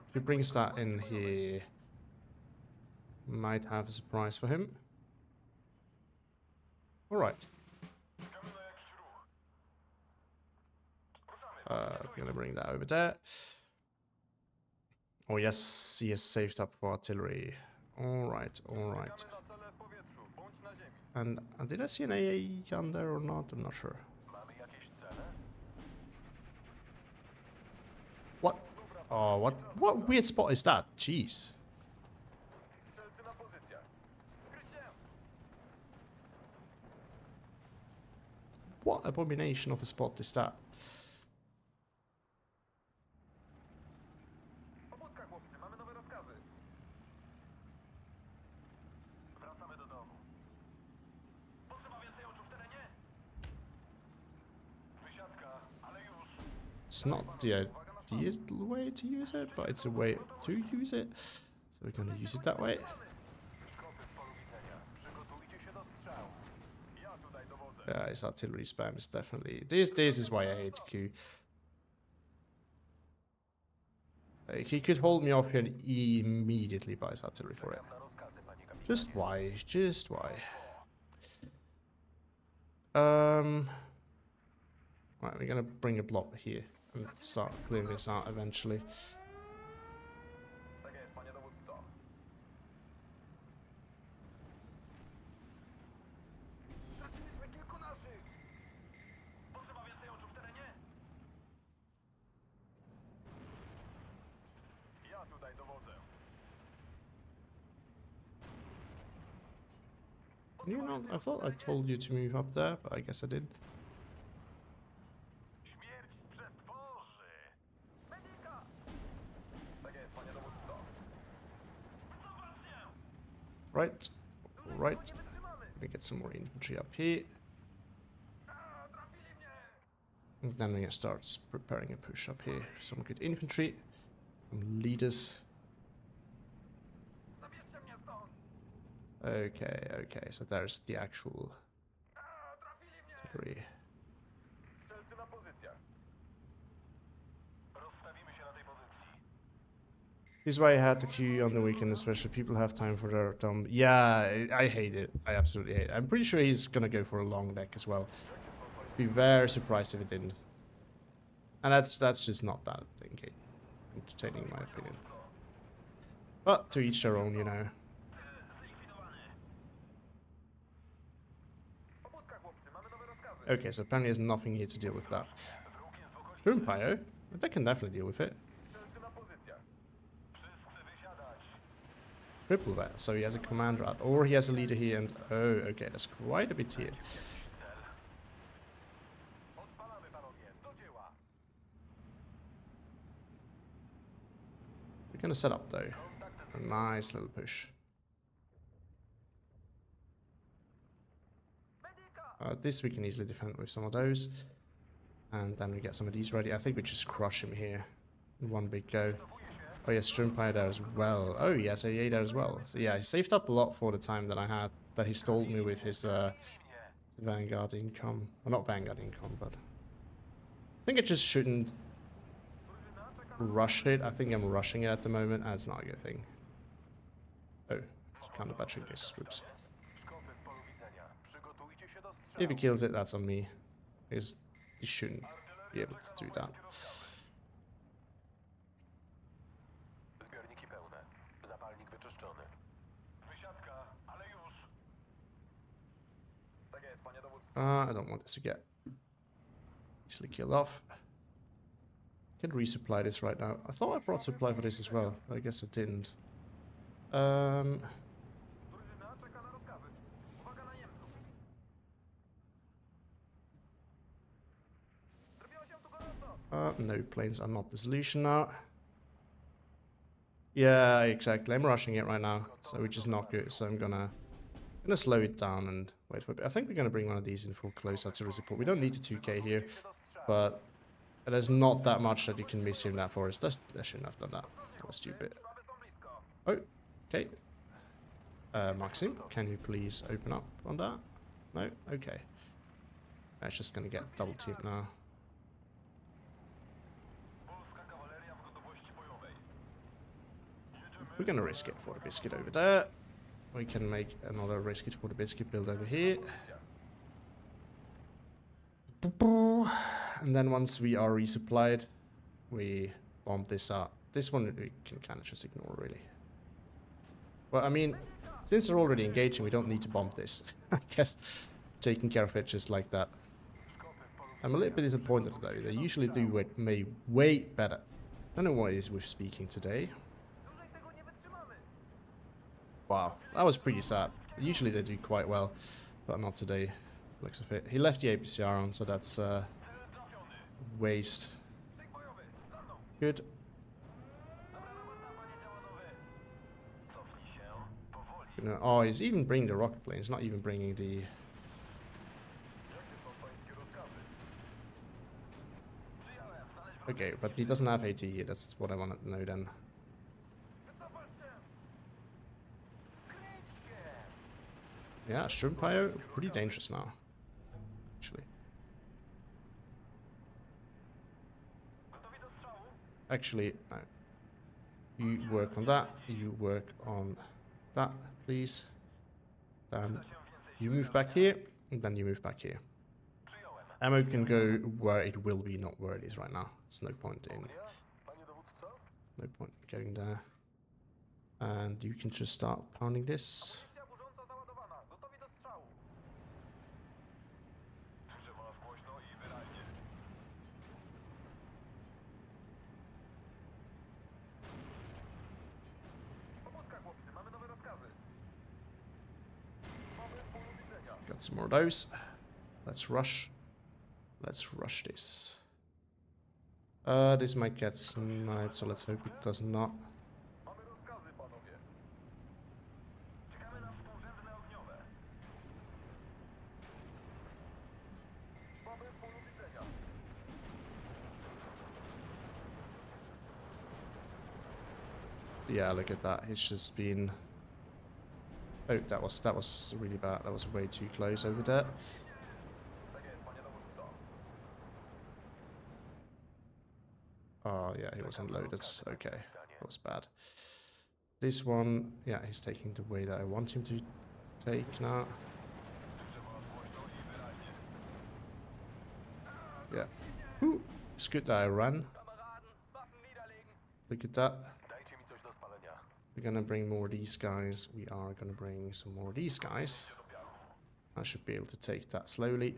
If he brings that in here, might have a surprise for him. Alright. Gonna bring that over there. Oh yes, he is saved up for artillery. Alright, alright. And did I see an AA gun there or not? I'm not sure. What? Oh, what weird spot is that? Jeez. What abomination of a spot is that? It's not the ideal way to use it, but it's a way to use it. So we're going to use it that way. Yeah, his artillery spam is definitely... This is why I hate Q. He could hold me off here and immediately buy his artillery for it. Just why? Just why? Right, we're gonna bring a block here and start clearing this out eventually. You know, I thought I told you to move up there, but I guess I did. Right, right. Let me get some more infantry up here. And then we're gonna start preparing a push up here. Some good infantry, some leaders. Okay, okay, so there's the actual artillery. This is why I had to queue on the weekend, especially people have time for their dumb. Yeah, I hate it. I absolutely hate it. I'm pretty sure he's gonna go for a long deck as well. Be very surprised if it didn't. And that's just not that entertaining in my opinion. But to each their own, you know. Okay, so apparently there's nothing here to deal with that. Strumpio, that can definitely deal with it. Triple that, so he has a commander out, or he has a leader here, and oh, okay, that's quite a bit here. We're gonna set up though, a nice little push. This we can easily defend with some of those, and then we get some of these ready. I think we just crush him here in one big go. Oh yeah, Strumpire there as well. Oh yes, AA there as well. So yeah, he saved up a lot for the time that I had, that he stole me with his Vanguard income. Well, not Vanguard income, but I think I just shouldn't rush it. I think I'm rushing it at the moment, and it's not a good thing. Oh, it's kind of battering this. Whoops. If he kills it, that's on me. Because he shouldn't be able to do that. I don't want this to get easily killed off. I can resupply this right now. I thought I brought supply for this as well, but I guess I didn't. No, planes are not the solution now. Yeah, exactly. I'm rushing it right now, so which is not good. So I'm gonna slow it down and wait for a bit. I think we're gonna bring one of these in for close artillery support. We don't need a 2K here, but But there's not that much that you can miss here in that forest. I shouldn't have done that. That was stupid. Oh, okay. Maxim, can you please open up on that? No? Okay. That's just gonna get double teamed now. We're gonna risk it for the biscuit over there. We can make another risk it for the biscuit build over here. And then once we are resupplied, we bomb this up. This one we can kind of just ignore, really. Well, I mean, since they're already engaging, we don't need to bomb this. I guess taking care of it just like that. I'm a little bit disappointed, though. They usually do it way better. I don't know what it is with speaking today. Wow, that was pretty sad. Usually they do quite well, but not today. Looks of it. He left the APCR on, so that's waste. Good. Oh, he's even bringing the rocket plane. He's not even bringing the... Okay, but he doesn't have AT here. That's what I wanted to know then. Yeah, Shrimpio, pretty dangerous now, actually. Actually, no. You work on that, you work on that, please. Then you move back here, and then you move back here. Ammo can go where it will be, not where it is right now. It's no point in... No point in going there. And you can just start pounding this. Got some more of those. Let's rush. Let's rush this. This might get sniped, so let's hope it does not. Yeah, look at that. It's just been... Oh, that was really bad. That was way too close over there. Oh, yeah, he wasn't loaded. Okay, that was bad. This one, yeah, he's taking the way that I want him to take now. Yeah. Ooh, it's good that I ran. Look at that. We're gonna bring more of these guys. We are gonna bring some more of these guys. I should be able to take that slowly.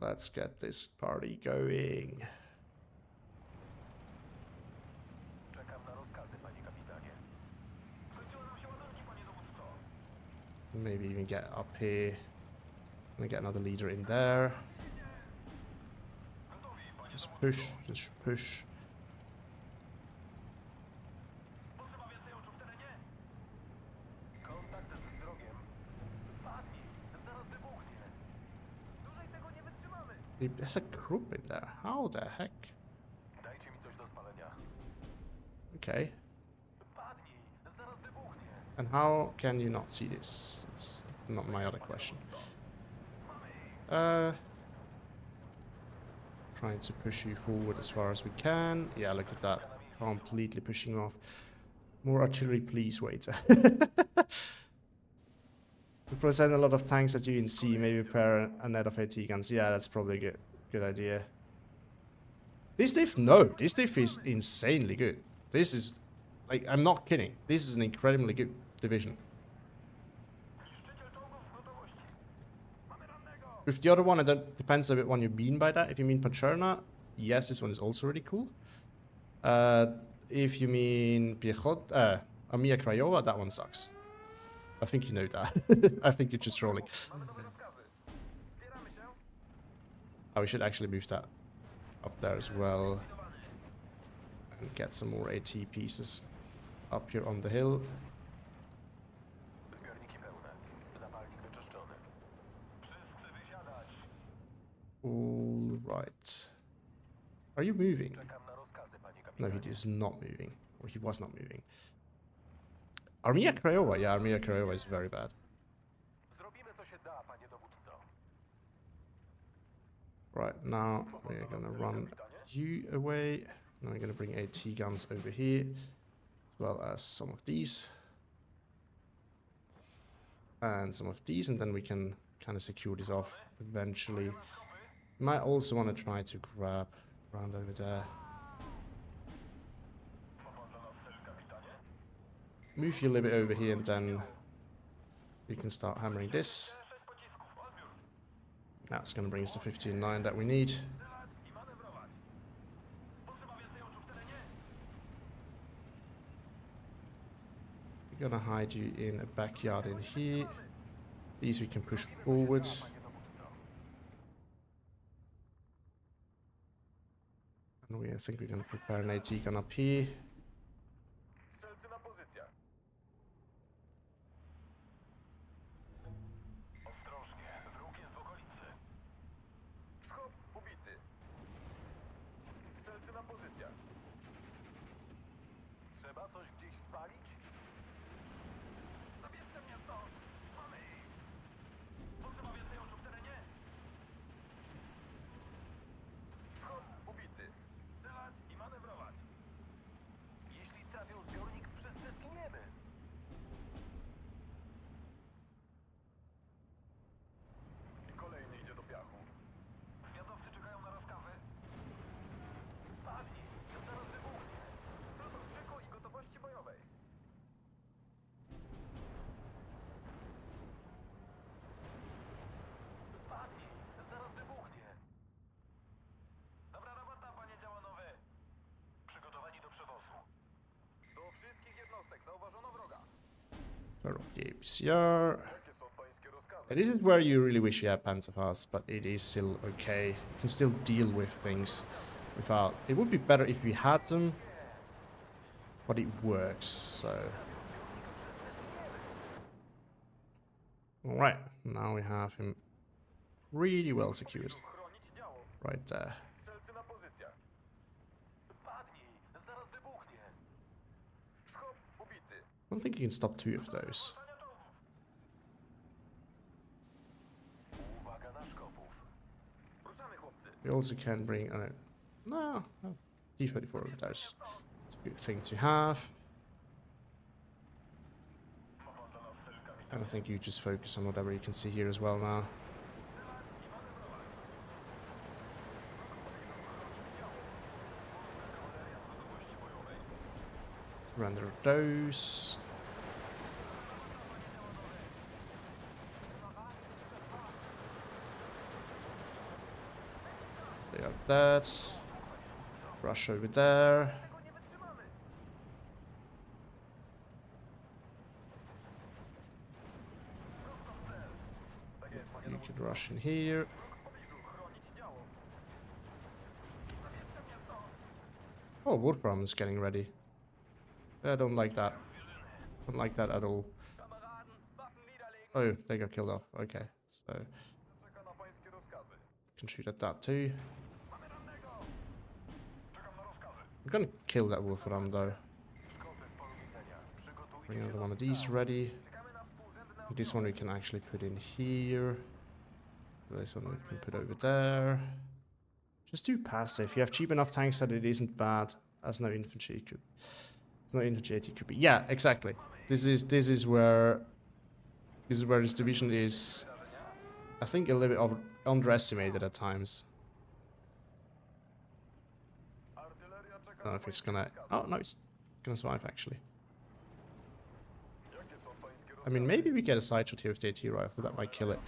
Let's get this party going. Maybe even get up here. Gonna get another leader in there. Just push, just push. There's a group in there. How the heck? Okay. And how can you not see this? It's not my other question. Trying to push you forward as far as we can. Yeah, look at that. Completely pushing off. More artillery, please, waiter. We present a lot of tanks at you in C. Maybe pair a net of AT guns. Yeah, that's probably a good idea. This diff? No. This diff is insanely good. This is... Like, I'm not kidding. This is an incredibly good division. With the other one, it depends a bit what you mean by that. If you mean Pancherna, yes, this one is also really cool. If you mean Piechot, Armia Craiova, that one sucks. I think you know that. I think you're just trolling. Oh, we should actually move that up there as well. And get some more AT pieces. up here on the hill. All right. Are you moving? No, he is not moving. Or he was not moving. Armia Krajowa. Yeah, Armia Krajowa is very bad. Right, now we're gonna run you away. Now we're gonna bring AT guns over here, as well as some of these. And some of these, and then we can kind of secure this off eventually. Might also want to try to grab around over there. Move you a little bit over here, and then we can start hammering this. That's going to bring us to 15.9 that we need. We're going to hide you in a backyard in here. These we can push forward. And I think we're going to prepare an AT gun up here. Of the APCR. This is where you really wish you had Panzer fast, but it is still okay. You can still deal with things without. It would be better if we had them, but it works. So, all right, now we have him really well secured, right there. I don't think you can stop two of those. We also can bring no, D34 over there. It's a good thing to have. And I think you just focus on whatever you can see here as well now. Render those. They got that. Rush over there. You can rush in here. Oh, Wolfram is getting ready. I don't like that. Don't like that at all. Oh, they got killed off. Okay, so can shoot at that too. I'm gonna kill that Wolfram though. Bring another one of these ready. This one we can actually put in here. This one we can put over there. Just too passive. You have cheap enough tanks that it isn't bad, as no infantry could. It's not infantry it could be. Yeah, exactly. This is where this division is, I think, a little bit underestimated at times. I don't know if it's gonna. Oh no, it's gonna survive actually. I mean, maybe we get a side shot here with the AT rifle. That might kill it.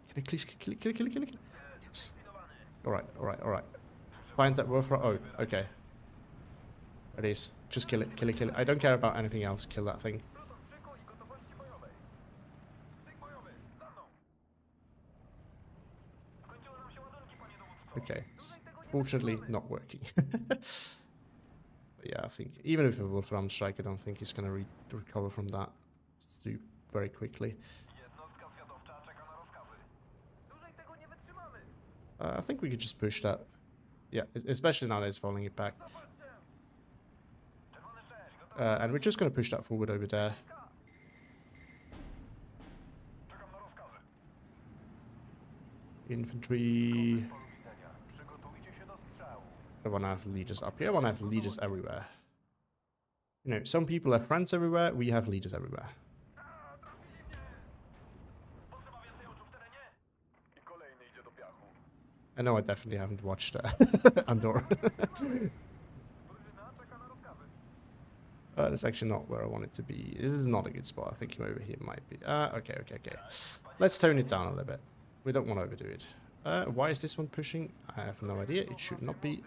Can I please kill it? Yes. Alright. Find that Wolfram. Oh, okay. It is. Just kill it. I don't care about anything else. Kill that thing. Okay. Fortunately, not working. But yeah, I think even if it will Wolfram strike, I don't think he's going to recover from that very quickly. I think we could just push that. Yeah, especially now that it's following it back. And we're just going to push that forward over there. Infantry. I want to have leaders up here. I want to have leaders everywhere. You know, some people have friends everywhere. We have leaders everywhere. I know I definitely haven't watched Andor. That's actually not where I want it to be. This is not a good spot. I think over here might be. Okay. Let's tone it down a little bit. We don't want to overdo it. Why is this one pushing? I have no idea. It should not be.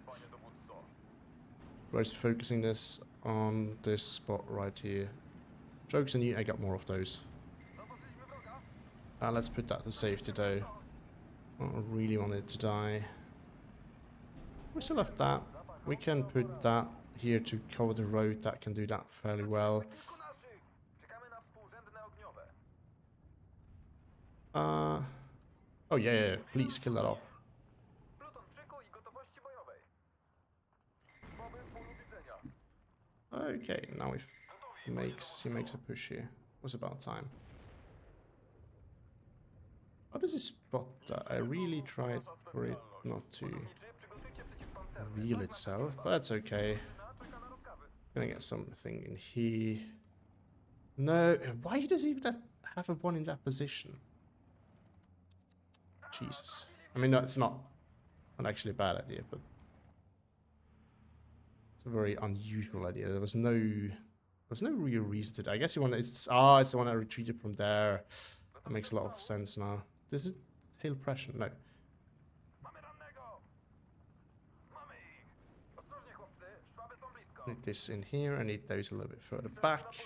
Where's focusing this on this spot right here? Jokes on you, I got more of those. Let's put that to safety though. I don't really want it to die. We still have that. We can put that here to cover the road. That can do that fairly well. Oh yeah, please kill that off. Okay, now he makes a push here. Was about time. How does he spot that? I really tried for it not to reveal itself, but that's okay. Gonna get something in here. No, why does he even have a one in that position? Jesus. I mean, no, it's not actually a bad idea, but it's a very unusual idea. There was no real reason to do it. I guess you want it's the one that retreated from there. That makes a lot of sense now. Does it hail pressure? No. Need this in here. I need those a little bit further back.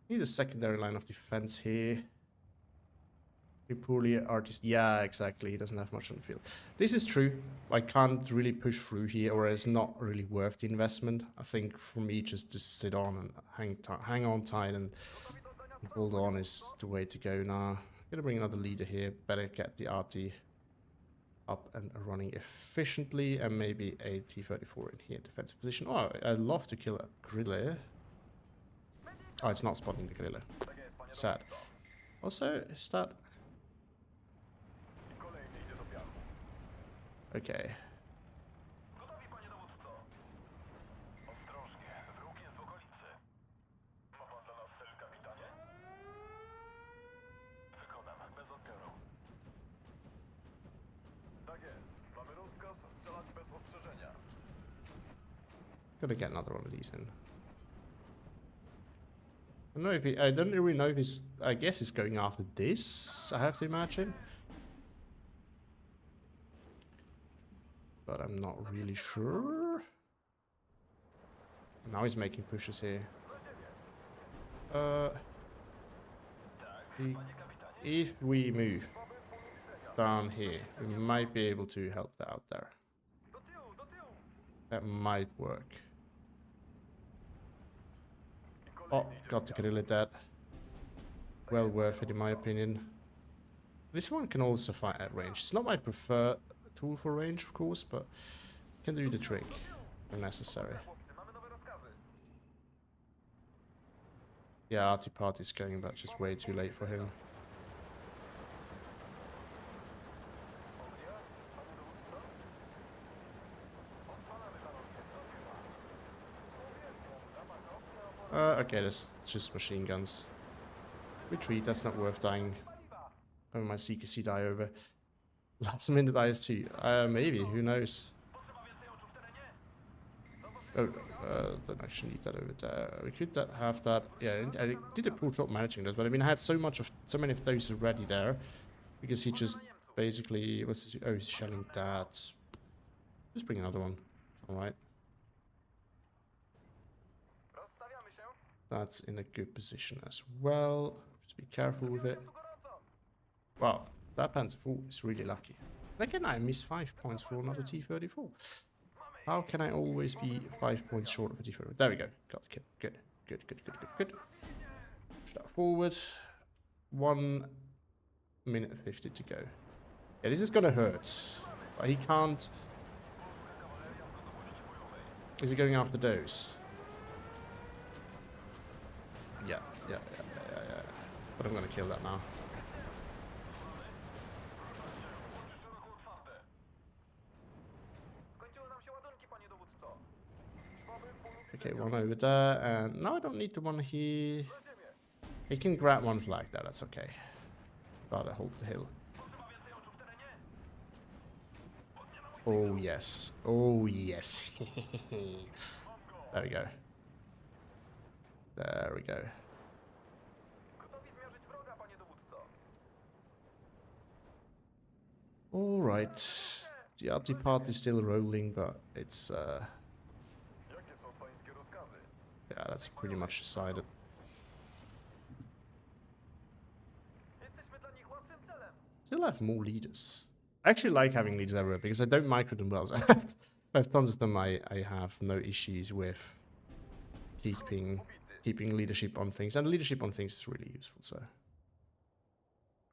Need a secondary line of defense here. Poorly artist. Yeah, exactly. He doesn't have much on the field. This is true. I can't really push through here, or it's not really worth the investment. I think for me, just to sit on and hang on tight and hold on is the way to go now. Gonna bring another leader here. Better get the RT up and running efficiently, and maybe a T-34 in here, defensive position. Oh, I'd love to kill a guerrilla. Oh, it's not spotting the guerrilla. Sad. Also, is that... Okay. Gotta get another one of these in. I don't know if I don't really know if he's... I guess he's going after this, I have to imagine. But I'm not really sure. Now he's making pushes here. If we move down here, we might be able to help that out there. That might work. Oh, got the guerrilla dead. Well worth it in my opinion. This one can also fight at range. It's not my preferred tool for range, of course, but can do the trick when necessary. Yeah, Arty Party's going, but just way too late for him. Okay, that's just machine guns. Retreat, that's not worth dying. Oh, my CQC die over. Last minute IS2. Maybe, who knows? Oh, don't actually need that over there. We could have that. Yeah, I did a poor job managing those, but I mean, I had so many of those already there, because he just basically he's shelling that. Just bring another one. All right. That's in a good position as well. Just be careful with it. Wow, that Panzer IV is really lucky. Again, I missed 5 points for another T-34. How can I always be 5 points short of a T-34? There we go. Got the kill. Good. Good, good, good, good, good. Push that forward. 1 minute 50 to go. Yeah, this is gonna hurt. But he can't... Is he going after those? Yeah. But I'm gonna kill that now. Okay, one over there, and now I don't need the one here. He can grab one flag there, that's okay. Rather hold the hill. Oh yes, oh yes. There we go. There we go. Alright. The empty part is still rolling, but it's yeah, that's pretty much decided. Still have more leaders. I actually like having leaders everywhere because I don't micro them well. So I have tons of them. I have no issues with keeping leadership on things, and leadership on things is really useful. So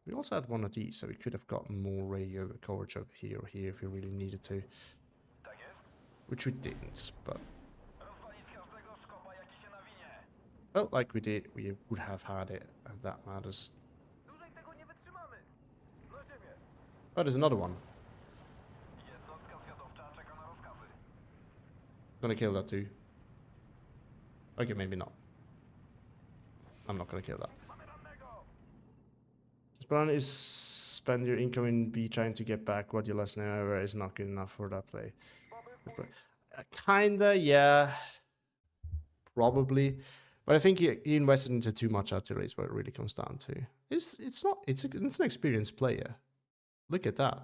we also had one of these, so we could have gotten more radio coverage over here or here if we really needed to, which we didn't. But well, like we did, we would have had it, and that matters. Oh, there's another one. Gonna kill that too. Okay, maybe not. I'm not gonna kill that. This plan is spend your income in B trying to get back what you lost now is not good enough for that play. Kinda, yeah. Probably. But I think he invested into too much artillery is what it really comes down to. It's an experienced player. Look at that.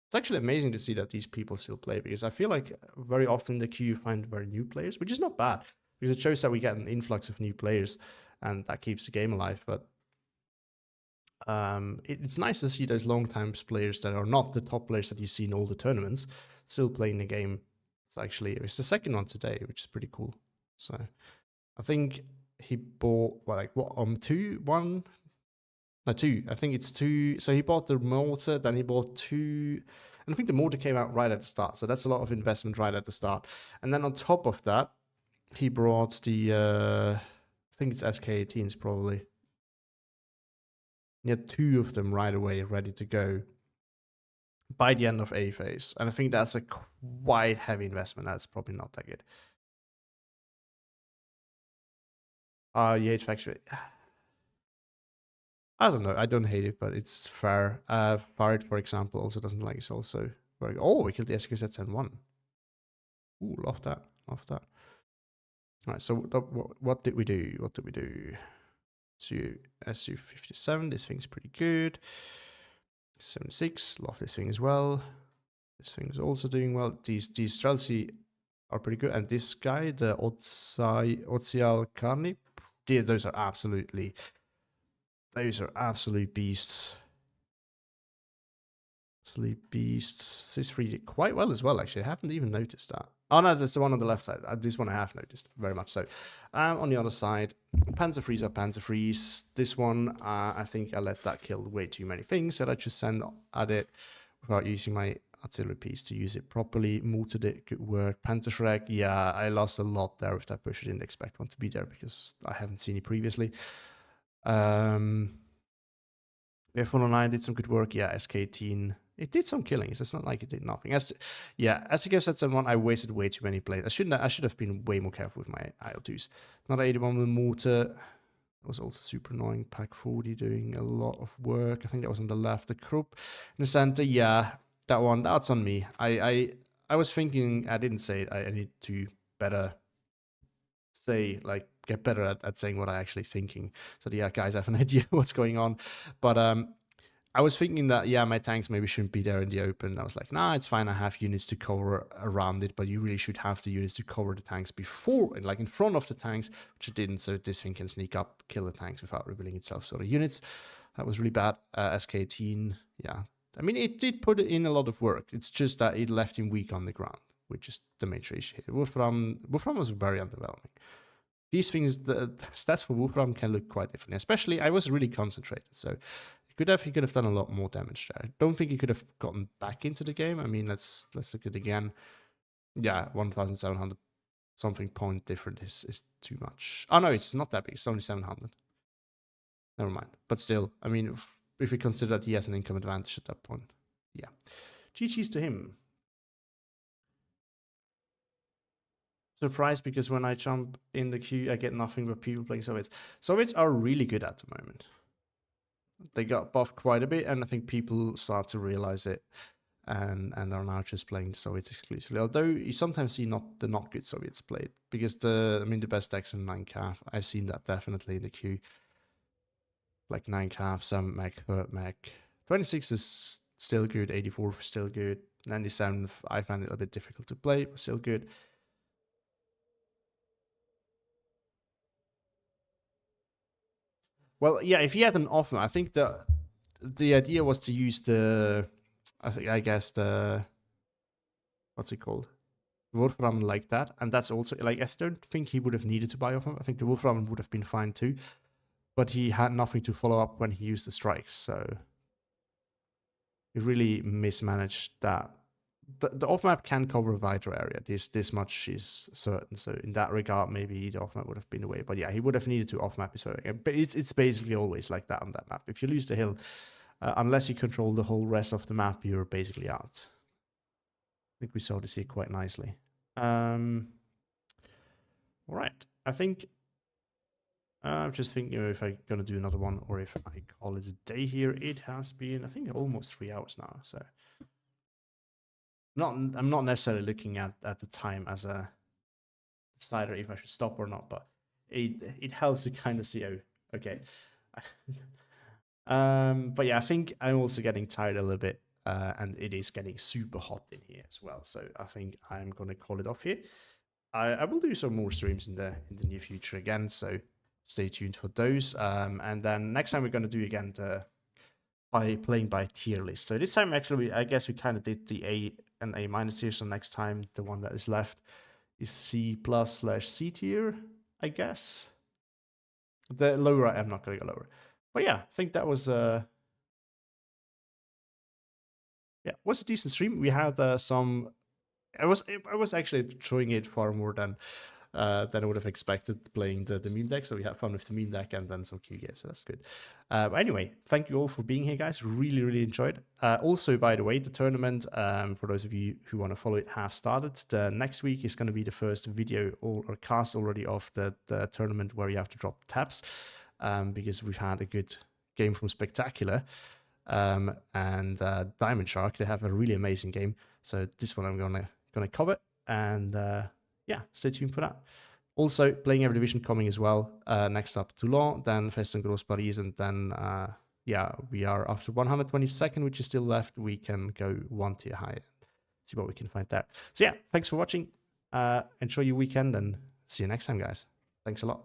It's actually amazing to see that these people still play, because I feel like very often in the queue you find very new players, which is not bad, because it shows that we get an influx of new players, and that keeps the game alive. But it's nice to see those long-time players that are not the top players that you see in all the tournaments still playing the game. It's the second one today, which is pretty cool. So I think he bought two. I think it's 2. So he bought the mortar, then he bought 2, and I think the mortar came out right at the start. So that's a lot of investment right at the start. And then on top of that, he brought the I think it's SK-18s probably. He had 2 of them right away ready to go by the end of A phase. And I think that's a quite heavy investment. That's probably not that good. Yates factory. I don't know. I don't hate it, but it's fair. Farid, for example, also doesn't like it. Also, oh, we killed the SKZ-1. Ooh, love that. Love that. All right. So what did we do? What did we do? SU-57. This thing's pretty good. 76. Love this thing as well. This thing's also doing well. These Streltsy are pretty good. And this guy, the Otsial Karni, those are absolute beasts. Sleep beasts. This 3 did quite well as well, actually. I haven't even noticed that. Oh no, that's the one on the left side. This one I have noticed, very much so. On the other side, Panzer Freeze are Panzer Freeze. This one, I think I let that kill way too many things, that I just send at it without using my artillery piece to use it properly. Mortar did good work. Panzer Shrek, yeah, I lost a lot there with that push. I didn't expect one to be there because I haven't seen it previously. F109 did some good work. Yeah, SK-18. It did some killings. It's not like it did nothing. SK-Z-1, I wasted way too many plays. I should have been way more careful with my IL-2s. Another 81 with mortar. That was also super annoying. Pack 40 doing a lot of work. I think that was on the left. The Krupp in the center. Yeah, that one. That's on me. I was thinking. I didn't say it. I need to better say, like, get better at saying what I actually thinking, so yeah, guys have an idea what's going on. But I was thinking that, yeah, my tanks maybe shouldn't be there in the open. I was like, nah, it's fine, I have units to cover around it, but you really should have the units to cover the tanks before, like in front of the tanks, which it didn't, so this thing can sneak up, kill the tanks without revealing itself. So the units That was really bad. SK18, yeah. I mean, it did put in a lot of work. It's just that it left him weak on the ground, which is the major issue here. Wolfram was very underwhelming. These things, the stats for Wolfram can look quite different. Especially, I was really concentrated, so he could have done a lot more damage there. I don't think he could have gotten back into the game. I mean, let's look at it again. Yeah, 1,700 something point different is too much. Oh no, it's not that big. It's only 700. Never mind. But still, I mean, if we consider that he has an income advantage at that point, yeah. GG's to him. Surprised because when I jump in the queue, I get nothing but people playing Soviets. Soviets are really good at the moment. They got buffed quite a bit, and I think people start to realize it, and are now just playing Soviets exclusively. Although you sometimes see the not good Soviets played, because the best decks in 9Cav, I've seen that definitely in the queue. Like 9Cav, some mech, third mech. 26 is still good, 84 is still good, 97 I find it a bit difficult to play, but still good. Well, yeah, if he had an offer, I think the idea was to use I guess what's it called? Wolfram like that, and that's also, like, I don't think he would have needed to buy off him. I think the Wolfram would have been fine too, but he had nothing to follow up when he used the strikes, so he really mismanaged that. The off-map can cover a wider area. This much is certain. So in that regard, maybe the off-map would have been away. But yeah, he would have needed to off-map his area. But it's basically always like that on that map. If you lose the hill, unless you control the whole rest of the map, you're basically out. I think we saw this here quite nicely. All right. I think I'm just thinking if I'm going to do another one or if I call it a day here. It has been, I think, almost 3 hours now. So I'm not necessarily looking at the time as a decider if I should stop or not, but it helps to kind of see, oh, okay. But yeah, I think I'm also getting tired a little bit, and it is getting super hot in here as well. So I think I'm gonna call it off here. I will do some more streams in the near future again, so stay tuned for those. And then next time we're gonna do again by playing by tier list. So this time actually, I guess we kind of did the A and A minus tier. So next time the one that is left is C+/C tier, I guess. The lower, I'm not gonna go lower. But yeah, I think that was was a decent stream. We had some. I was actually enjoying it far more than I would have expected playing the meme deck. So we had fun with the meme deck and then some Q gear, so that's good. But anyway, thank you all for being here, guys. Really enjoyed. Also, by the way, the tournament, for those of you who want to follow it, have started. The next week is going to be the first video or cast already of the tournament where you have to drop tabs, because we've had a good game from Spectacular and Diamond Shark. They have a really amazing game. So this one I'm gonna cover, and yeah, stay tuned for that. Also, playing every division coming as well. Next up, Toulon, then Festen Gros Paris, and then yeah, we are after 122nd, which is still left. We can go 1 tier higher, see what we can find there. So yeah, thanks for watching. Enjoy your weekend, and see you next time, guys. Thanks a lot.